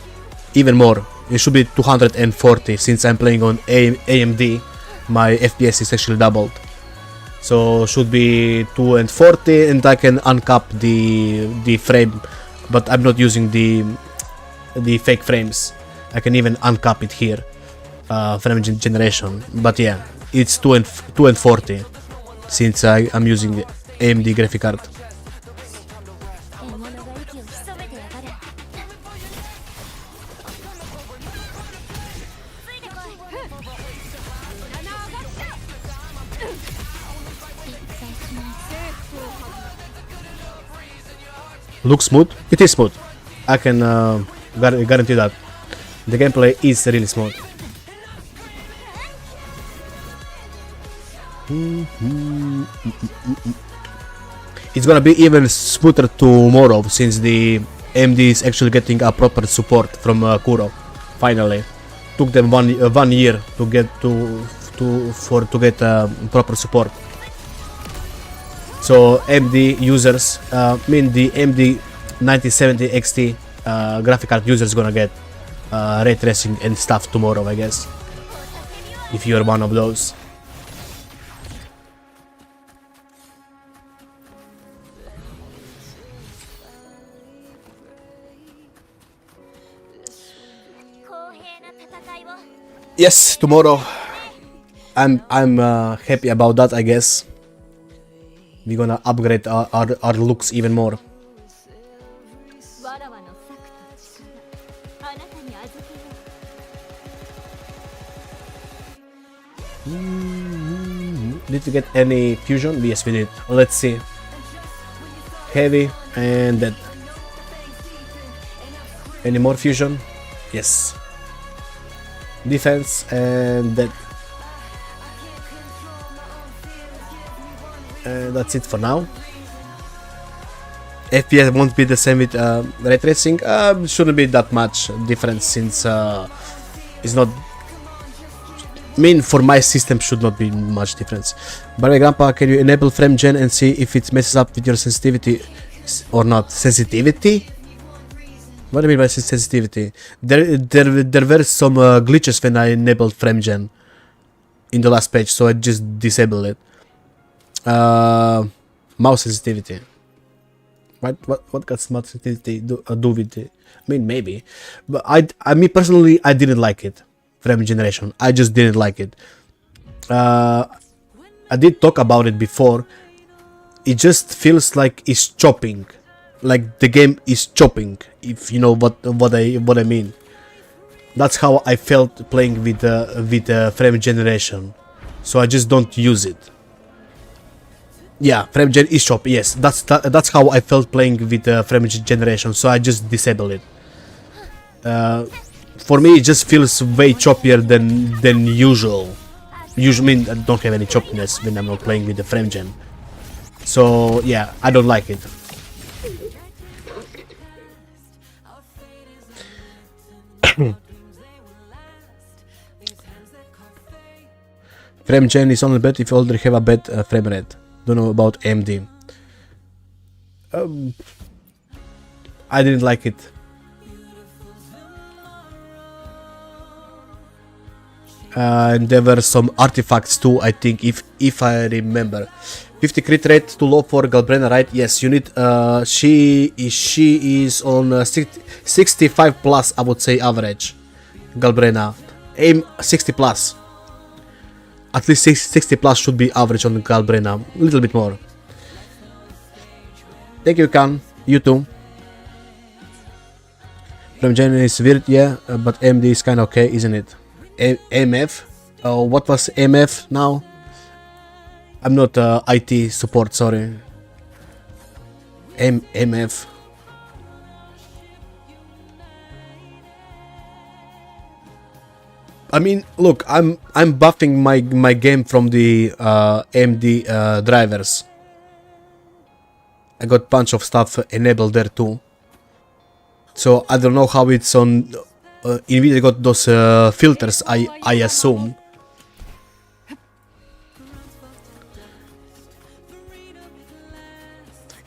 even more. It should be 240 since I'm playing on AMD. My FPS is actually doubled. So should be 240 and I can uncap the frame, but I'm not using the fake frames. I can even uncap it here, frame generation. But yeah, it's 240 since I'm using the AMD graphic card. Looks smooth. It is smooth. I can guarantee that. The gameplay is really smooth. It's gonna be even smoother tomorrow since the AMD is actually getting a proper support from Kuro. Finally, took them one year to get to get proper support. So AMD users, mean the AMD 9070 XT graphic card users gonna get ray tracing and stuff tomorrow, I guess. If you're one of those. Yes, tomorrow. I'm happy about that, I guess. We're gonna upgrade our looks even more. Did we get any fusion? Yes, we did. Let's see. Heavy and dead. Any more fusion? Yes. Defense and dead. And that's it for now. FPS won't be the same with ray tracing. Shouldn't be that much difference since it's not. I mean, for my system should not be much difference. By the way, Grandpa, can you enable frame gen and see if it messes up with your sensitivity or not? Sensitivity? What do you mean by sensitivity? There were some glitches when I enabled frame gen in the last page, so I just disabled it. Mouse sensitivity. What does mouse sensitivity do with it? I mean, maybe, but I mean personally, I didn't like it. Frame generation, I just didn't like it. I did talk about it before. It just feels like it's chopping, like the game is chopping. If you know what I mean. That's how I felt playing with frame generation. So I just don't use it. Yeah, frame gen is chop. Yes, that's how I felt playing with frame generation. So I just disable it. For me, it just feels way choppier than usual. Usually, I mean, I don't have any choppiness when I'm not playing with the frame gen. So yeah, I don't like it. Frame gen is only bad if you already have a bad frame rate. Don't know about AMD. I didn't like it. And there were some artifacts too, I think, if I remember. 50 crit rate too low for Galbrena, right? Yes, you need. She is on 65 plus, I would say, average. Galbrena, aim 60 plus. At least 60 plus should be average on Galbrena. A little bit more. Thank you, Khan. You too. From January is weird, yeah, but AMD is kind of okay, isn't it? AMF? What was AMF now? I'm not IT support, sorry. AMF. I mean, look, I'm buffing my game from the AMD drivers. I got bunch of stuff enabled there too. So I don't know how it's on. Nvidia got those filters, I assume.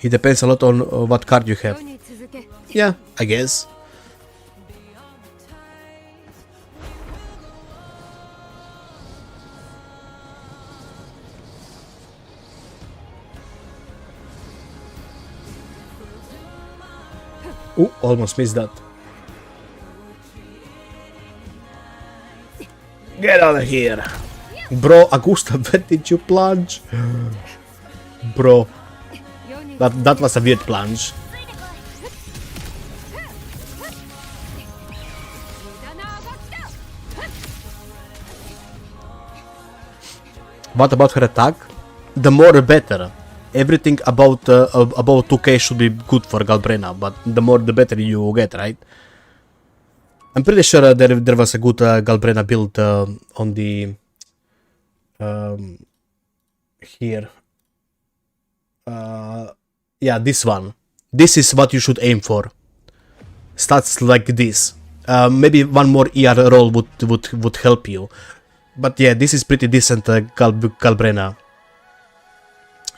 It depends a lot on what card you have. Yeah, I guess. Ooh, almost missed that. Get out of here. Bro, Augusta, where did you plunge? Bro. That was a weird plunge. What about her attack? The more the better. Everything about 2K should be good for Galbrena, but the more the better you get, right? I'm pretty sure there was a good Galbrena build on the here. Yeah, this one. This is what you should aim for. Stats like this. Maybe one more ER roll would help you. But yeah, this is pretty decent Galbrena.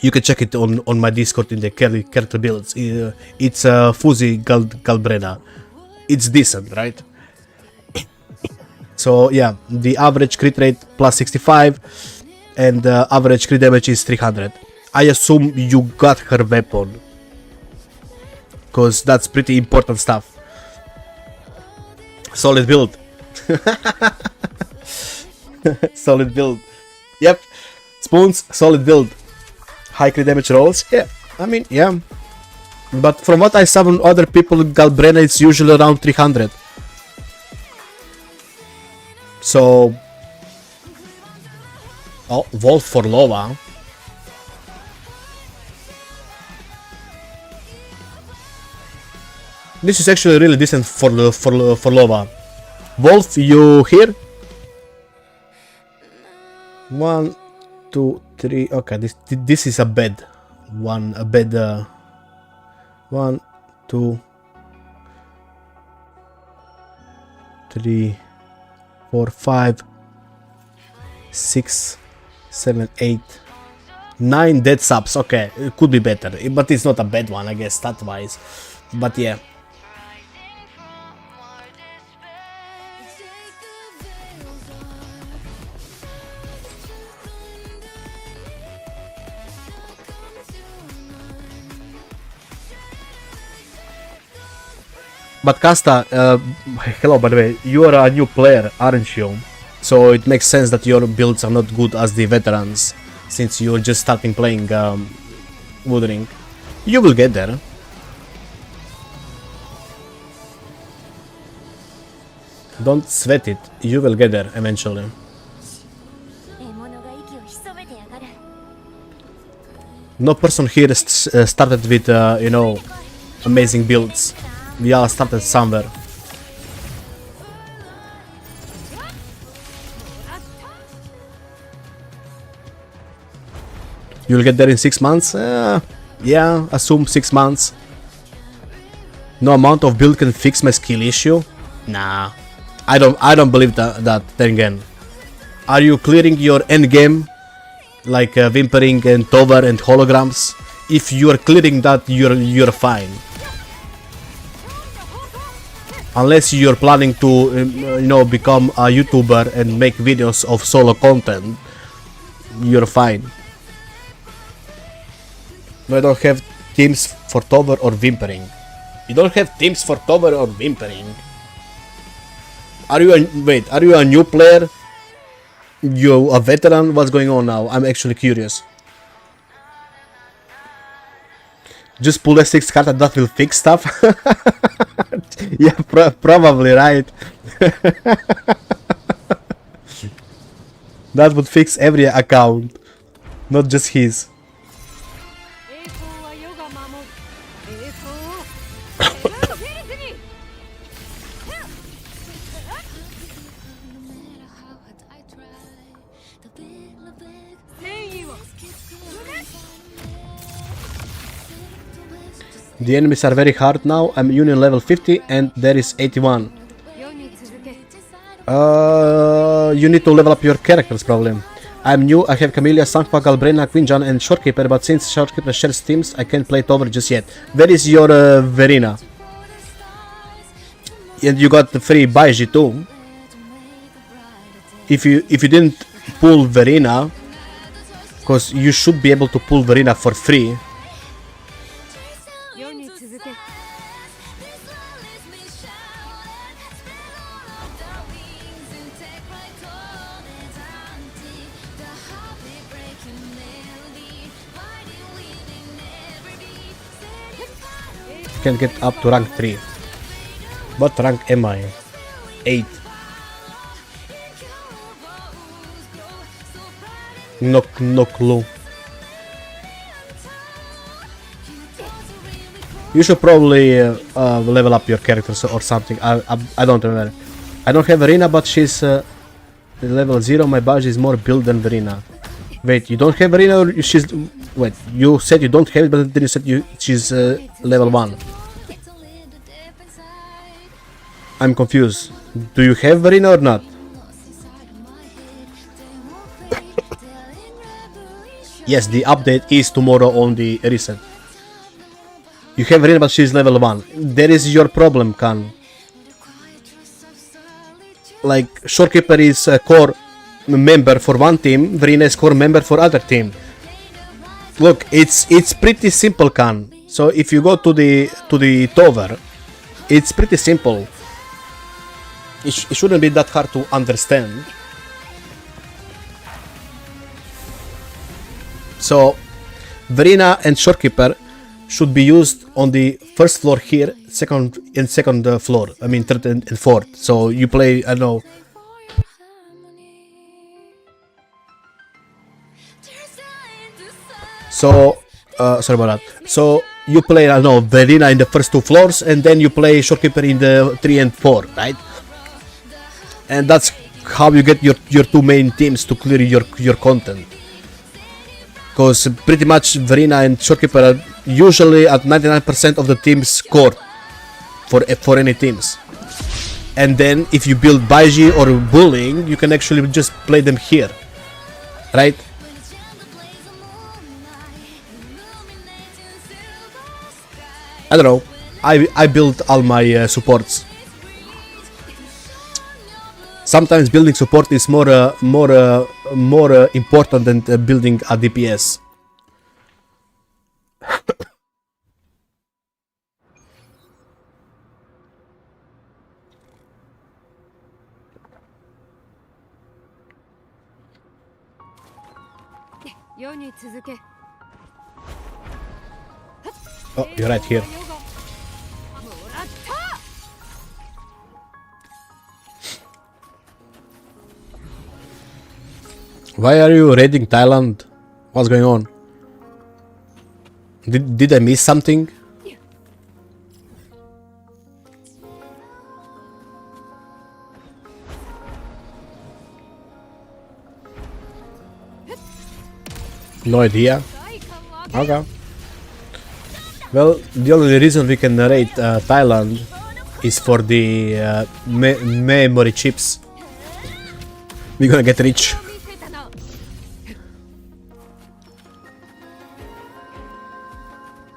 You can check it on my Discord in the character builds. It's Fuzzy Galbrena. It's decent, right? So yeah, the average crit rate plus 65 and average crit damage is 300. I assume you got her weapon, cause that's pretty important stuff. Solid build. Solid build. Yep. Spoons, solid build. High crit damage rolls. Yeah, I mean, yeah. But from what I saw from other people, Galbrena is usually around 300. So... Oh, Wolf for Lova. This is actually really decent for Lova. Wolf, you here? 1, 2, 3. Okay, this is a bed. A bed. 1, 2, 3, 4, 5, 6, 7, 8, 9 dead subs. Okay, it could be better, but it's not a bad one, I guess, stat wise. But yeah. But Kasta, hello, by the way, you are a new player, aren't you? So it makes sense that your builds are not good as the veterans, since you're just starting playing Woodring. You will get there. Don't sweat it, you will get there eventually. No person here started with, you know, amazing builds. We all started somewhere. You'll get there in 6 months? Yeah, assume 6 months. No amount of build can fix my skill issue? Nah, I don't believe that. Then again, are you clearing your end game, like Whimpering and Tower and Holograms? If you are clearing that, you're fine. Unless you're planning to, you know, become a YouTuber and make videos of solo content, you're fine. No, I don't have teams for Tower or Whimpering. You don't have teams for Tower or Whimpering. Are you a new player? You a veteran? What's going on now? I'm actually curious. Just pull a 6 card and that will fix stuff. Yeah, probably, right? That would fix every account, not just his. The enemies are very hard now. I'm Union level 50 and there is 81. You need to level up your characters probably. I'm new, I have Camellia, Sankpa, Galbrena, Quinjan and Shorekeeper, but since Shorekeeper shares teams, I can't play it over just yet. Where is your Verina? And you got the free Baiji too. If you didn't pull Verina, because you should be able to pull Verina for free. Can get up to rank 3. What rank am I? 8. No clue. You should probably level up your characters or something. I don't remember. I don't have Verena, but she's level 0. My badge is more build than Verena. Wait, you don't have Verena or she's... Wait, you said you don't have it, but then you said she's level 1. I'm confused. Do you have Verena or not? Yes, the update is tomorrow on the reset. You have Verena, but she's level 1. There is your problem, Khan. Like, Shorekeeper is a core member for one team, Verena is core member for other team. Look, it's pretty simple, Khan. So if you go to the tower, it's pretty simple. It shouldn't be that hard to understand. So Verena and Shorekeeper should be used on the first floor here, second floor. I mean third and fourth. So you play, I don't know. So sorry about that. So you play, I don't know, Verena in the first 2 floors, and then you play Shorekeeper in the 3 and 4, right? And that's how you get your 2 main teams to clear your content. Because pretty much Verena and Shorekeeper are usually at 99% of the team's core for any teams. And then if you build Baiji or Bullying, you can actually just play them here, right? I don't know. I build all my supports. Sometimes building support is more important than building a DPS. Oh, you're right here. Why are you raiding Thailand? What's going on? Did I miss something? No idea. Okay. Well, the only reason we can raid Thailand is for the memory chips. We're gonna get rich.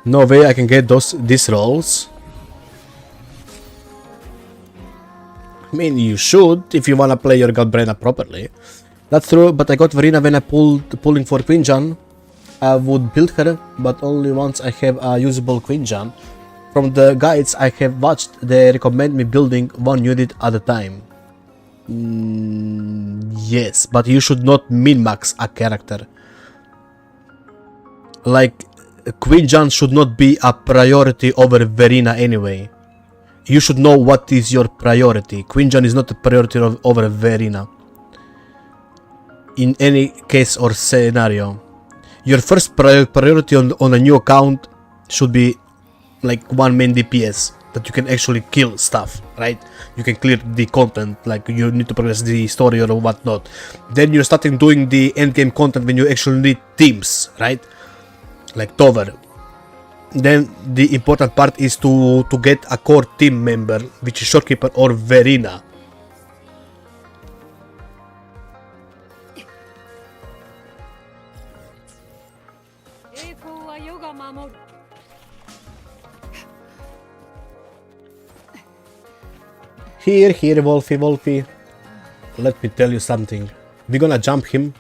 No way I can get these rolls. I mean, you should if you wanna play your Galbrena properly. That's true, but I got Verena when I pulling for Quinjan. I would build her, but only once I have a usable Quinjan. From the guides I have watched, they recommend me building 1 unit at a time. Yes, but you should not min-max a character. Like, Quinjan should not be a priority over Verena anyway. you should know what is your priority. Queen John is not a priority over Verena. In any case or scenario. Your first priority on a new account should be like one main DPS that you can actually kill stuff, right? You can clear the content, like you need to progress the story or whatnot. Then you're starting doing the endgame content when you actually need teams, right? Like Tover. Then the important part is to get a core team member, which is Shopkeeper or Verena. Here, Wolfie. Let me tell you something. We're gonna jump him.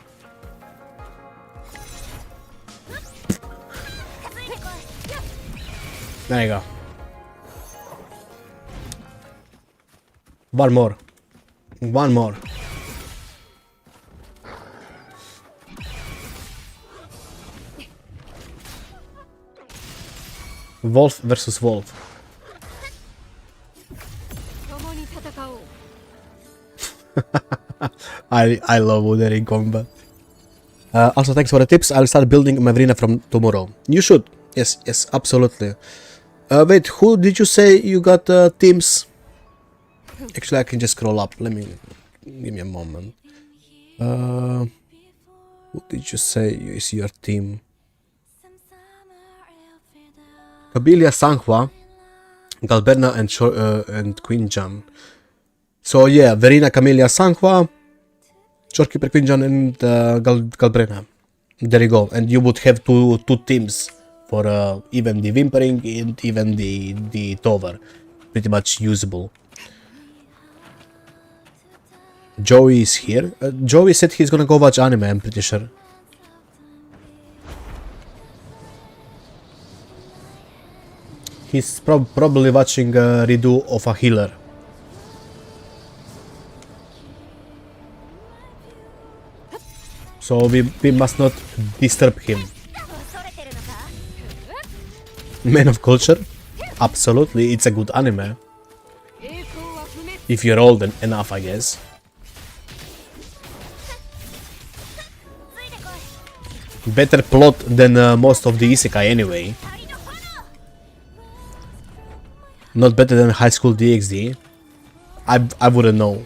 There you go. One more. Wolf versus Wolf. I love Uderi combat. Also, thanks for the tips. I'll start building my Verena from tomorrow. You should. Yes, absolutely. Wait, who did you say you got teams? Actually, I can just scroll up. Give me a moment. Who did you say is your team? Kabilia Sanghua, Galberna and Queen Jan. So yeah, Verena, Camellia, Sanghua, Shopkeeper, Queen Jan and Galberna. There you go. And you would have two teams for even the Whimpering and even the Tover. Pretty much usable. Joey is here. Joey said he's gonna go watch anime, I'm pretty sure. He's probably watching a redo of a healer. So we must not disturb him. Man of Culture? Absolutely, it's a good anime. If you're old enough, I guess. Better plot than most of the isekai anyway. Not better than High School DxD. I wouldn't know.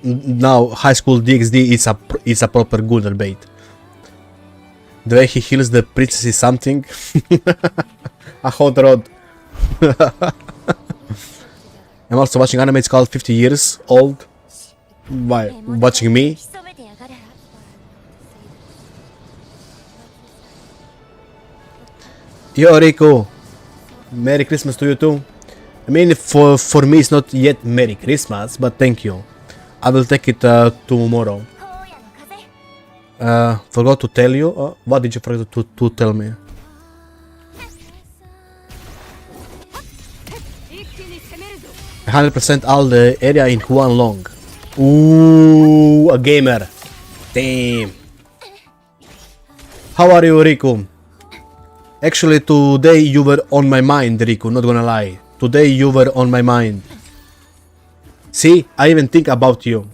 Now High School DxD is a proper gooner bait. The way he heals the princess is something. A hot rod. I'm also watching anime. It's called 50 Years Old. Why? Watching me? Yo Rico, Merry Christmas to you too. I mean, for me it's not yet Merry Christmas, but thank you. I will take it tomorrow. Forgot to tell you. What did you forget to tell me? I 100% all the area in Huan Long. Ooh, a gamer. Damn. How are you, Riku? Actually, today you were on my mind, Riku, not gonna lie. Today you were on my mind. See, I even think about you.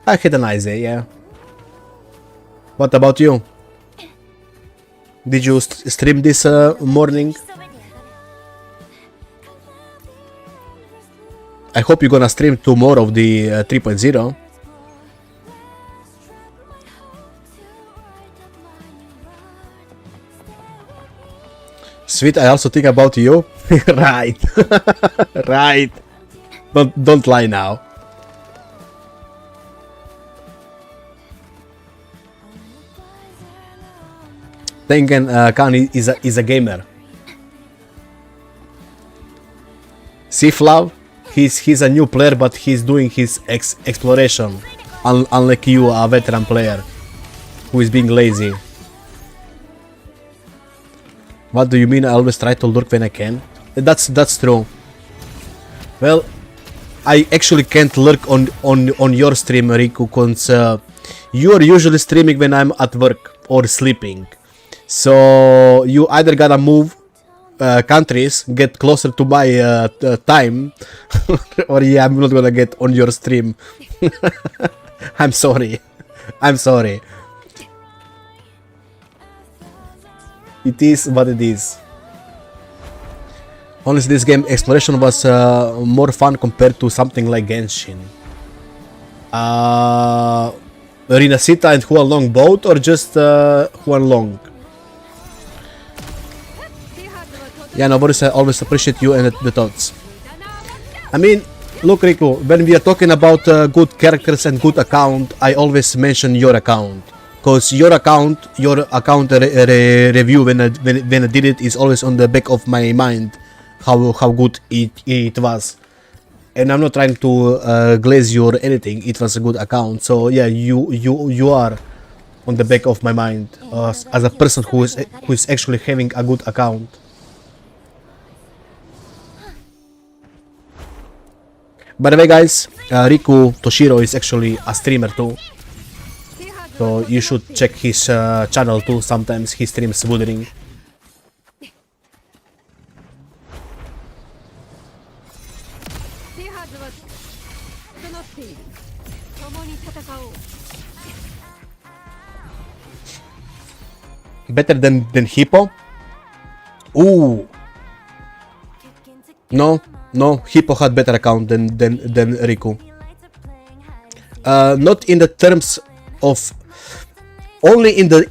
I had a nice day, yeah. What about you? Did you stream this morning? I hope you're gonna stream tomorrow of the 3.0. Sweet, I also think about you. Right. Right. Don't lie now. Tengen Khan is a gamer. See Flav? He's a new player, but he's doing his exploration. Unlike you, a veteran player who is being lazy. What do you mean? I always try to lurk when I can. That's true. Well, I actually can't lurk on your stream, Riku, because you are usually streaming when I'm at work or sleeping. So you either gotta move countries, get closer to my time, or yeah, I'm not gonna get on your stream. I'm sorry. I'm sorry. It is what it is. Honestly, this game exploration was more fun compared to something like Genshin. Rinasita and Huanglong both, or just Huanglong? Yeah, no, Boris, I always appreciate you and the thoughts. I mean, look, Riku, when we are talking about good characters and good account, I always mention your account. Because your account review when I did it is always on the back of my mind. How good it was. And I'm not trying to glaze you or anything. It was a good account. So yeah, you are on the back of my mind as a person who is actually having a good account. By the way, guys, Riku Toshiro is actually a streamer too. So you should check his channel too. Sometimes he streams Wuthering. Better than Hippo? Ooh. No, Hippo had better account than Riku. Not in the terms of only in the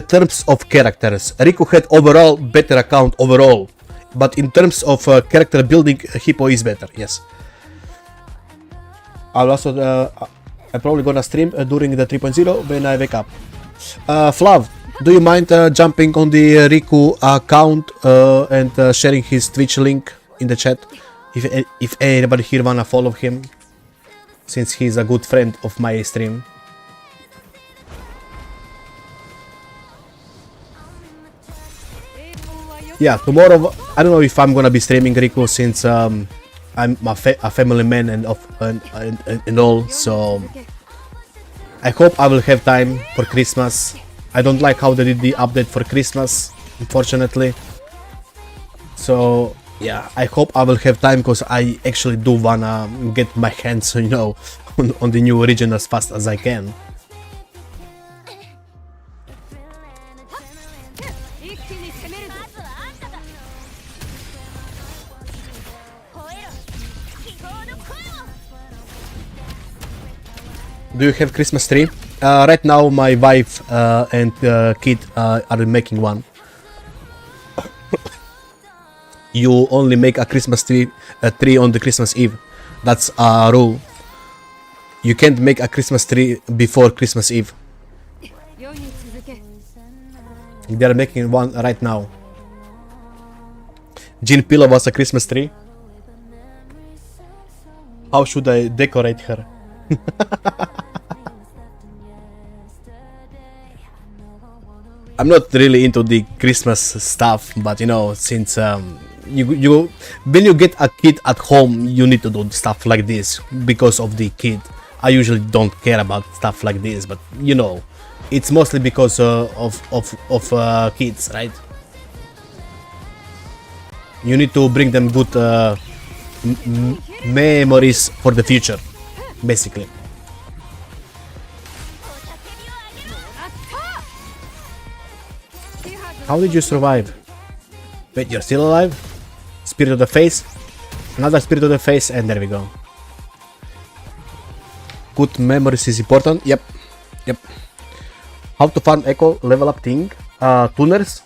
terms of characters. Riku had overall better account overall, but in terms of character building, Hippo is better. Yes. I'll also I'm probably gonna stream during the 3.0 when I wake up. Flav, do you mind jumping on the Riku account and sharing his Twitch link in the chat? If anybody here wanna follow him, since he's a good friend of my stream. Yeah, tomorrow I don't know if I'm gonna be streaming Riku since I'm a family man and all, so I hope I will have time for Christmas. I don't like how they did the update for Christmas, unfortunately. So yeah, I hope I will have time because I actually do wanna get my hands, you know, on the new region as fast as I can. Do you have Christmas tree? Right now my wife and kid are making one. You only make a Christmas tree on the Christmas Eve. That's a rule. You can't make a Christmas tree before Christmas Eve. They are making one right now. Jean Pillow was a Christmas tree. How should I decorate her? I'm not really into the Christmas stuff, but you know, since you when you get a kid at home, you need to do stuff like this because of the kid. I usually don't care about stuff like this, but you know, it's mostly because of kids, right? You need to bring them good memories for the future, basically. How did you survive? Wait, you're still alive? Spirit of the face? Another spirit of the face, and there we go. Good memories is important. Yep. How to farm echo level up thing? Tuners.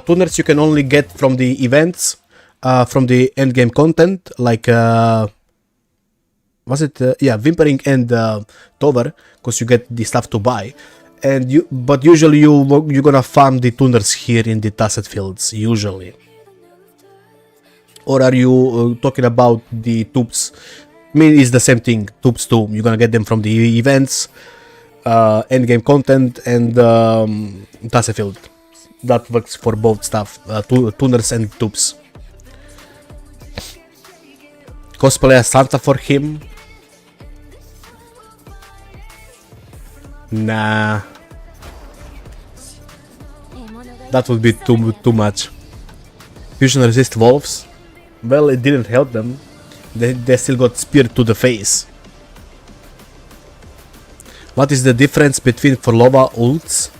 Tuners you can only get from the events, from the end game content, like was it? Yeah, Whimpering and Tover, because you get the stuff to buy. But usually you're gonna farm the tuners here in the Tasset Fields, usually. Or are you talking about the tubes? I mean, it's the same thing, tubes too. You're gonna get them from the events, endgame content, and Tasset Field. That works for both stuff, tuners and tubes. Cosplay as Santa for him? Nah. That would be too much. Fusion resist wolves. Well, it didn't help them. They still got speared to the face. What is the difference between Forlova ults?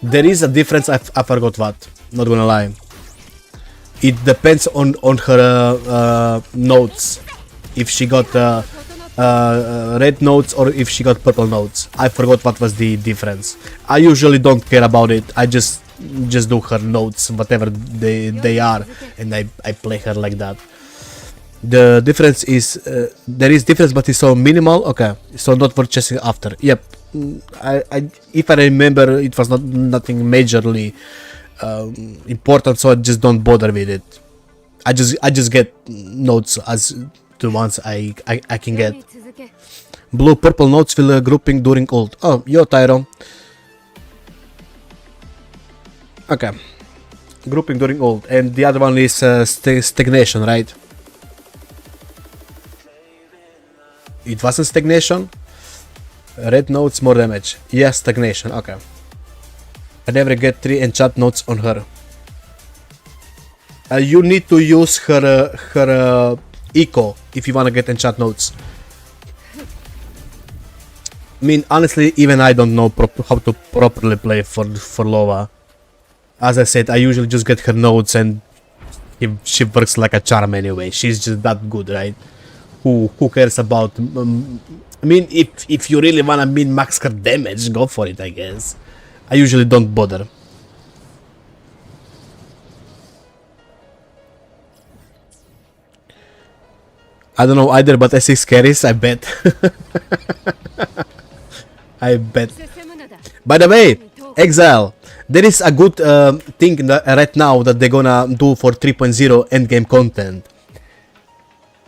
There is a difference, I forgot what, not gonna lie. It depends on her notes. If she got red notes or if she got purple notes. I forgot what was the difference. I usually don't care about it. I just do her notes, whatever they are, and I play her like that. The difference is, there is difference, but it's so minimal. Okay, so not worth chasing after. Yep, if I remember, it was nothing majorly important, so I just don't bother with it. I just get notes as the ones I can get. Blue purple notes will grouping during ult. Oh, yo Tyro. Okay, grouping during ult, and the other one is stagnation, right? It wasn't stagnation. Red notes more damage. Yes, stagnation. Okay. I never get 3 enchant notes on her. You need to use her eco if you wanna get enchant notes. I mean, honestly, even I don't know how to properly play for Lova. As I said, I usually just get her notes, and she works like a charm anyway. She's just that good, right? Who cares about? I mean, if you really wanna min max her damage, go for it, I guess. I usually don't bother. I don't know either, but S6 carries, I bet. I bet. By the way, Exile, there is a good thing right now that they're gonna do for 3.0 endgame content.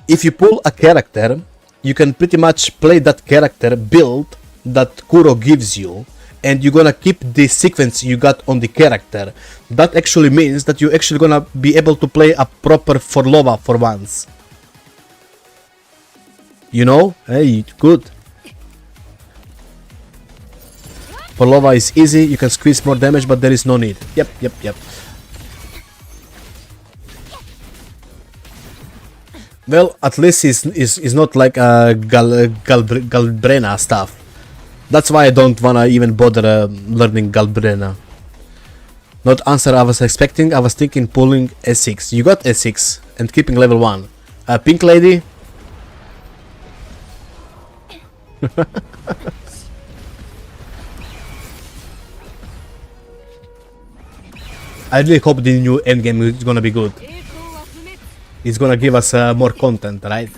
If you pull a character, you can pretty much play that character build that Kuro gives you, and you're gonna keep the sequence you got on the character. That actually means that you're actually gonna be able to play a proper Forlova for once. You know? Hey, good. Forlova is easy, you can squeeze more damage, but there is no need. Yep. Well, at least is not like Galbrena stuff. That's why I don't wanna even bother learning Galbrena. Not answer I was expecting, I was thinking pulling S6. You got S6 and keeping level 1. Pink lady. I really hope the new endgame is gonna be good. It's gonna give us more content, right?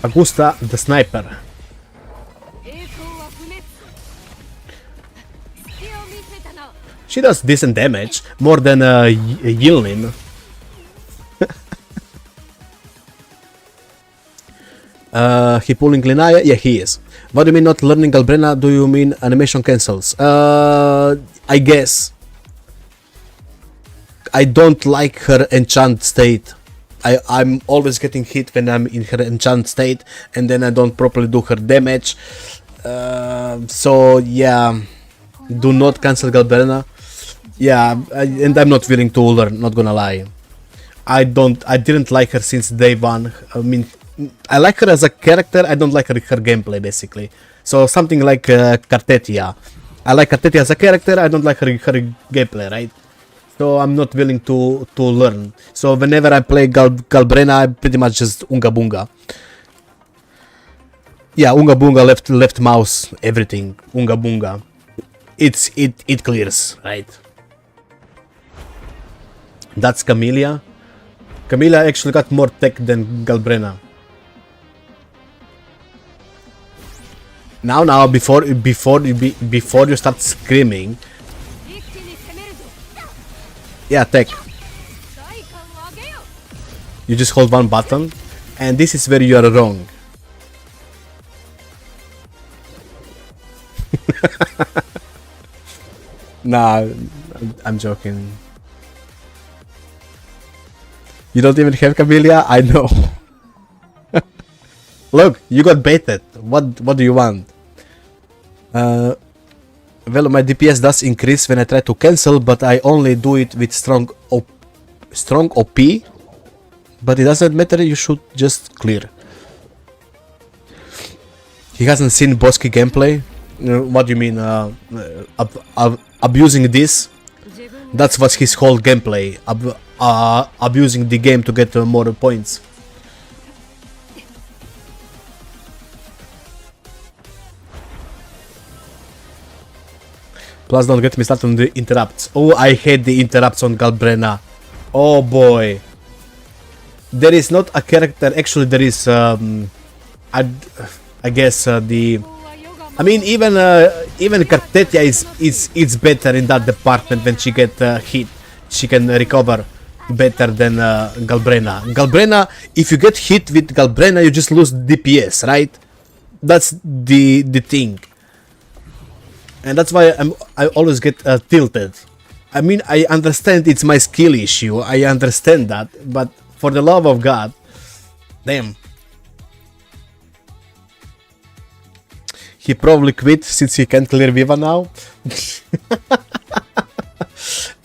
Augusta the sniper. She does decent damage, more than Yilin. He pulling Linaya? Yeah, he is. What do you mean not learning Galbrena? Do you mean animation cancels? I guess. I don't like her enchant state. I'm always getting hit when I'm in her enchant state, and then I don't properly do her damage. So yeah, do not cancel Galbrena. Yeah, and I'm not willing to learn, not gonna lie. I didn't like her since day one. I mean, I like her as a character, I don't like her gameplay, basically. So something like Kartetia. I like Kartetia as a character, I don't like her gameplay, right? So I'm not willing to learn. So whenever I play Galbrena, I pretty much just Unga Bunga. Yeah, Unga Bunga, left mouse, everything. Unga Bunga. It clears, right? That's Camellia. Camellia actually got more tech than Galbrena. Now, before you start screaming. Yeah, tech. You just hold one button, and this is where you are wrong. Nah, I'm joking. You don't even have Camellia? I know. Look, you got baited. What do you want? Well, my DPS does increase when I try to cancel, but I only do it with strong OP. But it doesn't matter, you should just clear. He hasn't seen Bosky gameplay. What do you mean? Abusing this? That's what's his whole gameplay. Abusing the game to get more points. Plus, don't get me started on the interrupts. Oh, I hate the interrupts on Galbrena. Oh boy. There is not a character. Actually, there is. I guess the. I mean, even Kartetia is better in that department. When she get hit, she can recover better than Galbrena. Galbrena, if you get hit with Galbrena, you just lose DPS, right? That's the thing. And that's why I always get tilted. I mean, I understand it's my skill issue. I understand that, but for the love of God, damn. He probably quit since he can't clear Viva now.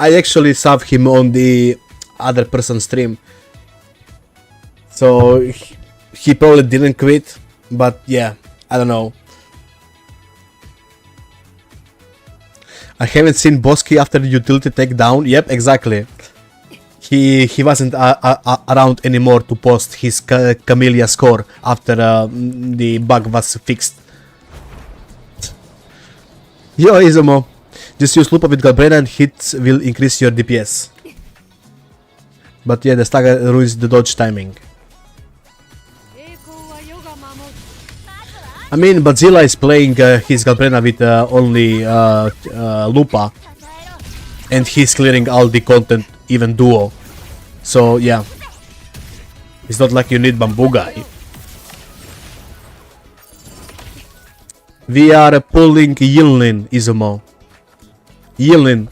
I actually saw him on the other person's stream, so he probably didn't quit. But yeah, I don't know. I haven't seen Bosky after the utility takedown. Yep, exactly. He wasn't around anymore to post his Camellia score after the bug was fixed. Yo, Izumo. Just use Lupa with Galbrena and hits will increase your DPS. But yeah, the stagger ruins the dodge timing. I mean, Godzilla is playing his Galbrena with only Lupa, and he's clearing all the content, even duo. So yeah, it's not like you need Bamboo Guy. We are pulling Yilin, Izumo. Yilin.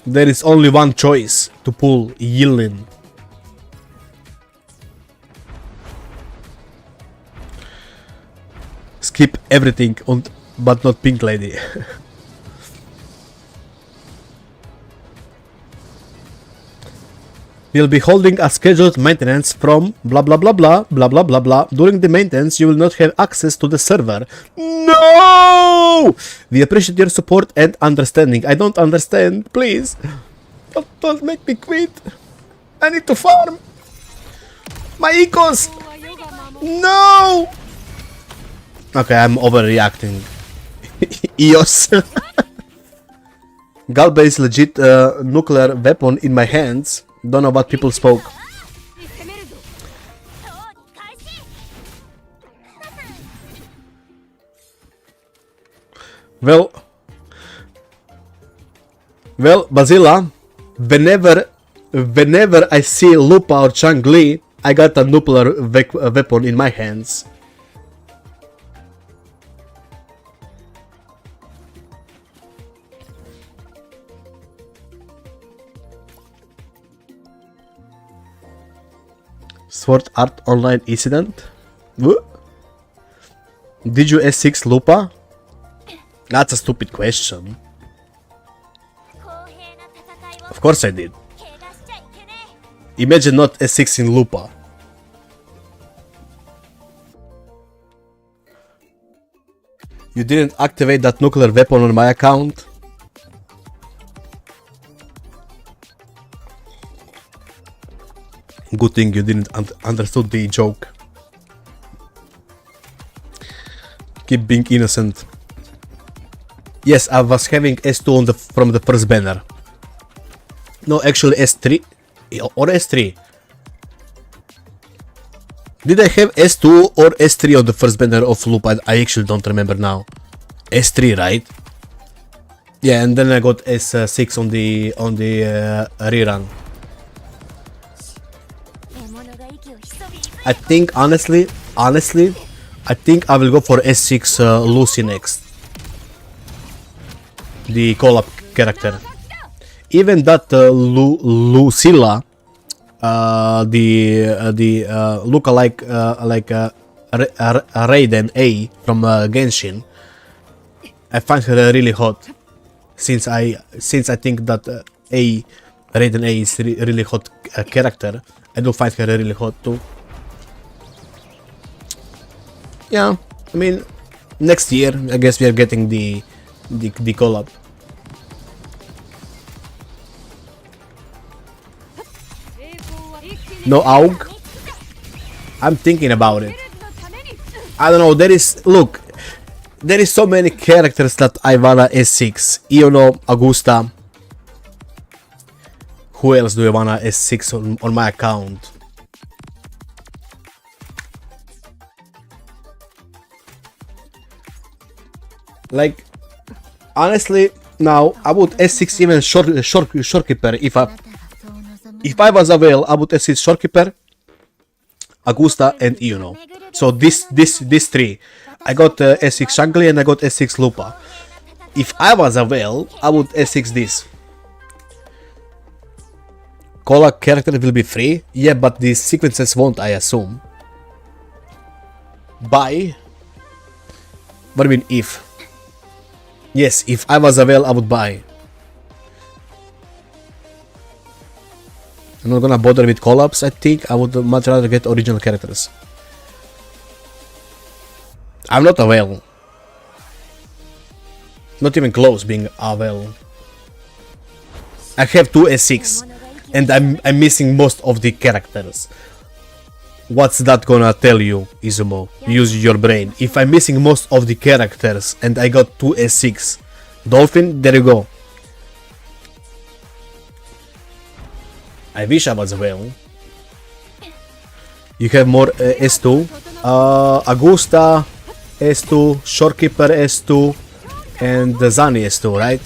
There is only one choice to pull Yilin. Skip everything, but not Pink Lady. We'll be holding a scheduled maintenance from blah blah blah blah blah blah blah blah. During the maintenance, you will not have access to the server. No! We appreciate your support and understanding. I don't understand, please. Don't make me quit. I need to farm. My ecos. No! Okay, I'm overreacting. EOS. Galba is legit nuclear weapon in my hands. Don't know what people spoke. Well, Bazilla, whenever I see Lupa or Chang-Li, I got a nuclear weapon in my hands. Sword Art Online incident? What? Did you S6 Lupa? That's a stupid question. Of course I did. Imagine not S6 in Lupa. You didn't activate that nuclear weapon on my account? Good thing you didn't understood the joke. Keep being innocent. Yes, I was having S2 from the first banner. No, actually S3 or S3. Did I have S2 or S3 on the first banner of Loop? I actually don't remember now. S3, right? Yeah, and then I got S6 on the rerun. I think honestly, I think I will go for S6 Lucy next. The collab character. Even that Lucilla, the lookalike like Reedem A from Genshin, I find her really hot. Since I think that Reedem A is really hot character, I do find her really hot too. Yeah, I mean, next year I guess we are getting the collab. No AUG? I'm thinking about it. I don't know, there is so many characters that I wanna S6. Iono, Augusta. Who else do I wanna S6 on my account? Like, honestly, now I would S6 even Shorekeeper if I was available. I would S6 Shorekeeper, Augusta, and Iono. So these three. I got S6 Shangli and I got S6 Lupa. If I was available, I would S6 this. Cola character will be free, yeah, but these sequences won't, I assume. Buy? What do you mean if? Yes, if I was available, I would buy. I'm not gonna bother with collabs, I think. I would much rather get original characters. I'm not available. Not even close being available. I have 2 S6 and I'm missing most of the characters. What's that gonna tell you, Izumo? Use your brain. If I'm missing most of the characters and I got 2 S6 Dolphin, there you go. I wish I was available. You have more S2. Augusta S2, Shorekeeper S2, and the Zani S2, right?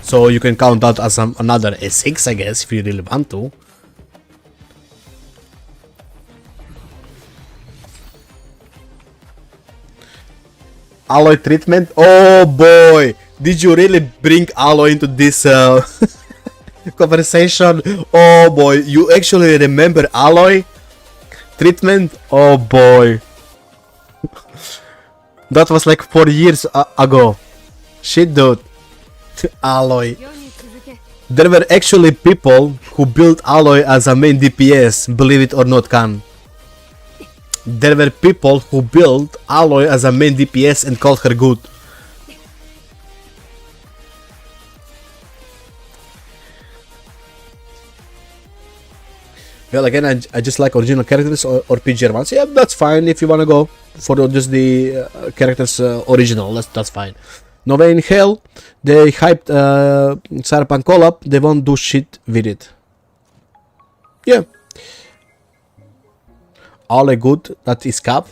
So you can count that as another S6, I guess, if you really want to. Alloy treatment? Oh boy! Did you really bring Alloy into this conversation? Oh boy, you actually remember Alloy treatment? Oh boy. That was like 4 years ago. Shit, dude. Alloy. There were actually people who built Alloy as a main DPS, believe it or not, Khan. There were people who built Alloy as a main DPS and called her good. Well, again, I just like original characters or PGR ones. Yeah, that's fine if you wanna go for just the characters original. That's fine. No way in hell they hyped Cyberpunk collab. They won't do shit with it. Yeah. All good. That is cap.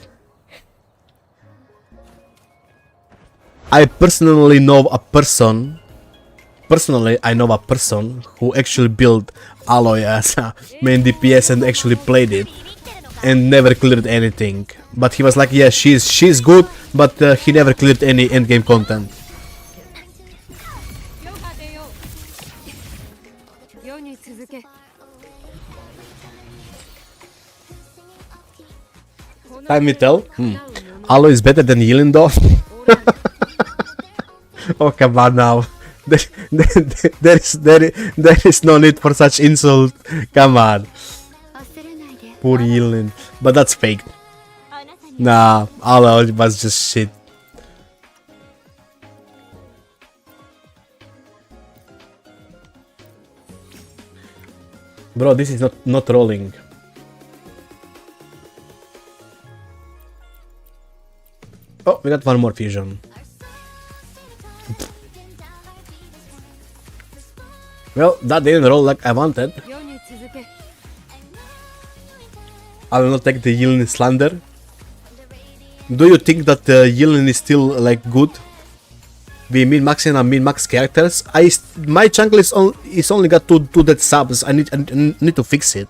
I personally know a person. I know a person who actually built Alloy as a main DPS and actually played it and never cleared anything. But he was like, yeah, she's good, but he never cleared any endgame content. Time will tell. Alloy is better than Yilin though. Oh, come on now. There is no need for such insult. Come on. Poor Yilin. But that's fake. Nah, Alloy was just shit. Bro, this is not rolling. Oh, we got one more fusion. Well, that didn't roll like I wanted. I will not take the Yilin slander. Do you think that Yilin is still like good? We min-maxing and min-max characters. My jungle is only got two dead subs. I need to fix it.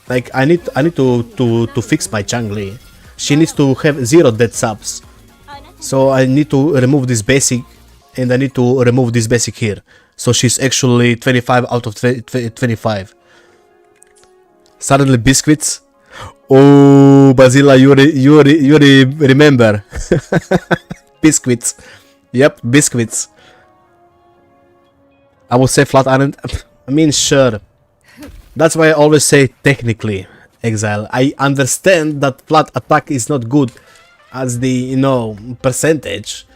Like I need to fix my Changli. She needs to have 0 dead subs. So I need to remove this basic, and I need to remove this basic here. So she's actually 25 out of 25. Suddenly biscuits. Oh, Basila, you remember? Biscuits. Yep, biscuits. I would say flat iron. I mean, sure. That's why I always say technically, Exile. I understand that flat attack is not good as the, you know, percentage,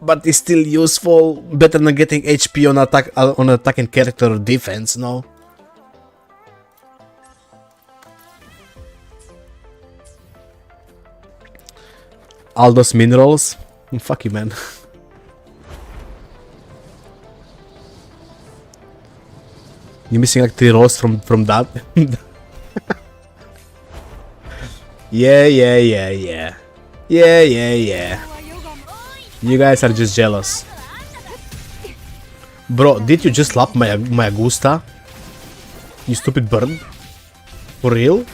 but it's still useful. Better than getting HP on attacking character or defense, no? All those minerals. Fuck you, man. You're missing like 3 rolls from that. Yeah. You guys are just jealous. Bro, did you just slap my Agusta? You stupid bird. For real?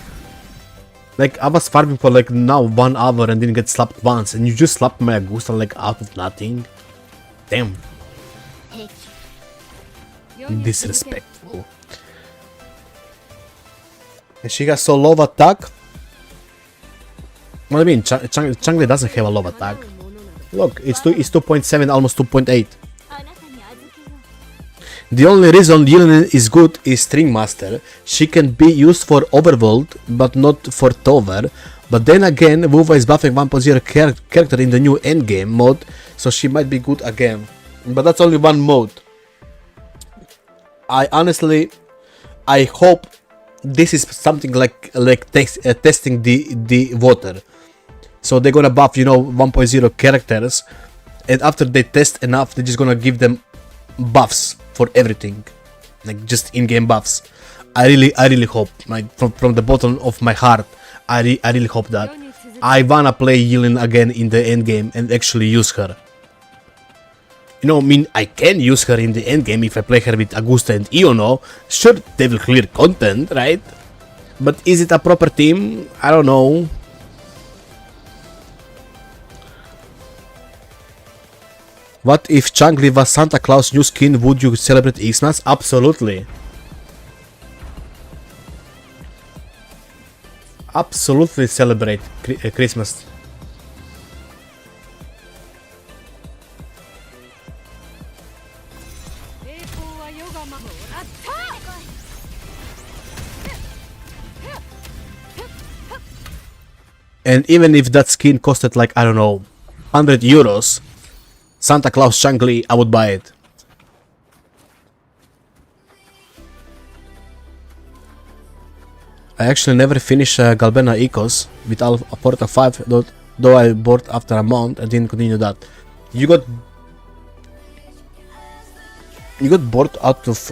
Like, I was farming for like now 1 hour and didn't get slapped once, and you just slapped my Agusta like out of nothing? Damn. Disrespectful. And she has so low attack? What do you mean? Changli doesn't have a low attack. Look, it's 2.7, almost 2.8. The only reason Yilin is good is String Master. She can be used for Overworld, but not for Tower. But then again, Wuva is buffing 1.0 character in the new endgame mode, so she might be good again. But that's only one mode. I hope this is something like testing the water. So they're gonna buff, you know, 1.0 characters, and after they test enough, they're just gonna give them buffs for everything, like just in-game buffs. I really hope, like from the bottom of my heart, I really hope that. I wanna play Yilin again in the end game and actually use her. You know, I mean, I can use her in the end game if I play her with Agusta and Iono. Sure, they will clear content, right? But is it a proper team? I don't know. What if Changli was Santa Claus new skin? Would you celebrate Xmas? Absolutely. Absolutely celebrate Christmas. And even if that skin costed like, I don't know, 100 euros, Santa Claus Changli, I would buy it. I actually never finished Galbena Ecos with Porta 5, though I bought after a month and didn't continue that. You got bored out of...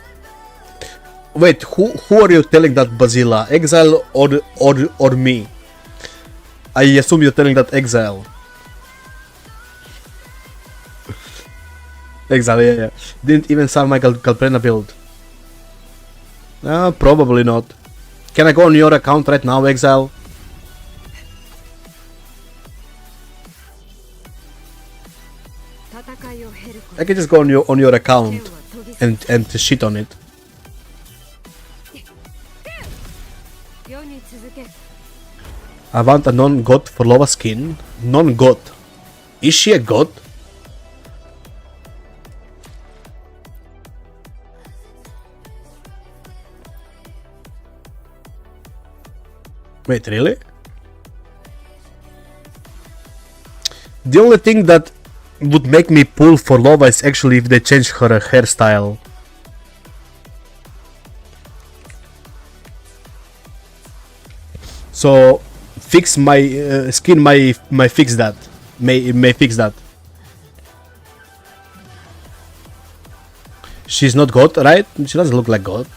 Wait, who are you telling that, Basila? Exile or me? I assume you're telling that Exile. Exile, yeah. Didn't even start my Galprena build. Probably not. Can I go on your account right now, Exile? I can just go on your account and shit on it. I want a non-god for Lova skin. Non-god. Is she a god? Wait, really? The only thing that would make me pull for Lova is actually if they change her hairstyle. So fix my skin may fix that. May fix that. She's not God, right? She doesn't look like God.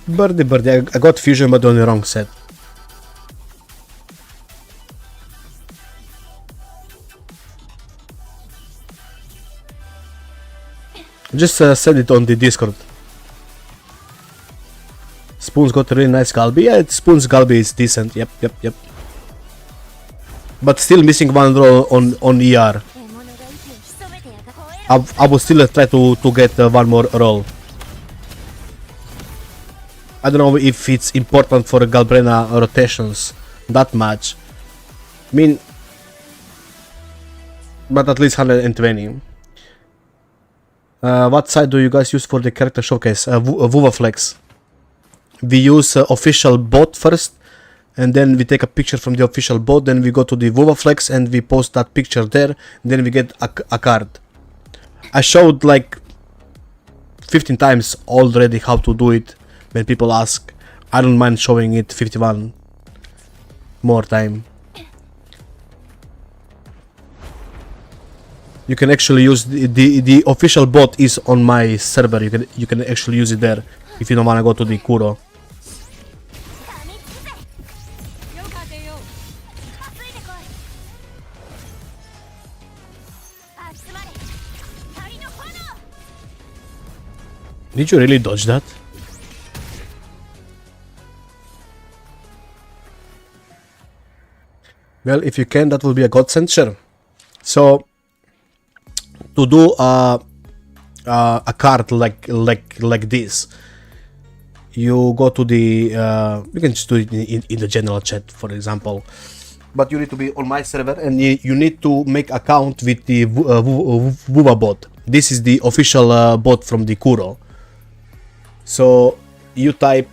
Birdie, birdie. I got fusion, but on the wrong set. Just said it on the Discord. Spoon's got a really nice Galbi. Yeah, Spoon's Galbi is decent. Yep. But still missing one roll on ER. I will still try to get one more roll. I don't know if it's important for Galbrena rotations that much. I mean, but at least 120. What site do you guys use for the character showcase? VuvaFlex. We use official bot first, and then we take a picture from the official bot, then we go to the VuvaFlex and we post that picture there, then we get a card. I showed like 15 times already how to do it when people ask. I don't mind showing it 51 more time. You can actually use the official bot is on my server. You can actually use it there if you don't want to go to the Kuro. Did you really dodge that? Well, if you can, that will be a godsend, sure. So to do a card like this, you go to the you can just do it in the general chat, for example, but you need to be on my server and you need to make account with the Vuva bot. This is the official bot from the Kuro. So you type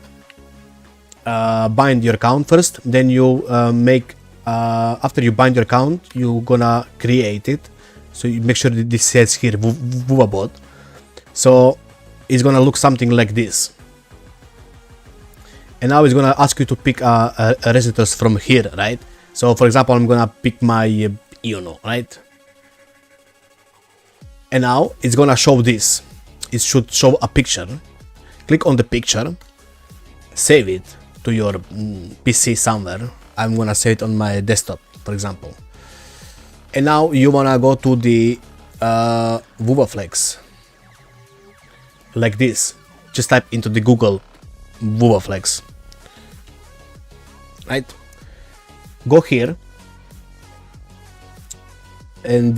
bind your account first, then you make after you bind your account, you gonna create it. So you make sure that this says here VuvaBot. So it's gonna look something like this. And now it's gonna ask you to pick a resistors from here, right? So for example, I'm gonna pick my Iono, right? And now it's gonna show this. It should show a picture. Click on the picture, save it to your PC somewhere. I'm gonna save it on my desktop, for example. And now you wanna go to the VuvaFlex, like this. Just type into the Google VuvaFlex, right? Go here and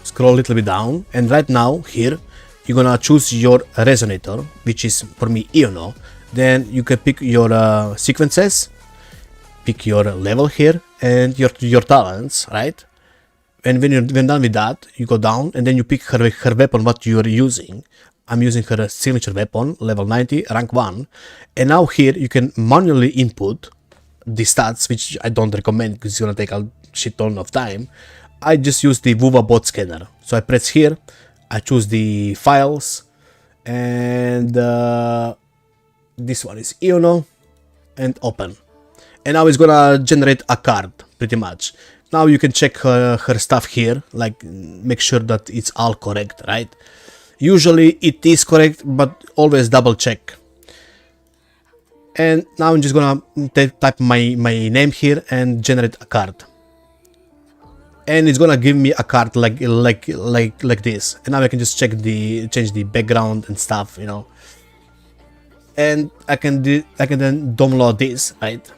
scroll a little bit down, and right now here you're gonna choose your resonator, which is for me Iono. Then you can pick your sequences, pick your level here, and your talents, right? And when you're done with that, you go down and then you pick her weapon, what you're using. I'm using her signature weapon, level 90, rank 1. And now here you can manually input the stats, which I don't recommend because it's gonna take a shit ton of time. I just use the VuvaBot scanner. So I press here, I choose the files, and this one is Iono, and open. And now it's gonna generate a card, pretty much. Now you can check her stuff here, like make sure that it's all correct, right? Usually it is correct, but always double check. And now I'm just gonna type my name here and generate a card. And it's gonna give me a card like this. And now I can just change the background and stuff, you know. And I can then download this, right?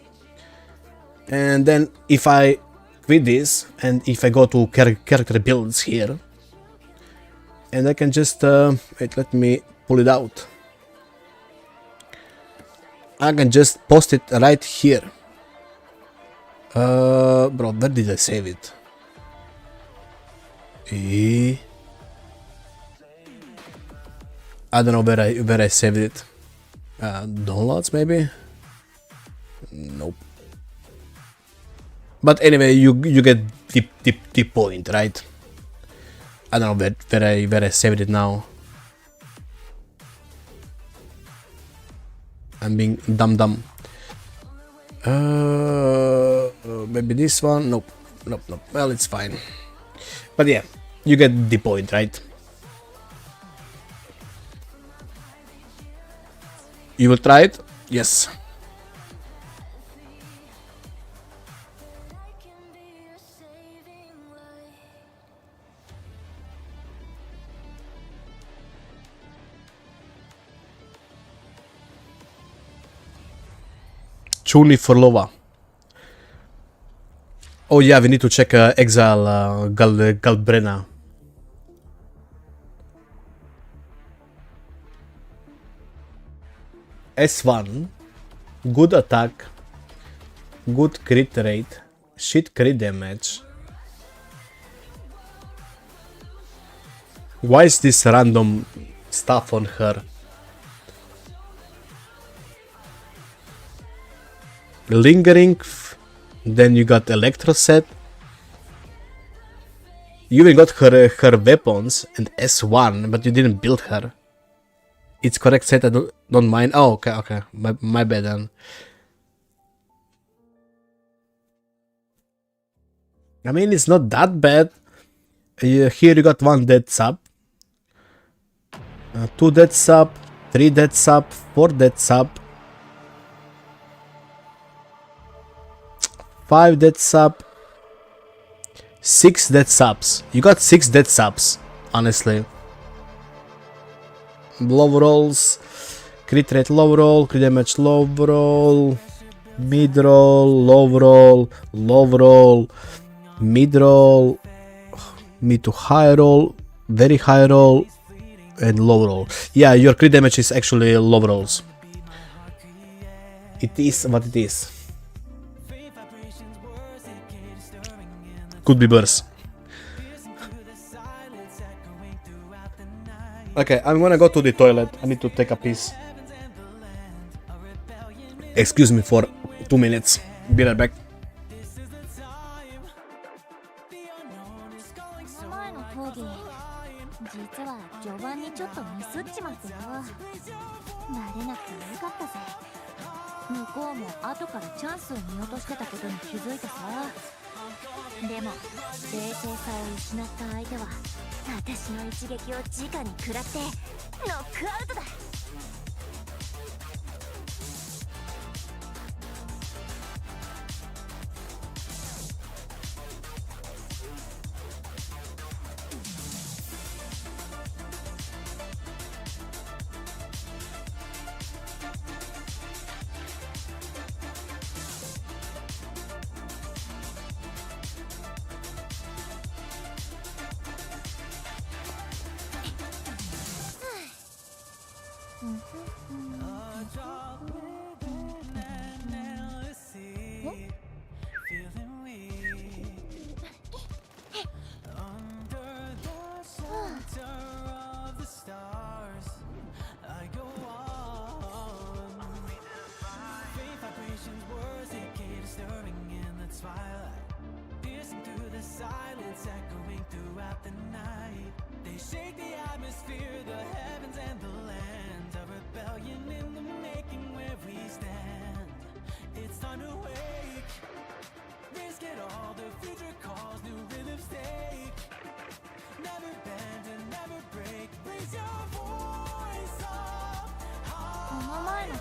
And then if I quit this, and if I go to character builds here, and I can just wait, let me pull it out. I can just post it right here. Bro, where did I save it? I don't know where I saved it. Downloads maybe? Nope. But anyway, you get the point, right? I don't know where I saved it now. I'm being dumb. Maybe this one? Nope. Well, it's fine. But yeah, you get the point, right? You will try it? Yes. Chuni for Lova. Oh yeah, we need to check Exile Galbrena. S1. Good attack. Good crit rate. Shit crit damage. Why is this random stuff on her? Lingering. Then you got Electro set. You even got her weapons and S1, but you didn't build her. It's correct set, I don't mind. Oh, okay. My bad then. I mean, it's not that bad. Here you got 1 dead sub. 2 dead sub. 3 dead sub. 4 dead sub. 5 dead sub. 6 dead subs. You got 6 dead subs, honestly. Low rolls. Crit rate low roll. Crit damage low roll. Mid roll. Low roll. Low roll. Mid roll. Mid to high roll. Very high roll. And low roll. Yeah, your crit damage is actually low rolls. It is what it is. Could be worse. Okay, I'm gonna go to the toilet. I need to take a piss. Excuse me for 2 minutes. Be right back. 実は序盤にちょっとミスっちまってよ。慣れなくてよかったぜ。向こうも後からチャンスを見落としてたことに気づいてさ。でも冷静さを失った相手は私の一撃を直に食らってノックアウトだ。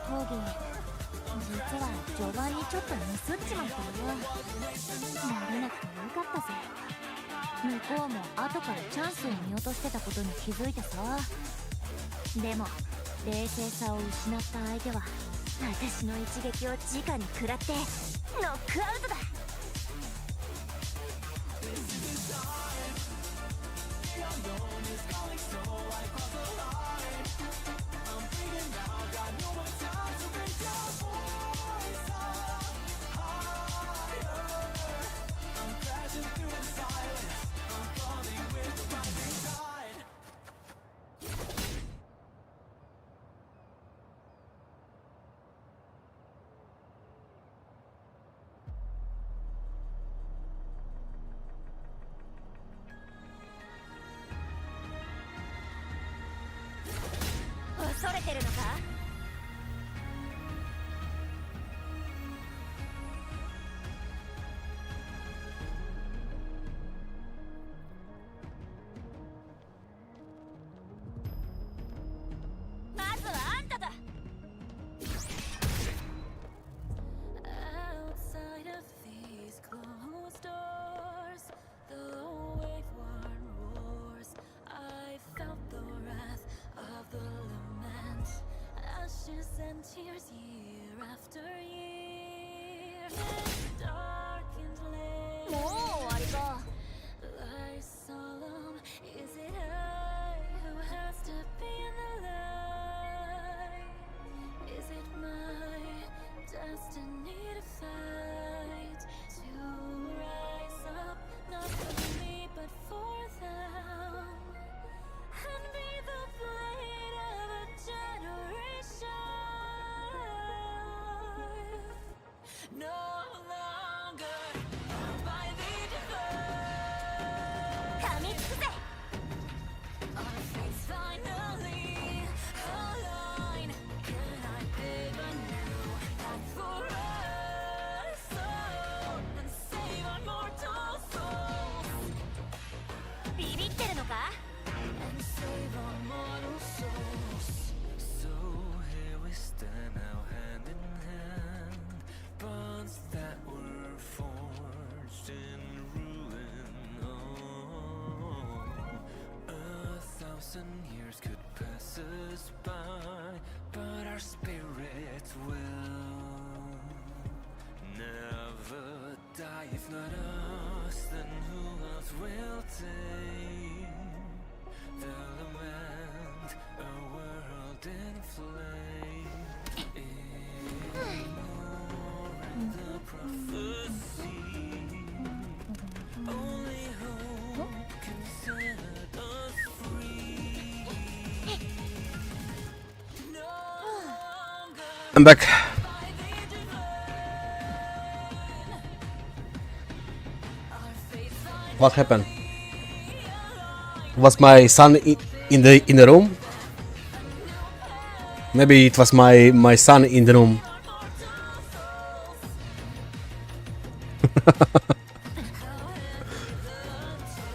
講義、実は序盤にちょっとミスっちまったよ。慣れなくてよかったぜ。向こうも後からチャンスを見落としてたことに気づいてさ。でも冷静さを失った相手は私の一撃を直に食らってノックアウトだ。恐れてるのか？まずはあんただ。I'm back. What happened? Was my son in the room? Maybe it was my son in the room.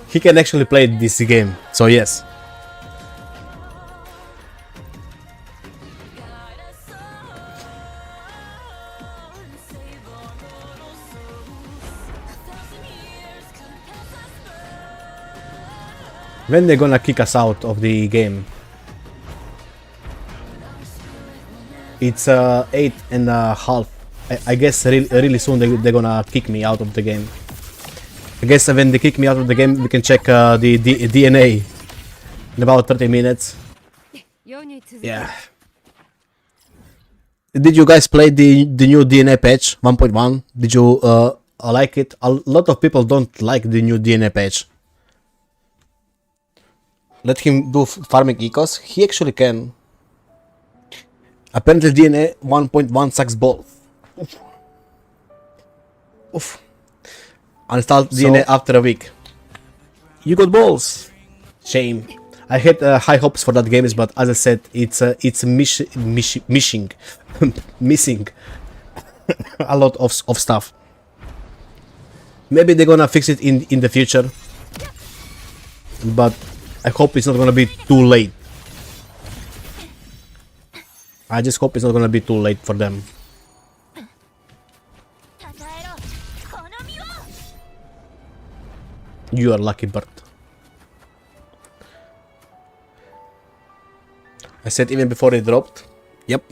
He can actually play this game, so yes. When they're gonna kick us out of the game? It's 8.5. I guess really soon they're gonna kick me out of the game. I guess when they kick me out of the game, we can check the DNA in about 30 minutes. Yeah. Did you guys play the new DNA patch 1.1? Did you like it? A lot of people don't like the new DNA patch. Let him do farming ecos. He actually can. Apparently DNA 1.1 sucks balls. Oof. Oof. Uninstalled DNA after a week. You got balls. Shame. I had high hopes for that game, but as I said, it's missing missing a lot of stuff. Maybe they're gonna fix it in the future, but I hope it's not gonna be too late. I just hope it's not gonna be too late for them. You are lucky bird. I said even before it dropped. Yep.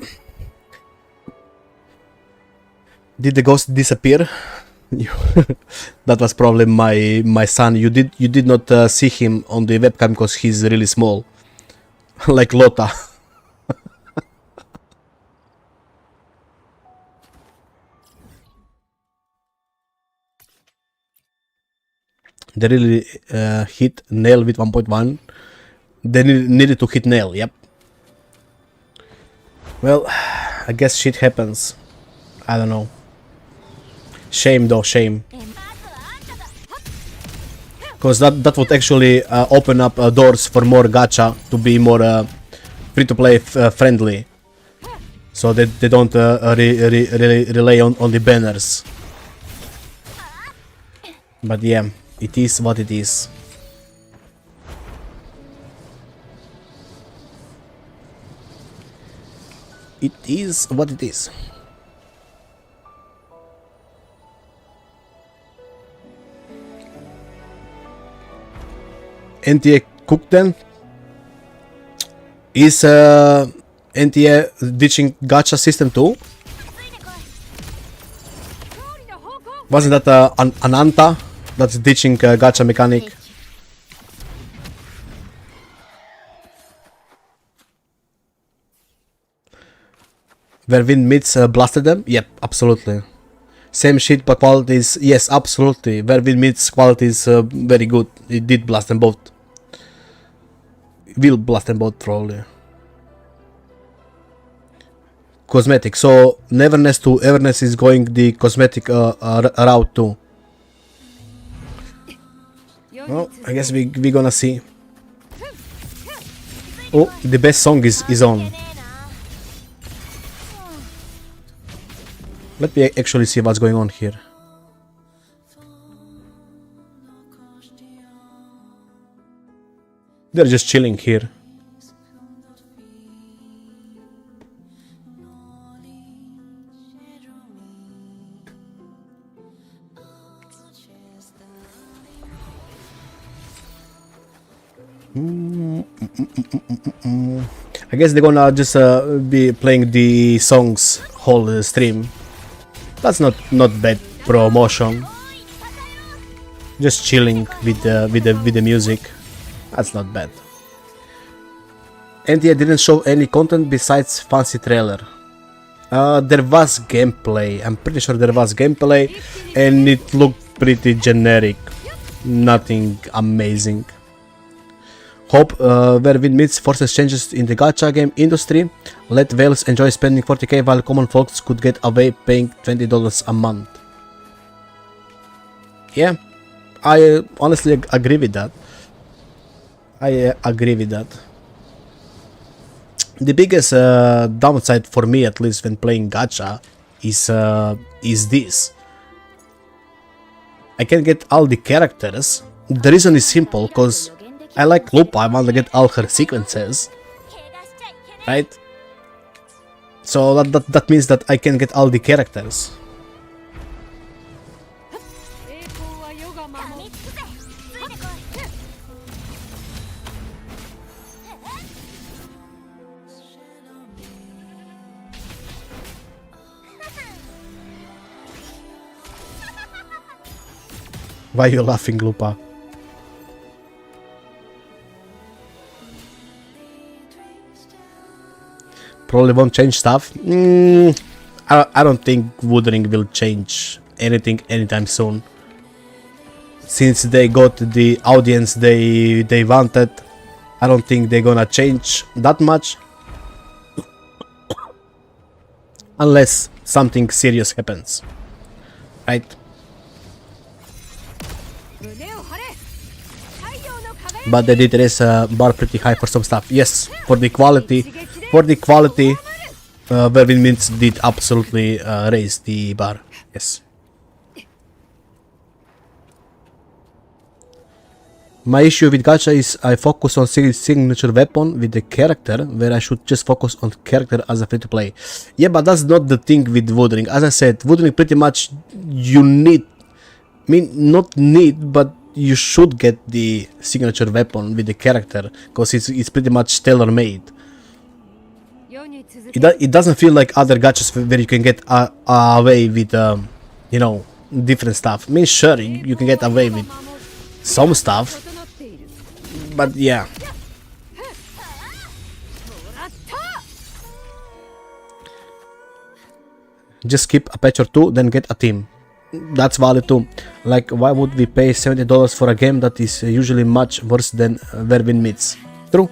Did the ghost disappear? That was probably my son. You did not see him on the webcam because he's really small, like Lota. They really hit nail with 1.1. They needed to hit nail. Yep. Well, I guess shit happens. I don't know. Shame though, shame. Because that would actually open up doors for more gacha to be more free-to-play friendly. So that they don't rely on the banners. But yeah, it is what it is. It is what it is. NTA Cookden is NTA ditching gacha system too. Wasn't that Ananta that's ditching gacha mechanic? Where wind meets blasted them? Yep, absolutely. Same shit, but qualities, yes, absolutely. Where wind meets qualities, very good. It did blast them both. Will blast them both probably. Cosmetic. So Neverness to Everness is going the cosmetic route too. Well, I guess we gonna see. Oh, the best song is on. Let me actually see what's going on here. They're just chilling here. I guess they're gonna just be playing the songs whole stream. That's not bad promotion. Just chilling with the music. That's not bad. NTA didn't show any content besides fancy trailer. There was gameplay. I'm pretty sure there was gameplay, and it looked pretty generic. Nothing amazing. Hope where wind meets forces changes in the gacha game industry. Let whales enjoy spending 40k while common folks could get away paying $20 a month. Yeah, I honestly agree with that. I agree with that. The biggest downside for me, at least when playing gacha, is this. I can get all the characters. The reason is simple, cause I like Lupa, I want to get all her sequences, right? So that means that I can get all the characters. Why are you laughing, Lupa? Probably won't change stuff. I don't think Wuthering will change anything anytime soon. Since they got the audience they wanted, I don't think they're gonna change that much. Unless something serious happens. Right? But they did raise bar pretty high for some stuff. Yes, for the quality, where wind meets did absolutely raise the bar. Yes. My issue with gacha is I focus on signature weapon with the character, where I should just focus on character as a free to play. Yeah, but that's not the thing with Wuthering. As I said, Wuthering pretty much you need, I mean not need, but you should get the signature weapon with the character, because it's pretty much tailor-made. It doesn't feel like other gachas where you can get away with, you know, different stuff. I mean, sure, you can get away with some stuff, but yeah. Just keep a patch or two, then get a team. That's valid too. Like, why would we pay $70 for a game that is usually much worse than where wind meets? True.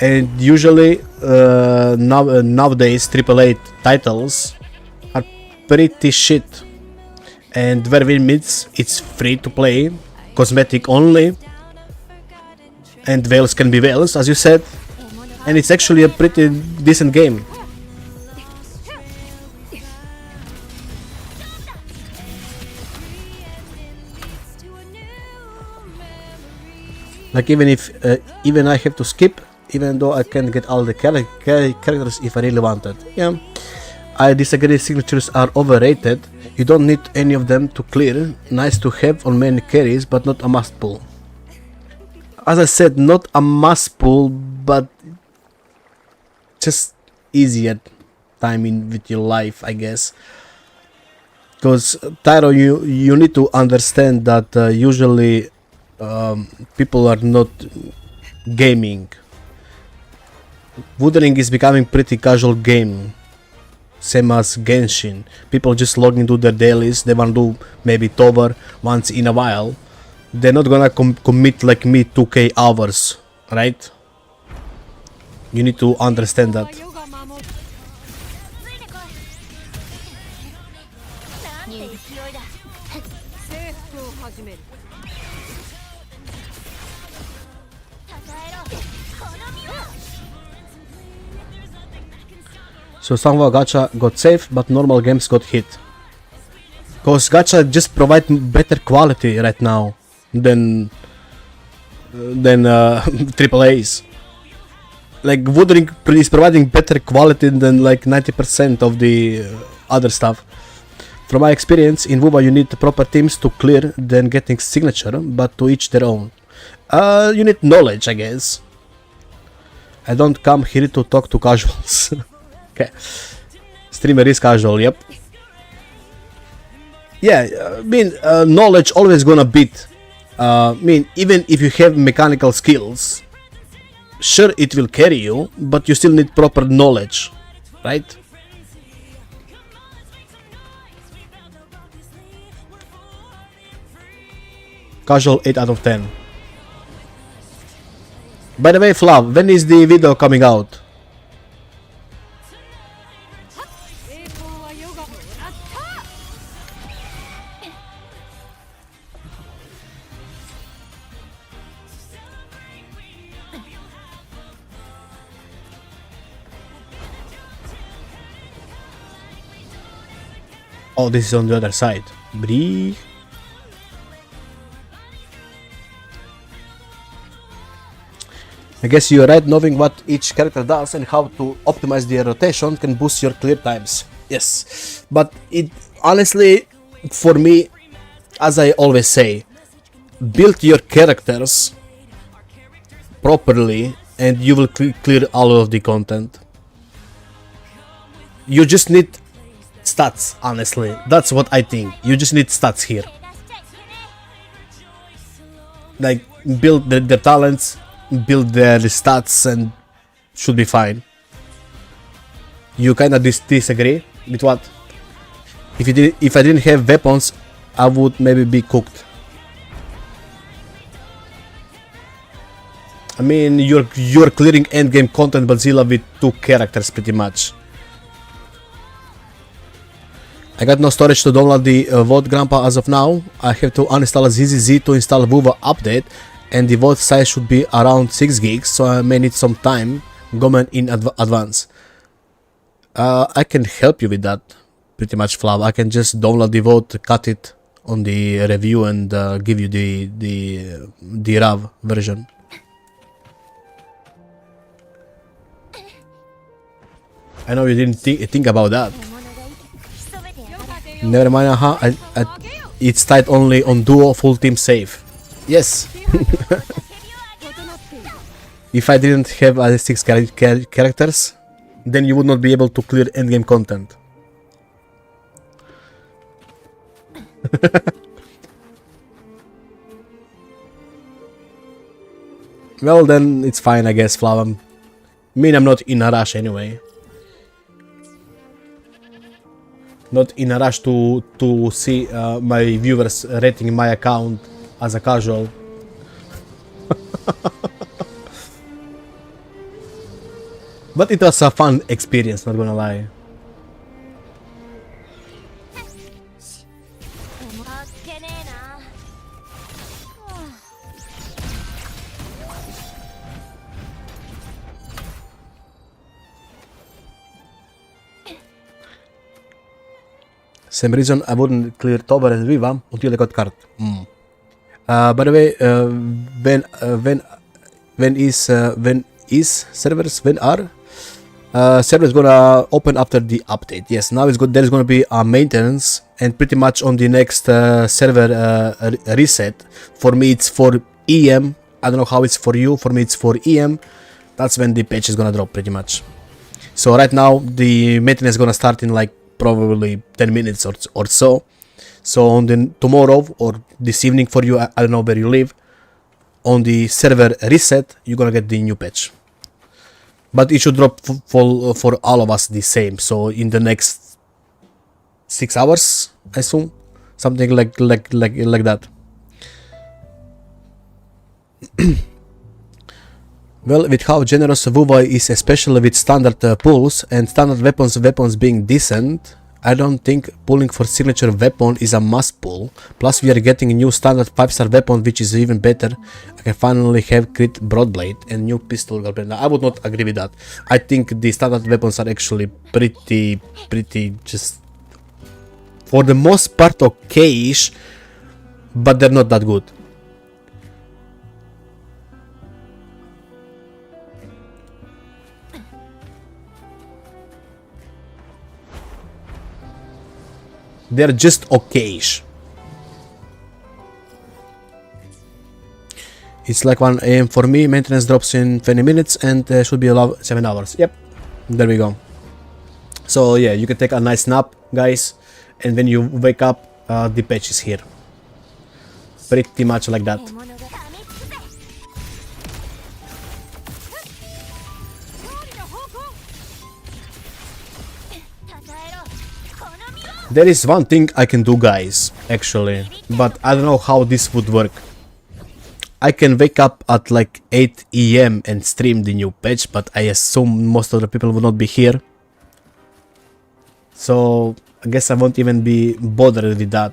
And usually nowadays AAA titles are pretty shit. And where wind meets, it's free to play, cosmetic only, and whales can be whales, as you said, and it's actually a pretty decent game. Like, even I have to skip, even though I can get all the characters if I really wanted. Yeah, I disagree. Signatures are overrated. You don't need any of them to clear. Nice to have on many carries, but not a must pull. as I said, not a must pull, but just easier timing with your life, I guess. Because Tyro, you need to understand that usually people are not gaming. Wuthering is becoming pretty casual game, same as Genshin. People just log into their dailies. They want to do maybe TOA once in a while. They're not gonna commit like me 2k hours, right? You need to understand that. So somehow gacha got safe, but normal games got hit. Cause gacha just provide better quality right now than AAAs. Like Wuthering is providing better quality than like 90% of the other stuff. From my experience in WoBA, you need proper teams to clear than getting signature, but to each their own. You need knowledge, I guess. I don't come here to talk to casuals. Okay. Streamer is casual, yep. Yeah, I mean, knowledge always gonna beat. I mean, even if you have mechanical skills, sure it will carry you, but you still need proper knowledge, right? Casual 8 out of 10. By the way, Flav, when is the video coming out? Oh, this is on the other side. Bree. I guess you're right, knowing what each character does and how to optimize their rotation can boost your clear times. Yes, but it honestly, for me, as I always say, build your characters properly and you will clear all of the content. You just need stats, honestly. That's what I think. You just need stats here. Like, build their talents, build their stats, and should be fine. You kinda disagree with what? If I didn't have weapons, I would maybe be cooked. I mean, you're clearing endgame content Godzilla with 2 characters pretty much. I got no storage to download the VOD Grandpa as of now. I have to uninstall ZZZ to install WoWA update, and the VOD size should be around 6 gigs, so I may need some time going in advance. I can help you with that, pretty much, Flav. I can just download the VOD, cut it on the review, and give you the RAW version. I know you didn't think about that. Never mind, it's tied only on duo full team save. Yes. If I didn't have 6 characters, then you would not be able to clear endgame content. Well, then it's fine, I guess, Flav. I mean, I'm not in a rush anyway. Not in a rush to see my viewers rating my account as a casual. But it was a fun experience, not gonna lie. Same reason I wouldn't clear TOA and Viva until I got card. By the way, when are servers gonna open after the update? Yes, now it's good. There is gonna be a maintenance, and pretty much on the next server reset. For me, it's 4 EM I don't know how it's for you, for me it's for EM. That's when the patch is gonna drop pretty much. So right now the maintenance is gonna start in like probably 10 minutes or so. So on the tomorrow or this evening for you, I don't know where you live, on the server reset, you're gonna get the new patch. But it should drop for all of us the same. So in the next 6 hours, I assume, something like that. Well, with how generous WoW is, especially with standard pulls and standard weapons being decent, I don't think pulling for signature weapon is a must pull. Plus we are getting a new standard 5-star weapon which is even better. I can finally have crit broadblade and new pistol. I would not agree with that. I think the standard weapons are actually pretty just for the most part okay-ish, but they're not that good. They're just okay-ish. It's like 1 AM for me. Maintenance drops in 20 minutes and should be allowed 7 hours. Yep, there we go. So yeah, you can take a nice nap, guys, and when you wake up, the patch is here. Pretty much like that. There is one thing I can do, guys, actually, but I don't know how this would work. I can wake up at like 8 AM and stream the new patch, but I assume most of the people will not be here. So I guess I won't even be bothered with that.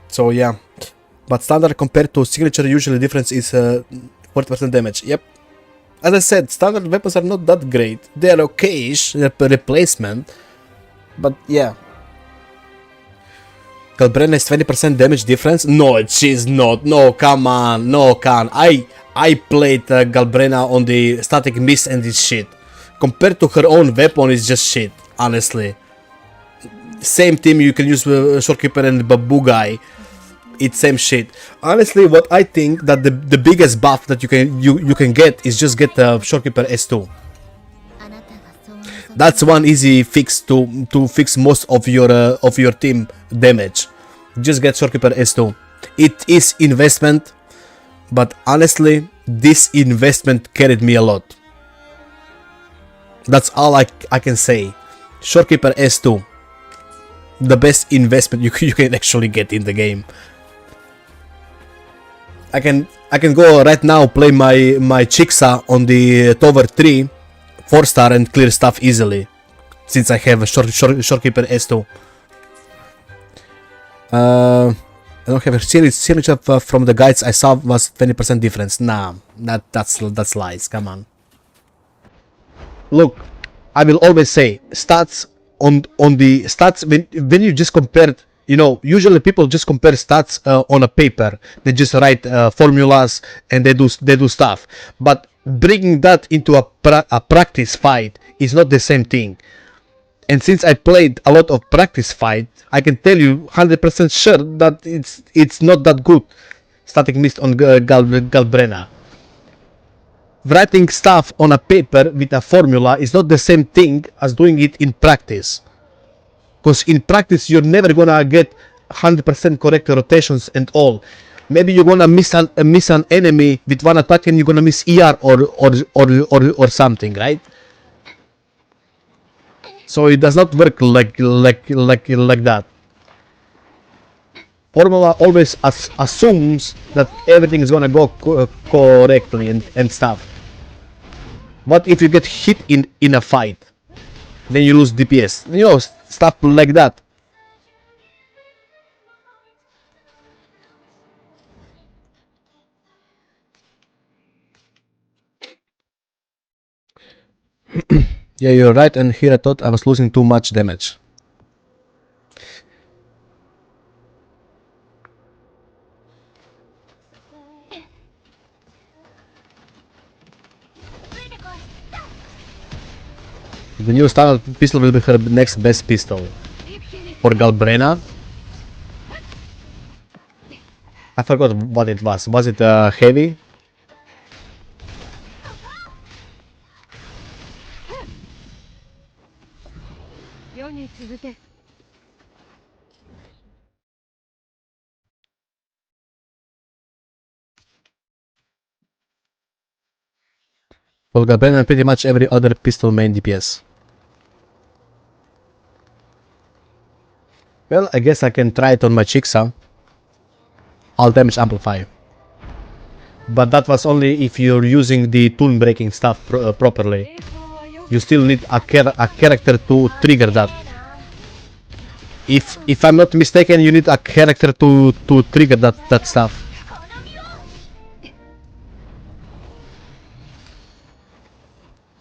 So yeah, but standard compared to signature usually difference is 40% damage. Yep. As I said, standard weapons are not that great. They are okay-ish, replacement, but yeah. Galbrena is 20% damage difference? No, she's not. No, come on. No, can. I played Galbrena on the static mist and it's shit. Compared to her own weapon, it's just shit, honestly. Same team, you can use Shorekeeper and Babu guy. It's same shit. Honestly, what I think that the biggest buff that you can get is just get Shorekeeper S2. That's one easy fix to fix most of your team damage. Just get Shorekeeper S2. It is investment, but honestly, this investment carried me a lot. That's all I can say. Shorekeeper S2, the best investment you can actually get in the game. I can go right now play my Chixa on the Tower 3 4-star and clear stuff easily, since I have a Shorekeeper S2. I don't have a signature from the guides I saw was 20% difference. Nah, that's lies. Come on. Look, I will always say stats on the stats when you just compared. You know, usually people just compare stats on a paper. They just write formulas and they do stuff. But bringing that into a practice fight is not the same thing. And since I played a lot of practice fight, I can tell you 100% sure that it's not that good. Static mist on Galbrena. Writing stuff on a paper with a formula is not the same thing as doing it in practice. Because in practice you're never gonna get 100% correct rotations and all. Maybe you're gonna miss an enemy with one attack and you're gonna miss ER or something, right? So it does not work like that. Formula always assumes that everything is gonna go correctly and stuff. What if you get hit in a fight? Then you lose DPS. You know, stuff like that. Yeah, you're right, and here I thought I was losing too much damage. The new standard pistol will be her next best pistol. For Galbrena, I forgot what it was. Was it heavy? Volga Ben and pretty much every other pistol main DPS. Well, I guess I can try it on my Chiksa. All damage amplify. But that was only if you're using the tune breaking stuff properly. You still need a character to trigger that. If I'm not mistaken, you need a character to trigger that stuff.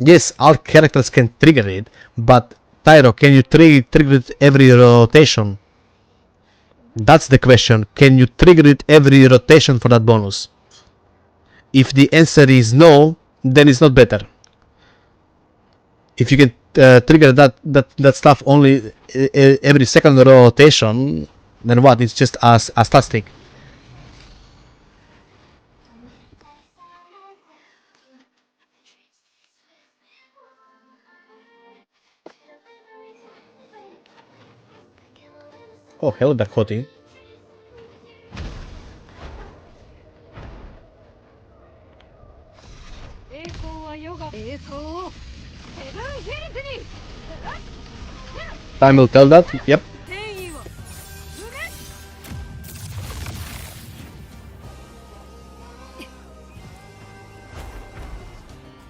Yes, all characters can trigger it, but Tyro, can you trigger it every rotation? That's the question. Can you trigger it every rotation for that bonus? If the answer is no, then it's not better. If you can trigger that stuff only every second rotation, then what? It's just a static. Oh, hello there, Hoti. Time will tell that. Yep.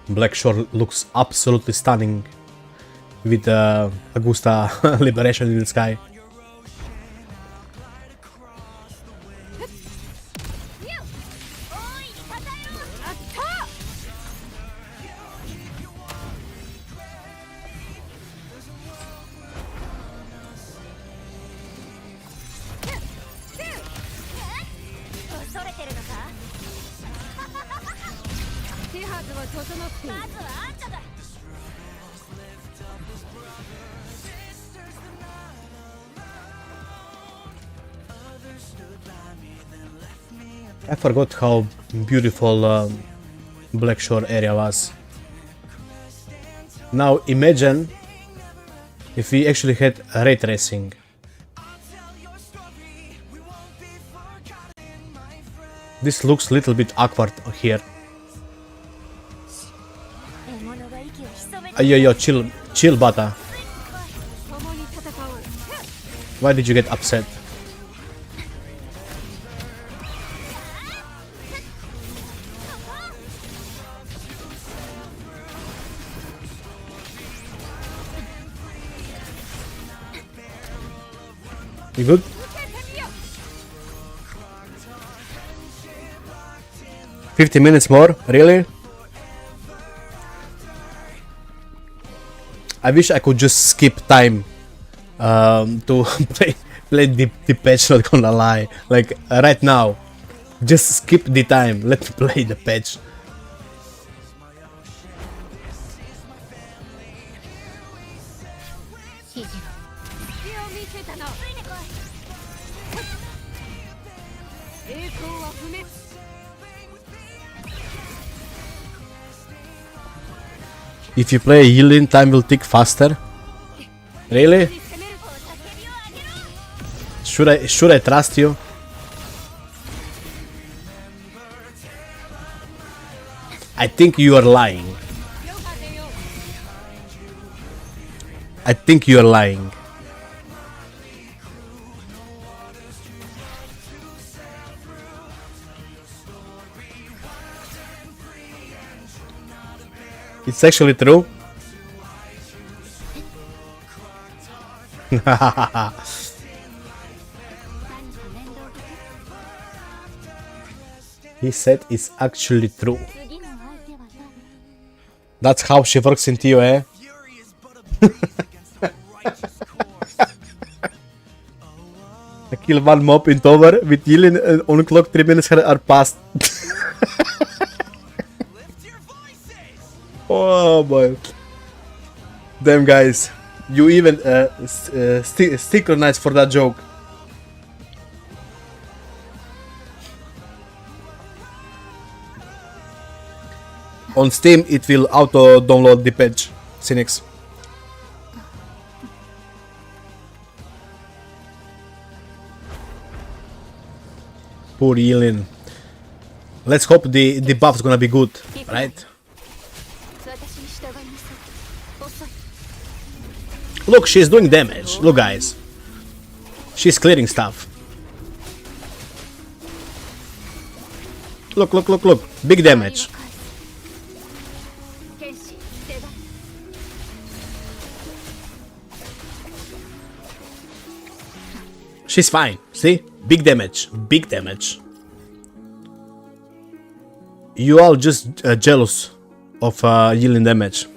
Blackshore looks absolutely stunning with Augusta Liberation in the sky. I forgot how beautiful Blackshore area was. Now imagine if we actually had ray tracing. This looks a little bit awkward here. Yo, chill, Bata. Why did you get upset? You good? $50 more? Really? I wish I could just skip time to play the patch, not gonna lie. Like right now. Just skip the time. Let me play the patch. If you play Yilin, time will tick faster. Really? Should I trust you? I think you are lying. I think you are lying. It's actually true. He said it's actually true. That's how she works in TOA. I kill one mob in tower with Yilin on clock, 3 minutes are passed. Oh boy. Damn guys. You even synchronized for that joke. On Steam, it will auto download the patch. Cynics. Poor Yilin. Let's hope the buff's gonna be good, right? Look, she's doing damage. Look, guys. She's clearing stuff. Look, look, look, look. Big damage. She's fine. See? Big damage. Big damage. You all just jealous of Yilin damage.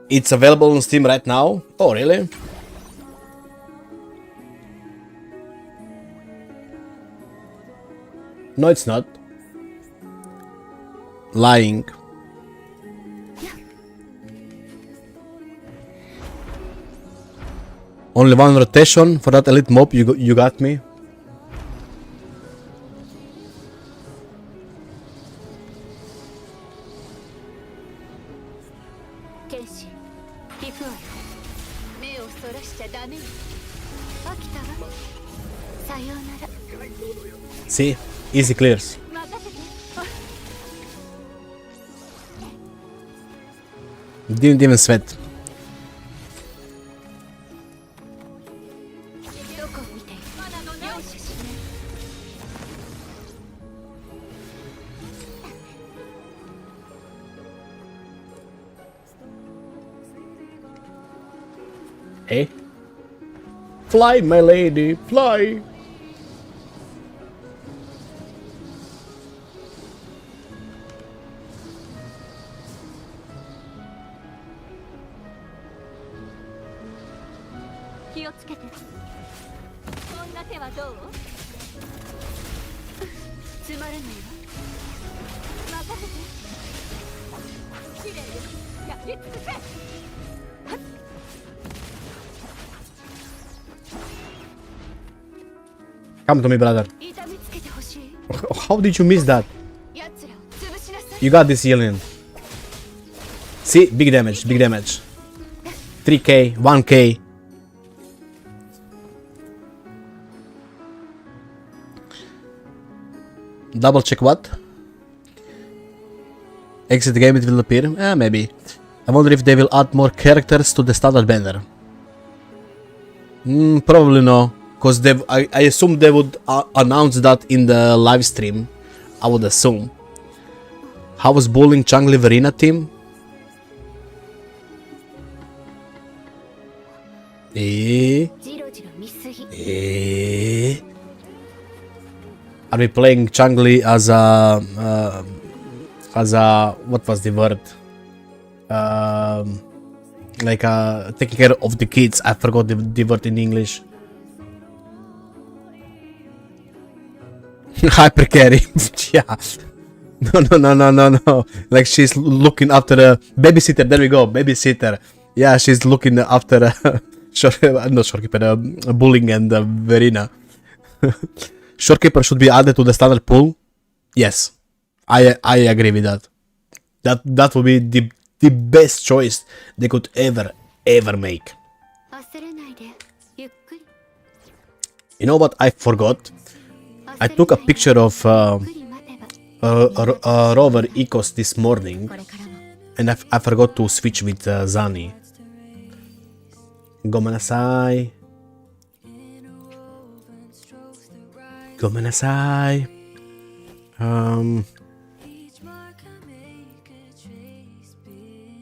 It's available on Steam right now. Oh, really? No, it's not. Lying. Only one rotation for that elite mob. You got me. See? Easy clears. Didn't even sweat. Hey? Fly, my lady, fly! Come to me, brother. How did you miss that? You got this, Yilin. See? Big damage, big damage. 3k, 1k. Double check what? Exit the game, it will appear. Maybe. I wonder if they will add more characters to the standard banner. Probably no. Because I assume they would announce that in the live stream. I would assume. How was bowling Changli Verena team? Are we playing Changli as a what was the word? Like taking care of the kids. I forgot the word in English. Hyper carry. Yeah. No. Like she's looking after a babysitter. There we go. Babysitter. Yeah, she's looking after not shopkeeper, bullying and Verena. Shopkeeper should be added to the standard pool. Yes, I agree with that. That would be the best choice they could ever make. You know what I forgot? I took a picture of Rover Ecos this morning, and I forgot to switch with Zani. Gomenasai.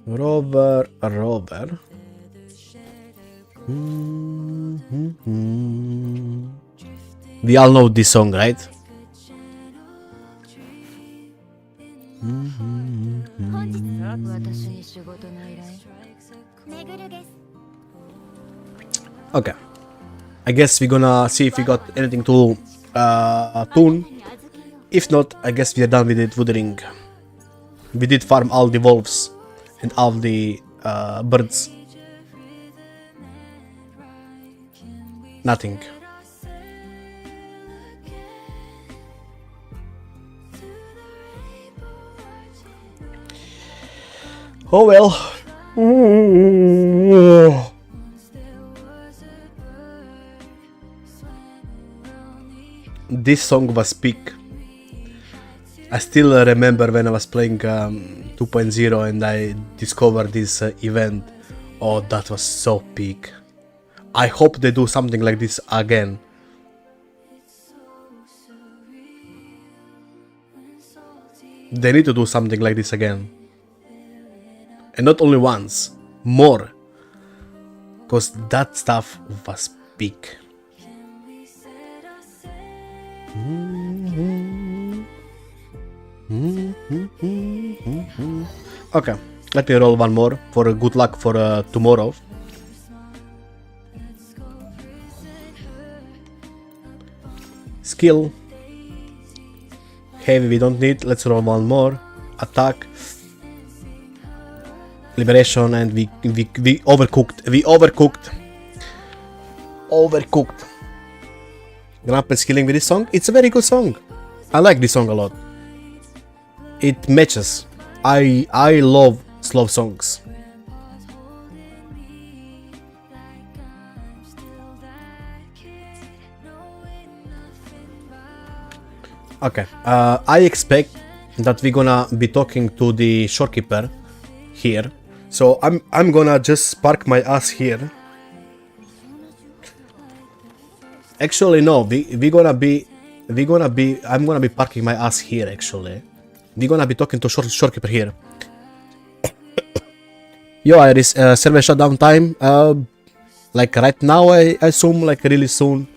Rover. We all know this song, right? Okay. I guess we're gonna see if we got anything to tune. If not, I guess we are done with it, Wuthering. We did farm all the wolves and all the birds. Nothing. Oh well. This song was peak. I still remember when I was playing 2.0 and I discovered this event. Oh, that was so peak. I hope they do something like this again. They need to do something like this again. And not only once, more. Because that stuff was peak. Okay, let me roll one more for good luck for tomorrow. Skill. Heavy we don't need, let's roll one more. Attack. Liberation, and we overcooked. We overcooked. Grandpa's killing with this song. It's a very good song. I like this song a lot. It matches. I love slow songs. Okay. I expect that we're gonna be talking to the shopkeeper here. So I'm gonna just park my ass here. Actually no, I'm gonna be parking my ass here actually. We're gonna be talking to shopkeeper here. Yo Iris, server shutdown time, like right now I assume, like really soon.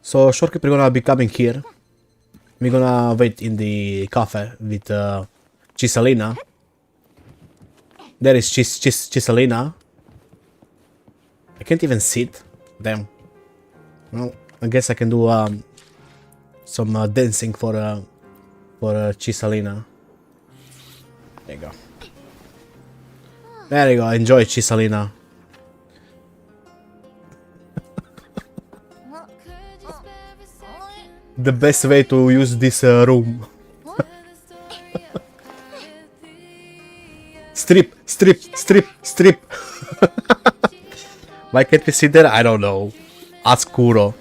So shopkeeper gonna be coming here. We're gonna wait in the cafe with Cisalina. There is Cisalina. I can't even sit. Damn. Well, I guess I can do some dancing for Cisalina. There you go. There you go. Enjoy, Cisalina. The best way to use this room. Strip. Why can't we sit there? I don't know. Ask Kuro.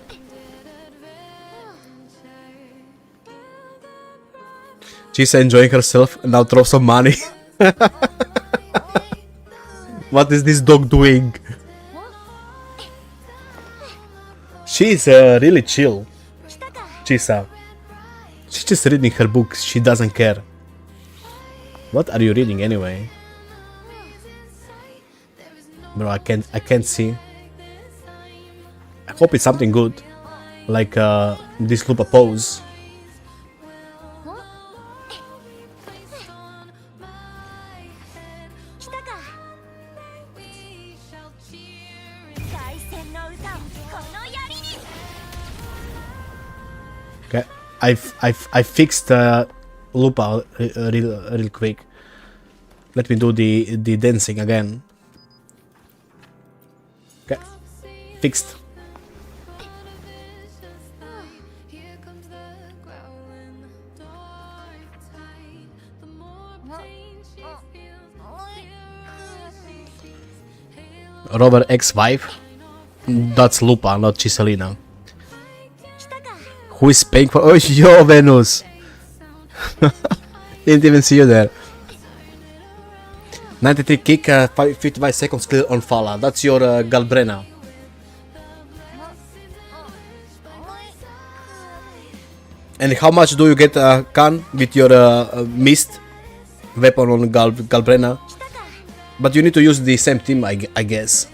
She's enjoying herself. Now throw some money. What is this dog doing? She's really chill. Chisa. She's just reading her books. She doesn't care. What are you reading anyway? Bro, I can't see. I hope it's something good. Like this Lupa pose. Okay, I fixed Lupa real quick. Let me do the dancing again. Okay, fixed. Rover X5. That's Lupa, not Cisalina. Who is paying for? Oh, yo, Venus. Didn't even see you there. 93 kick, 55 seconds clear on Fala. That's your Galbrena. And how much do you get, Khan, with your mist weapon on Galbrena? But you need to use the same team, I guess.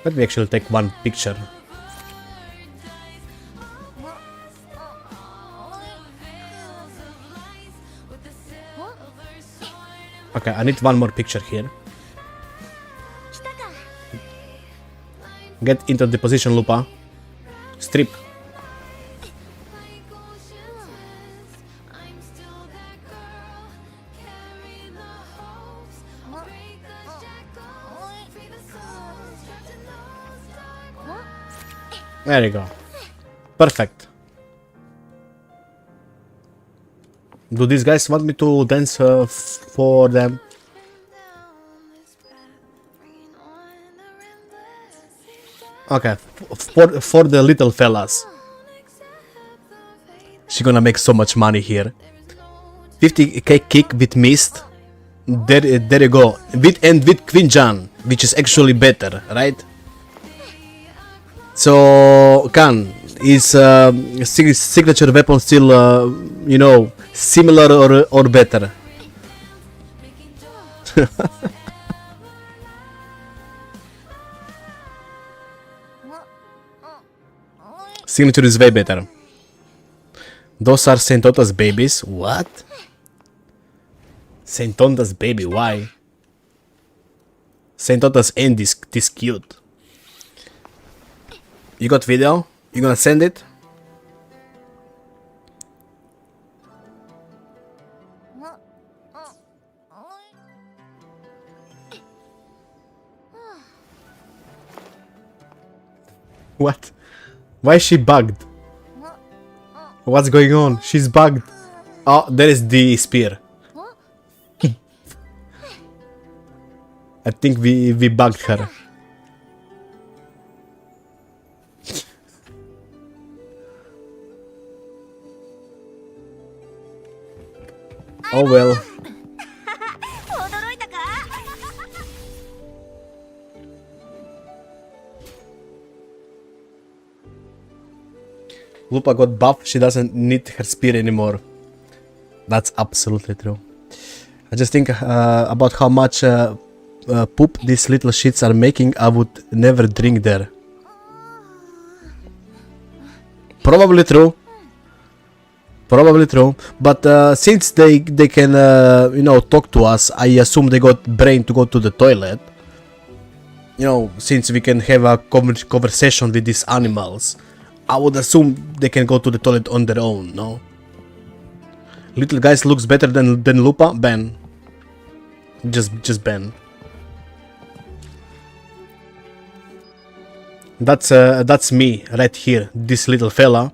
Let me actually take one picture. Okay, I need one more picture here. Get into the position, Lupa. Strip. There you go. Perfect. Do these guys want me to dance for them? Okay, for the little fellas. She's gonna make so much money here. 50k kick with mist. There you go. With Queen Jan, which is actually better, right? So, Khan, is signature weapon still, you know, similar or better? Signature is way better. Those are Saint Ota's babies. What? Saint Ota's baby, why? Saint Ota's ain't this cute. You got video? You gonna send it? What? Why is she bugged? What's going on? She's bugged. Oh, there is the spear. I think we bugged her. Oh well. Lupa got buff, she doesn't need her spear anymore. That's absolutely true. I just think about how much poop these little shits are making. I would never drink there. Probably true. Probably true. But since they can you know, talk to us, I assume they got brain to go to the toilet. You know, since we can have a conversation with these animals, I would assume they can go to the toilet on their own, no? Little guys looks better than Lupa? Ben. Just Ben. That's me right here, this little fella.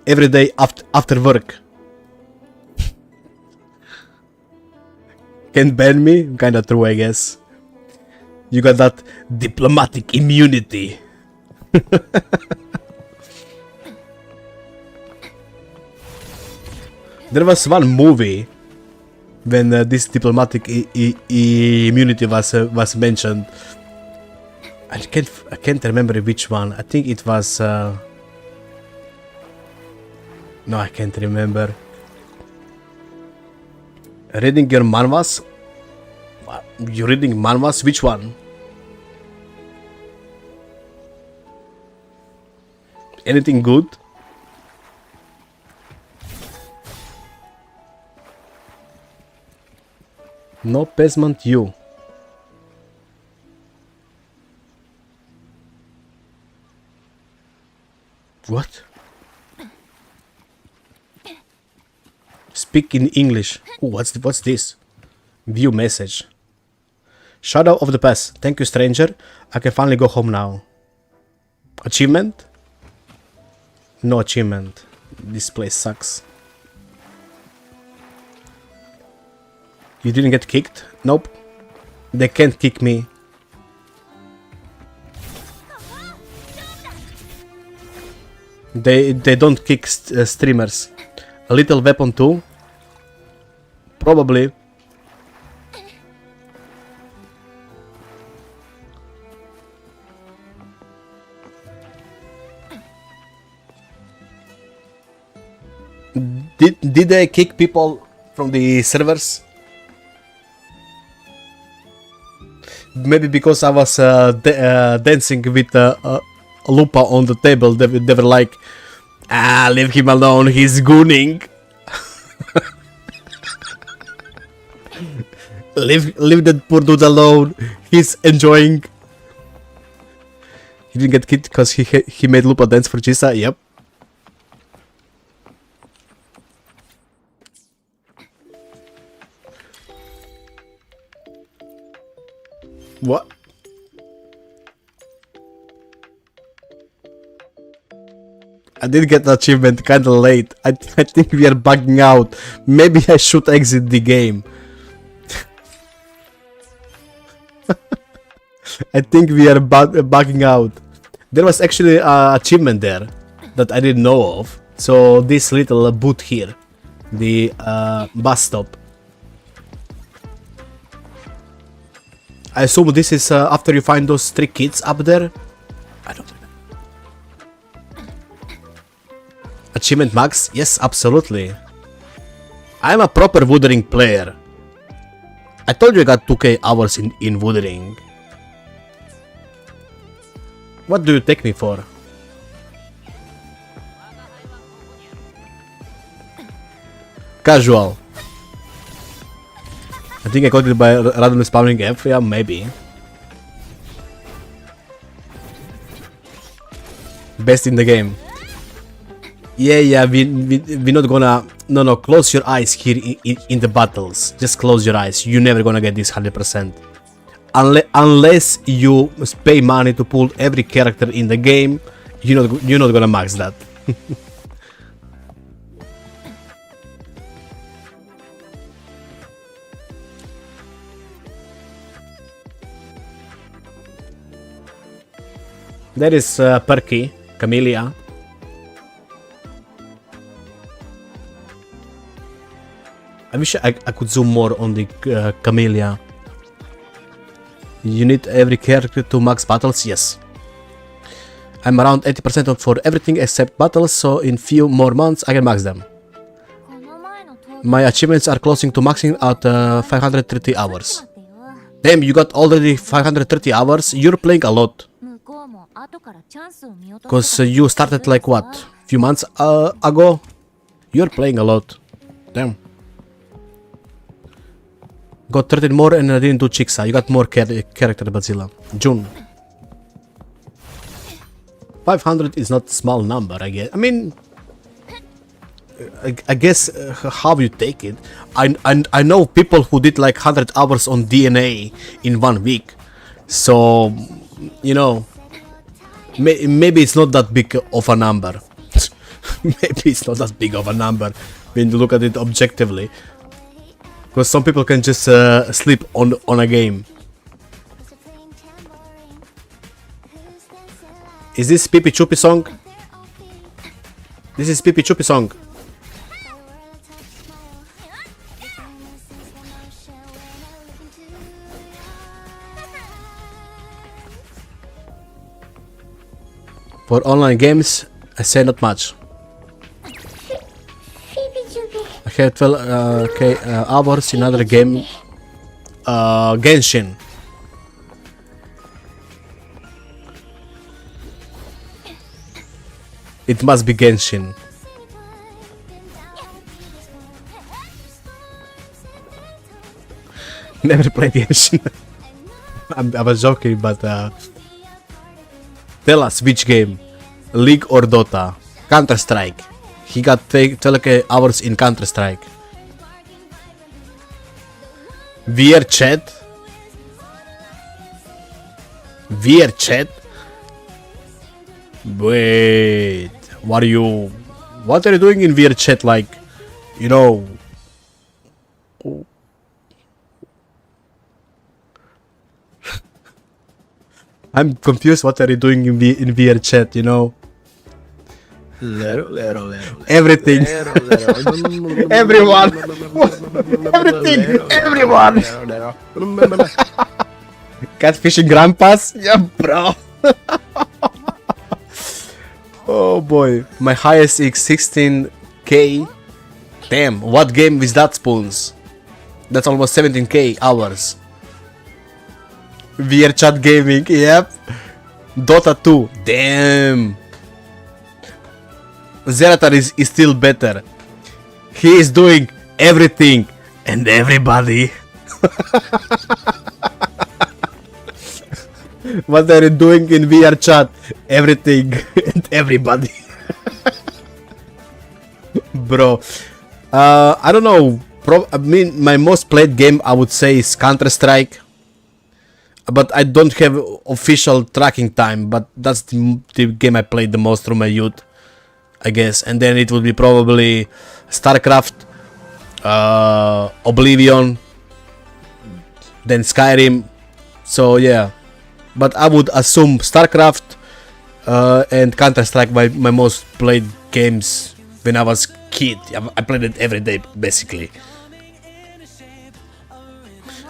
Every day after work. Can't ban me? Kinda true, I guess. You got that diplomatic immunity. There was one movie when this diplomatic immunity was mentioned. I can't remember which one. I think it was. No, I can't remember. Reading your manhwas? You reading manhwas? Which one? Anything good? No basement you. What? Speak in English. Ooh, what's this? View message. Shadow of the past. Thank you, stranger. I can finally go home now. Achievement? No achievement. This place sucks. You didn't get kicked? Nope. They can't kick me. They don't kick streamers. A little weapon too? Probably. Did they kick people from the servers? Maybe because I was dancing with Lupa on the table, they were like, ah, leave him alone, he's gooning. leave that poor dude alone, he's enjoying. He didn't get kicked because he made Lupa dance for Chisa, yep. What? I did get the achievement kinda late. I think we are bugging out. Maybe I should exit the game. I think we are bugging out. There was actually an achievement there that I didn't know of. So this little booth here, the bus stop. I assume this is after you find those 3 kids up there. I don't know. Achievement max? Yes, absolutely. I'm a proper Wuthering player. I told you I got 2k hours in Wuthering. What do you take me for? Casual. I think I got it by randomly spawning F. Yeah, maybe. Best in the game. Yeah, we're not gonna... No, close your eyes here in the battles. Just close your eyes. You're never gonna get this 100%. Unless you pay money to pull every character in the game, you're not gonna max that. That is Perky, Camellia. I wish I could zoom more on the Camellia. You need every character to max battles? Yes. I'm around 80% for everything except battles, so in few more months I can max them. My achievements are closing to maxing at 530 hours. Damn, you got already 530 hours? You're playing a lot. Cause you started like what? Few months ago? You're playing a lot. Damn. Got 13 more and I didn't do Chixa. You got more character Bazilla. June. 500 is not a small number, I guess. I mean, I guess how you take it. I know people who did like 100 hours on DNA in 1 week. So, you know, maybe it's not that big of a number. Maybe it's not that big of a number when you look at it objectively. Because some people can just sleep on a game. Is this Pipi Chupi song? This is Pipi Chupi song. For online games, I say not much. I had 12 hours in another game, Genshin. It must be Genshin. Never played Genshin. I was joking, but tell us which game, League or Dota, Counter-Strike. He got 12 hours in Counter-Strike. VR chat? VR chat? Wait, what are you doing in VR chat? Like, you know, I'm confused. What are you doing in VR chat? You know. Everything. Everyone. Everything. Everyone. Catfishing grandpas? Yeah, bro. Oh boy. My highest is 16k. Damn, what game is that, Spoons? That's almost 17k hours. VR chat gaming, yep. Dota 2, damn. Zeratar is still better. He is doing everything and everybody. What are you doing in VR chat? Everything and everybody. Bro, I don't know. I mean, my most played game I would say is Counter-Strike. But I don't have official tracking time. But that's the game I played the most through my youth. I guess, and then it would be probably StarCraft, Oblivion, then Skyrim. So yeah, but I would assume StarCraft and Counter-Strike my most played games when I was kid. I played it every day basically.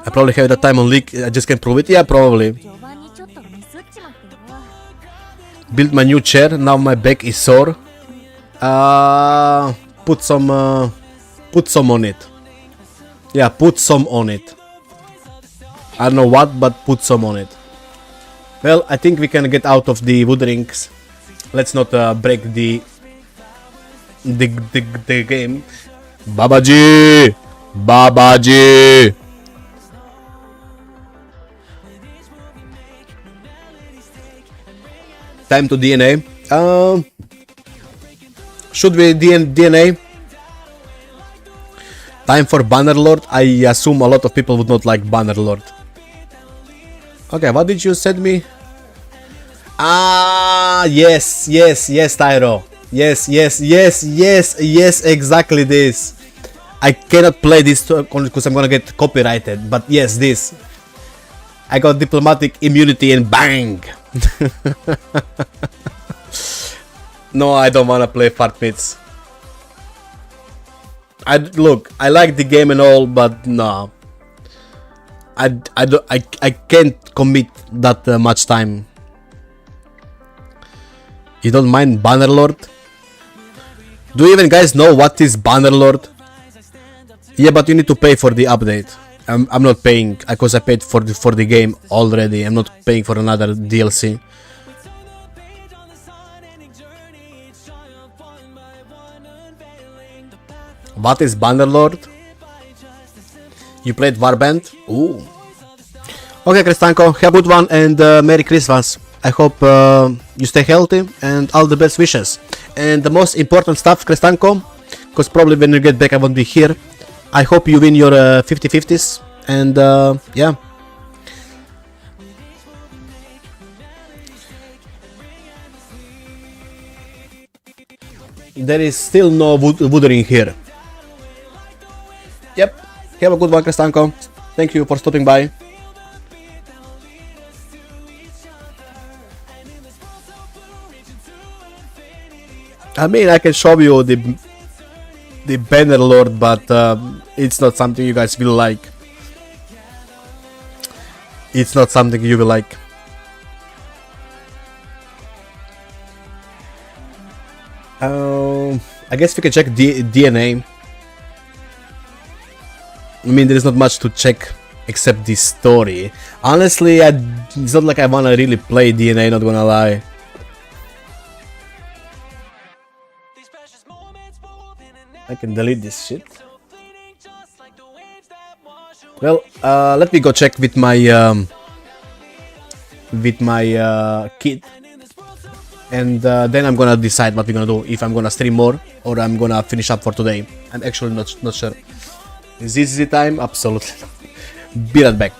I probably have the time on leak. I just can't prove it. Yeah, probably. 序盤にちょっとミスっちまってよ。 Built my new chair. Now my back is sore. Put some on it. Yeah, put some on it. I don't know what, but put some on it. Well, I think we can get out of the wood rings. Let's not break the game. Babaji! Babaji! Time to DNA. Should we DNA? Time for Bannerlord. I assume a lot of people would not like Bannerlord. Okay, what did you send me? Ah, yes, Tyro. Yes, exactly this. I cannot play this because I'm gonna get copyrighted, but yes, this. I got diplomatic immunity and bang! No, I don't wanna play fart pits. Look, I like the game and all, but no. I can't commit that much time. You don't mind Bannerlord? Do you even guys know what is Bannerlord? Yeah, but you need to pay for the update. I'm not paying because I paid for the game already. I'm not paying for another DLC. What is Bannerlord? You played Warband? Ooh. Okay, Kristanko, have a good one and Merry Christmas. I hope you stay healthy and all the best wishes. And the most important stuff, Kristanko, because probably when you get back I won't be here. I hope you win your 50-50s and yeah. There is still no woodering here. Yep. Have a good one, Kristanko. Thank you for stopping by. I mean, I can show you the Bannerlord, but it's not something you guys will like. It's not something you will like. I guess we can check DNA. I mean, there is not much to check except the story. Honestly, it's not like I wanna really play DNA, not gonna lie. I can delete this shit. Well, let me go check with my kid, and then I'm gonna decide what we're gonna do. If I'm gonna stream more or I'm gonna finish up for today. I'm actually not sure. Is this the time? Absolutely. Be right back.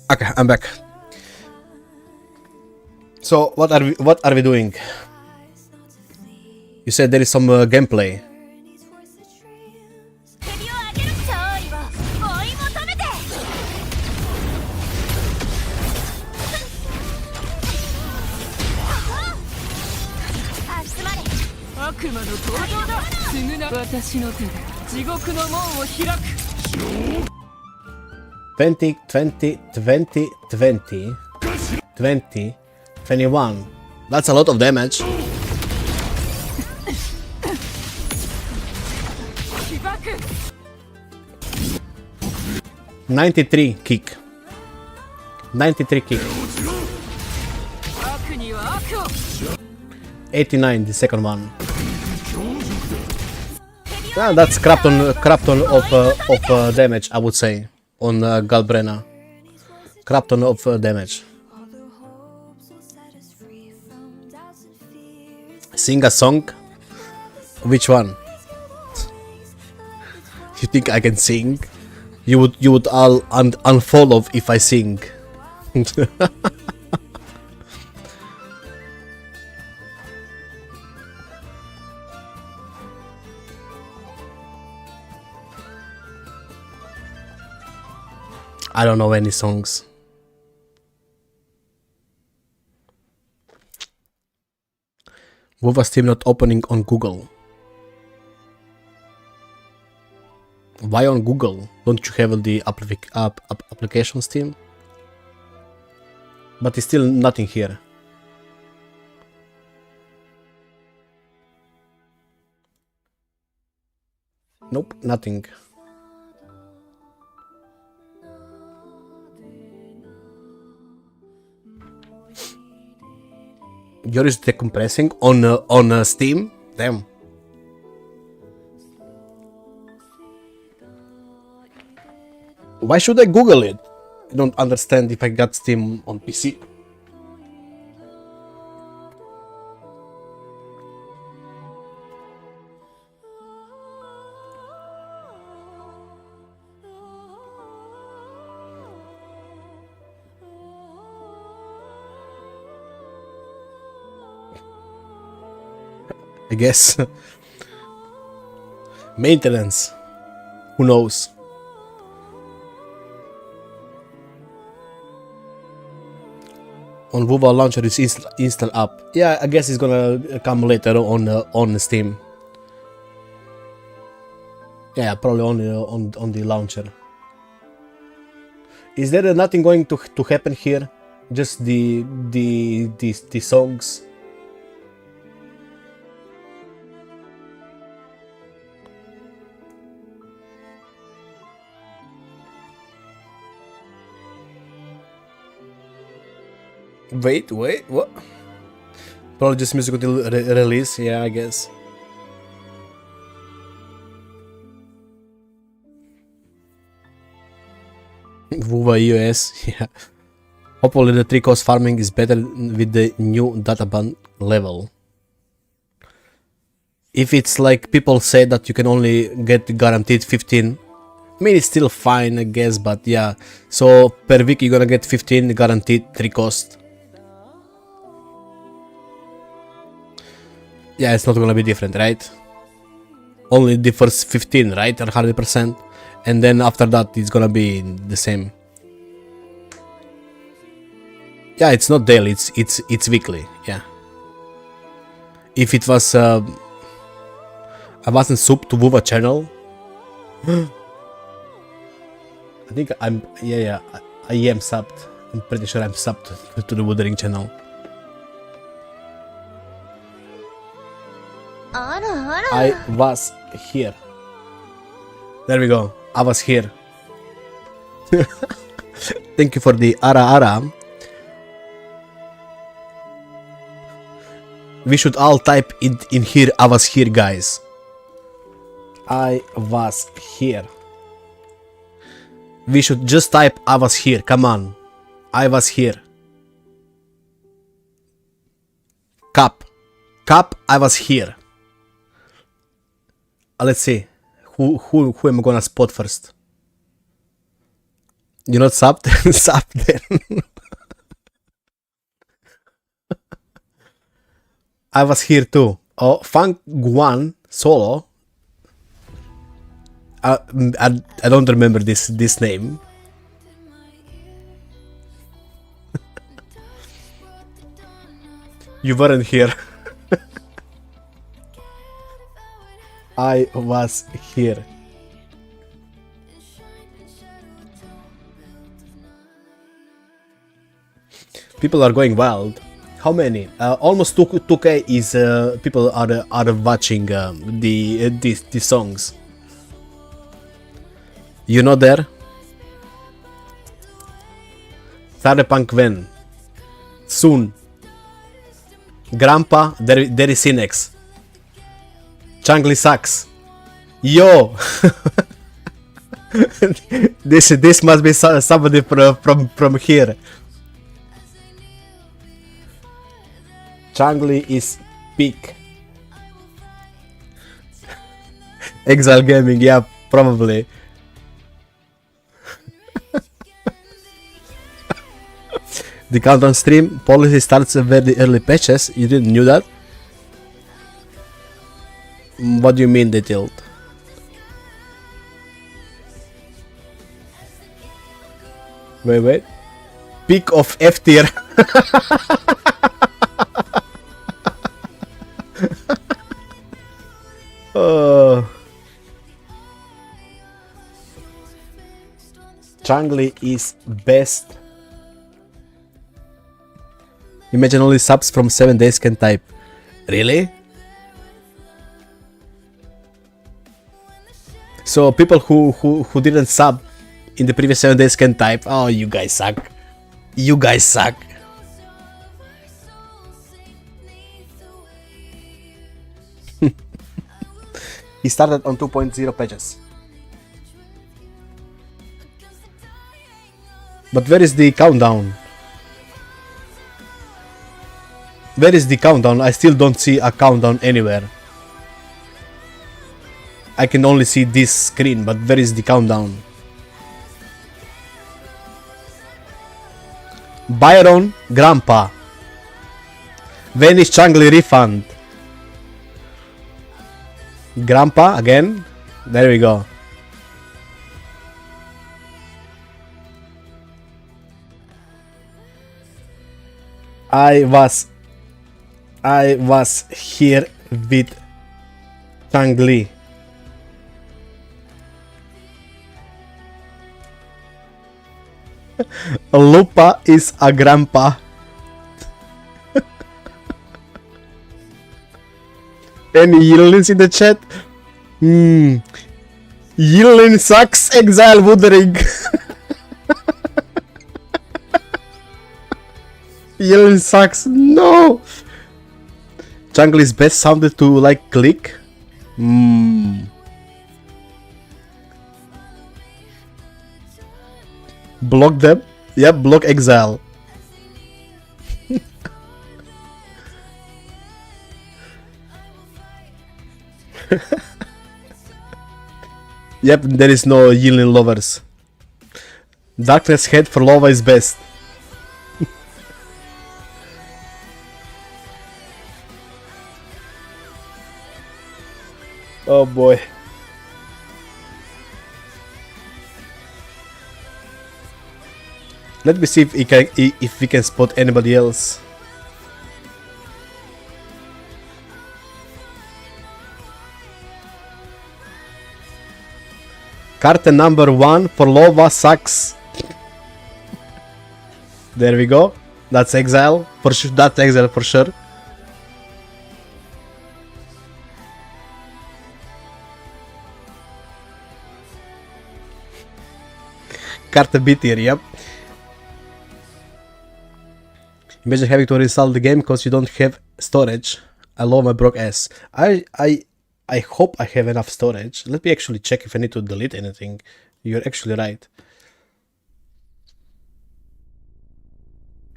Okay, I'm back. So what are we doing? You said there is some gameplay. Twenty, 21. That's a lot of damage. 93 kick. 93 kick. 89 the second one. Yeah, that's crap ton of damage, I would say, on Galbrena. Crap ton of damage. Sing a song? Which one? You think I can sing? You would all unfollow if I sing. I don't know any songs. WoW's Steam not opening on Google. Why on Google? Don't you have the application Steam? But it's still nothing here. Nope, nothing. Yours is decompressing on Steam? Damn. Why should I Google it? I don't understand if I got Steam on PC. I guess. Maintenance. Who knows? On WoW launcher is install app. Yeah, I guess it's gonna come later on Steam. Yeah, probably only on the launcher. Is there nothing going to happen here? Just the songs. Wait, what? Probably just music until release, yeah, I guess. WoW US, yeah. Hopefully the 3-cost farming is better with the new data band level. If it's like people say that you can only get guaranteed 15, I mean, it's still fine, I guess, but yeah. So per week you're gonna get 15 guaranteed 3-cost. Yeah, it's not gonna be different, right? Only the first 15, right? 100%. And then after that, it's gonna be the same. Yeah, it's not daily, it's weekly, yeah. If it was I wasn't sub to WoW channel. I think I am subbed. I'm pretty sure I'm subbed to the Wuthering channel. I was here. There we go. I was here. Thank you for the ara. We should all type it in here. I was here, guys. I was here. We should just type I was here. Come on. I was here. Cup, I was here. Let's see. Who am I gonna spot first? You not sub? Sub then. I was here too. Oh, Funk Guan Solo. I don't remember this name. You weren't here. I was here. People are going wild. How many? Almost 2K is people are watching the songs. You know there? Cyberpunk when? Soon. Grandpa, there is Cinex. Changli sucks. Yo! this must be somebody from here. Changli is peak. Exile Gaming, yeah, probably. The countdown stream policy starts very early patches. You didn't knew that? What do you mean detailed? Wait. Peak of F tier. Changli is best. Imagine only subs from 7 days can type. Really? So people who didn't sub in the previous 7 days can type. Oh, you guys suck. You guys suck. He started on 2.0 patches. But where is the countdown? Where is the countdown? I still don't see a countdown anywhere. I can only see this screen, but where is the countdown? Byron Grandpa. When is Changli refund? Grandpa again? There we go. I was here with Changli. Lupa is a grandpa. Any Yilins in the chat? Yilin sucks. Exile Woodring. Yilin sucks. No. Changli best sounded to like click. Block them? Yep, block exile. Yep, there is no Yilin lovers. Darkness head for Lova is best. Oh boy. Let me see if we can spot anybody else. Card number 1 for Lova sucks. There we go. That's exile for sure. That's exile for sure. Card B tier, yep. Imagine having to reinstall the game because you don't have storage. I love my broke ass. I hope I have enough storage. Let me actually check if I need to delete anything. You're actually right.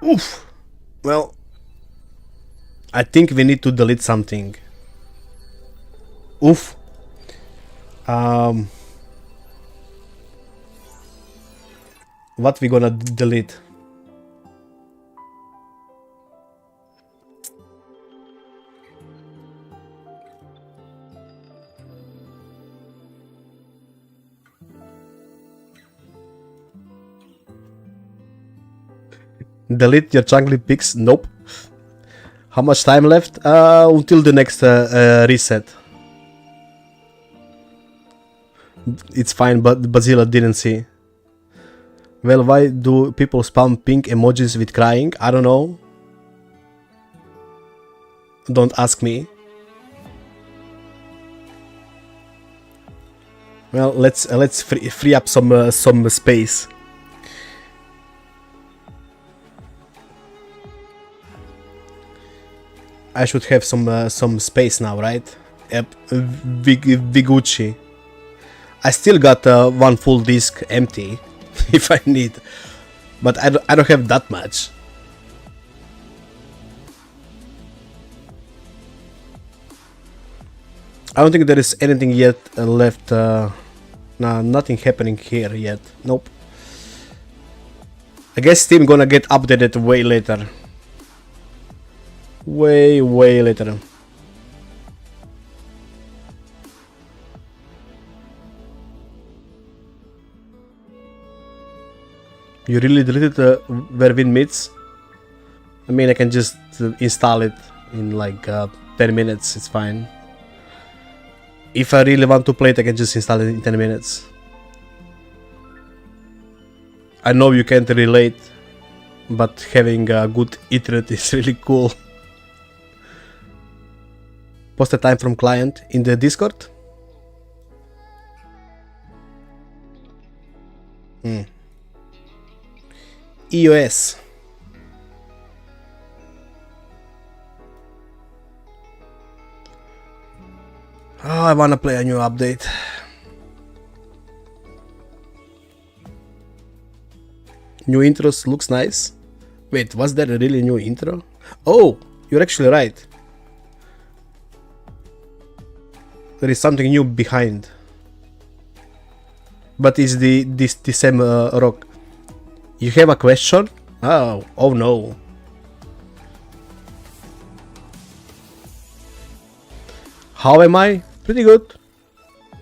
Oof. Well, I think we need to delete something. Oof. What we gonna delete? Delete your chunky pics? Nope. How much time left? Until the next reset. It's fine, but Bazilla didn't see. Well, why do people spam pink emojis with crying? I don't know. Don't ask me. Well, let's free up some space. I should have some space now, right? Yep, Vigucci. I still got one full disk empty, if I need, but I don't have that much. I don't think there is anything yet left. Nah, nothing happening here yet. Nope. I guess Steam gonna get updated way later. Way later. You really deleted where Win meets? I mean, I can just install it in like 10 minutes, it's fine. If I really want to play it, I can just install it in 10 minutes. I know you can't relate, but having a good internet is really cool. Post a time from client in the Discord. EOS. Oh, I wanna play a new update. New intros looks nice. Wait, was there a really new intro? Oh, you're actually right. There is something new behind. But it's the same rock. You have a question? Oh no. How am I? Pretty good.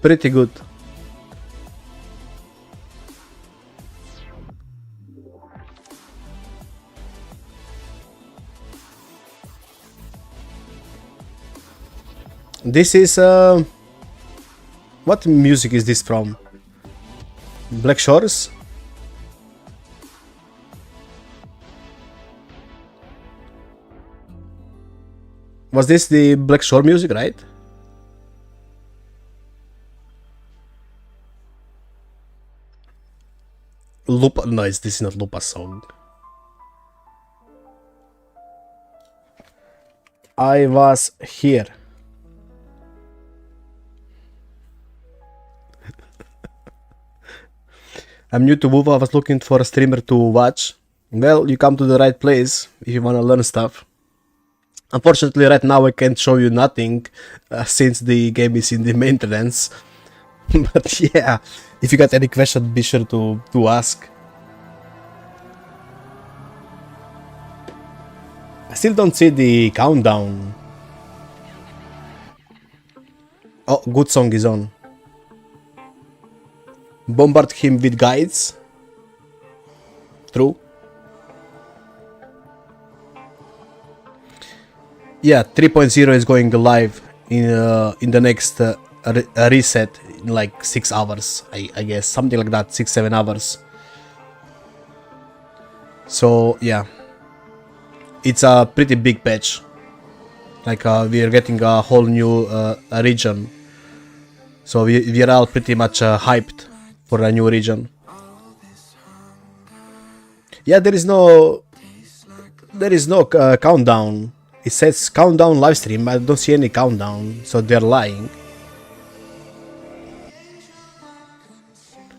Pretty good. This is what music is this from? Black Shores? Was this the Black Shore music, right? Lupa? No, this is not Lupa's song. I was here. I'm new to WoW. I was looking for a streamer to watch. Well, you come to the right place if you wanna learn stuff. Unfortunately, right now I can't show you nothing since the game is in the maintenance. But yeah, if you got any question, be sure to ask. I still don't see the countdown. Oh, good song is on. Bombard him with guides. True. Yeah, 3.0 is going live in the next reset in like 6 hours, I guess, something like that, 6-7 hours. So yeah, it's a pretty big patch. Like we are getting a whole new region, so we are all pretty much hyped for a new region. Yeah, there is no countdown. It says countdown livestream. I don't see any countdown, so they're lying.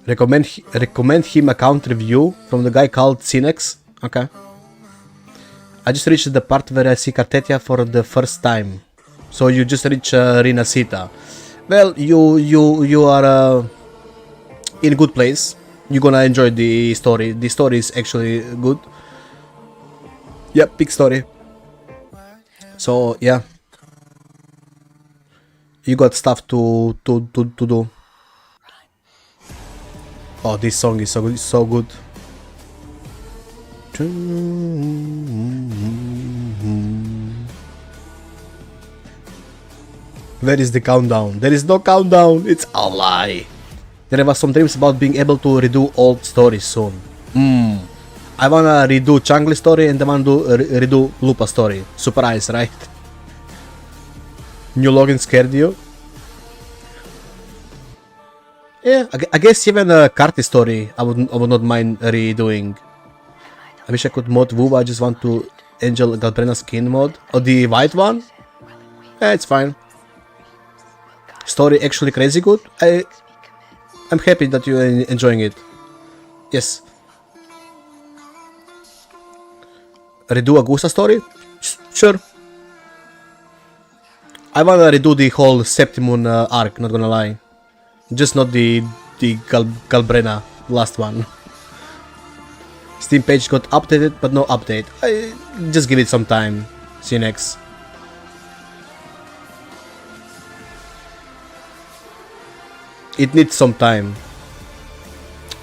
Recommend him account review from the guy called Cinex. Okay. I just reached the part where I see Cartetia for the first time. So you just reach Rinasita. Well, you are in a good place. you're gonna enjoy the story. The story is actually good. Yeah, big story. So yeah, you got stuff to do. Oh, this song is so good. Where is the countdown? There is no countdown. It's a lie. There was some dreams about being able to redo old stories soon. I wanna redo Changli story and I wanna redo Lupa story. Surprise, right? New login scared you? Yeah, I guess even a Karti story I would not mind redoing. I wish I could mod WoW. I just want to Angel Galbrena skin mod. Oh, the white one? Yeah, it's fine. Story actually crazy good. I'm happy that you're enjoying it. Yes. Redo Agusta story? Sure. I wanna redo the whole Septimon arc, not gonna lie. Just not the Galbrena last one. Steam page got updated, but no update. I just give it some time. See you next. It needs some time.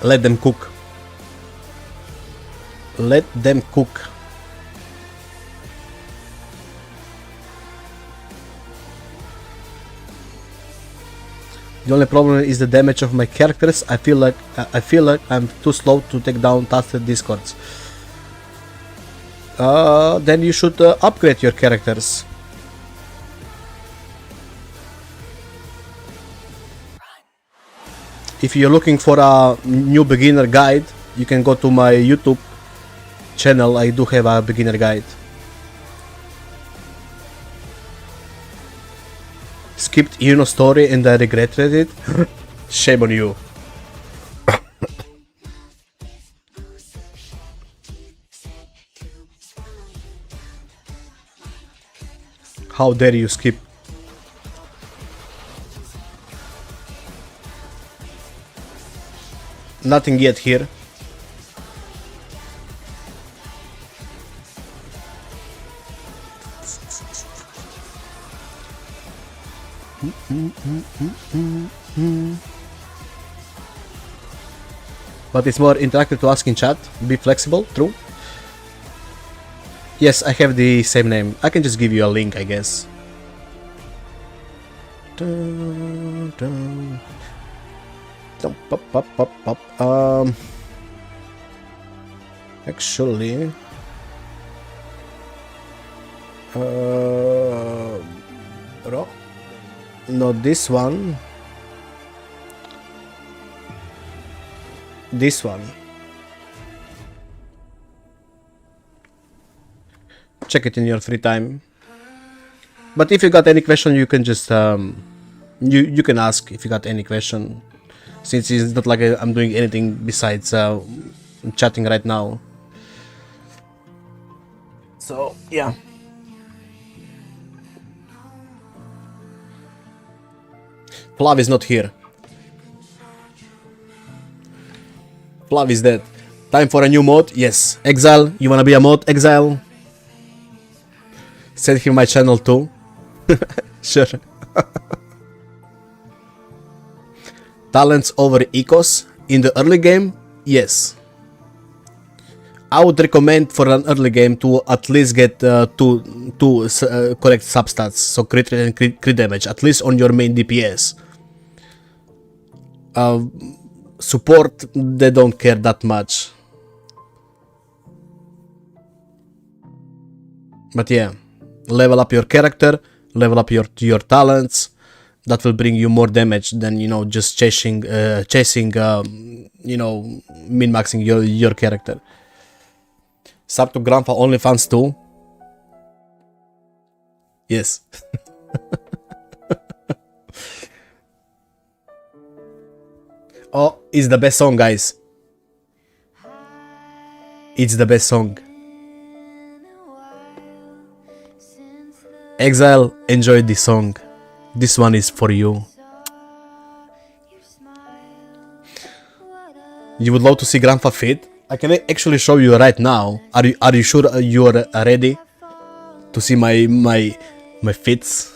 Let them cook. Let them cook. The only problem is the damage of my characters. I feel like I'm too slow to take down tasted discords. Then you should upgrade your characters. If you're looking for a new beginner guide, you can go to my YouTube channel. I do have a beginner guide. Skipped Ino story and I regretted it. Shame on you. How dare you skip? Nothing yet here. But it's more interactive to ask in chat. Be flexible, true. Yes, I have the same name. I can just give you a link, I guess. Actually, bro, not this one. This one. Check it in your free time. But if you got any question, you can just you can ask if you got any question. Since it's not like I'm doing anything besides chatting right now. So yeah. Flav is not here. Flav is dead. Time for a new mod? Yes. Exile, you wanna be a mod? Exile? Send him my channel too. Sure. Talents over ecos in the early game? Yes. I would recommend for an early game to at least get two correct substats, so crit rate and crit damage, at least on your main DPS. Support, they don't care that much. But yeah, level up your character, level up your talents. That will bring you more damage than, you know, just chasing you know, min-maxing your character. Sub to Grandpa OnlyFans too? Yes. Oh, it's the best song, guys. It's the best song. Exile, enjoy this song. This one is for you. You would love to see Grandpa fit? I can actually show you right now. Are you sure you are ready to see my fits?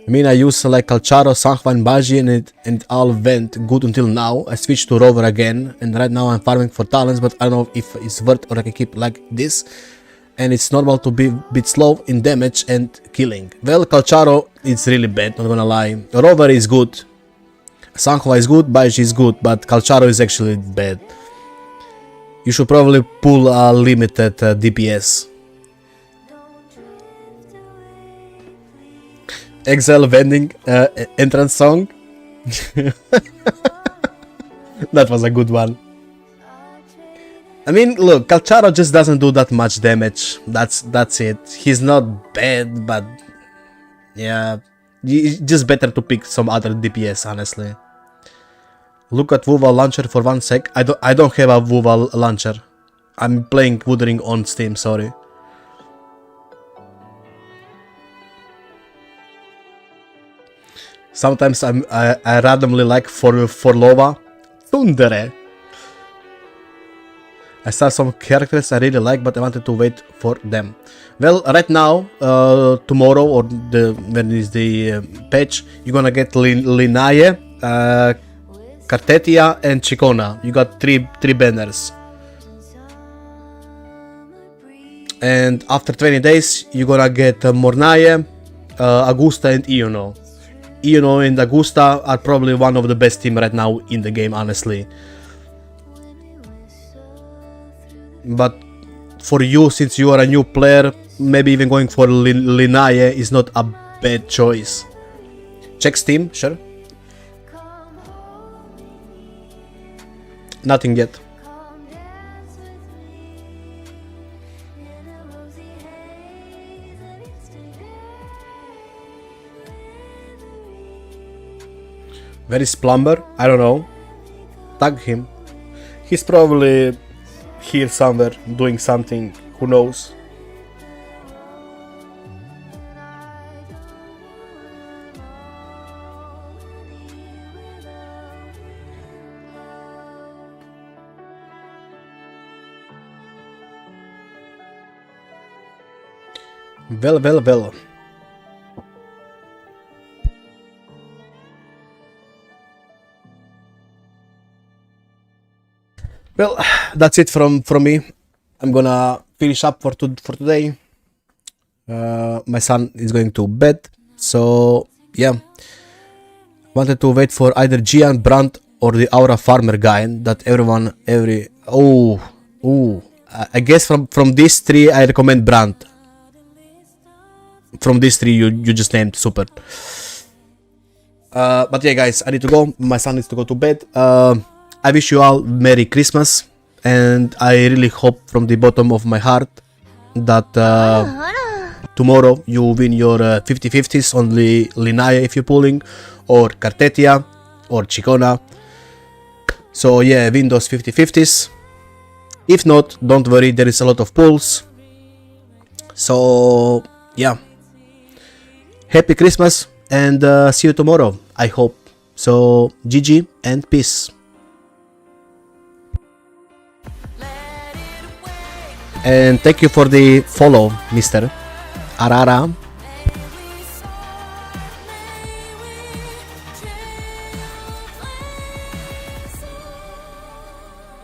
I mean, I used like Calcharo, Sanghwan, Baji, and it all went good until now. I switched to Rover again, and right now I'm farming for talents, but I don't know if it's worth or I can keep like this. And it's normal to be a bit slow in damage and killing. Well, Calcharo is really bad, not gonna lie. Rover is good. Sanghwa is good, Baji is good, but Calcharo is actually bad. You should probably pull a limited DPS. Excel vending entrance song. That was a good one. I mean, look, Calcharo just doesn't do that much damage. That's it. He's not bad, but yeah, it's just better to pick some other DPS, honestly. Look at WoW launcher for 1 sec. I don't have a WoW launcher. I'm playing Wuthering on Steam. Sorry. Sometimes I randomly like for Lova. Tundere. I saw some characters I really like, but I wanted to wait for them. Well, right now, tomorrow or when is the patch, you're gonna get Linaye, Cartetia, and Chicona. You got three banners. And after 20 days, you're gonna get Mornaye, Augusta, and Iono. Iono and Augusta are probably one of the best team right now in the game, honestly. But for you, since you are a new player, maybe even going for Linaye is not a bad choice. Check Steam, sure. Nothing yet. Where is Plumber? I don't know. Tag him. He's probably here somewhere doing something. Who knows? Well. Well, that's it from me. I'm gonna finish up for today. My son is going to bed, so yeah. Wanted to wait for either Gian, Brandt, or the Aura Farmer guy that I guess from these three I recommend Brandt. From these three you just named, super. But yeah, guys, I need to go. My son needs to go to bed. I wish you all Merry Christmas, and I really hope from the bottom of my heart that tomorrow you win your 50-50s on Linaye if you're pulling, or Cartetia, or Chicona. So yeah, win those 50-50s. If not, don't worry, there is a lot of pulls. So yeah, Happy Christmas, and see you tomorrow, I hope. So GG and peace. And thank you for the follow, Mr. Arara.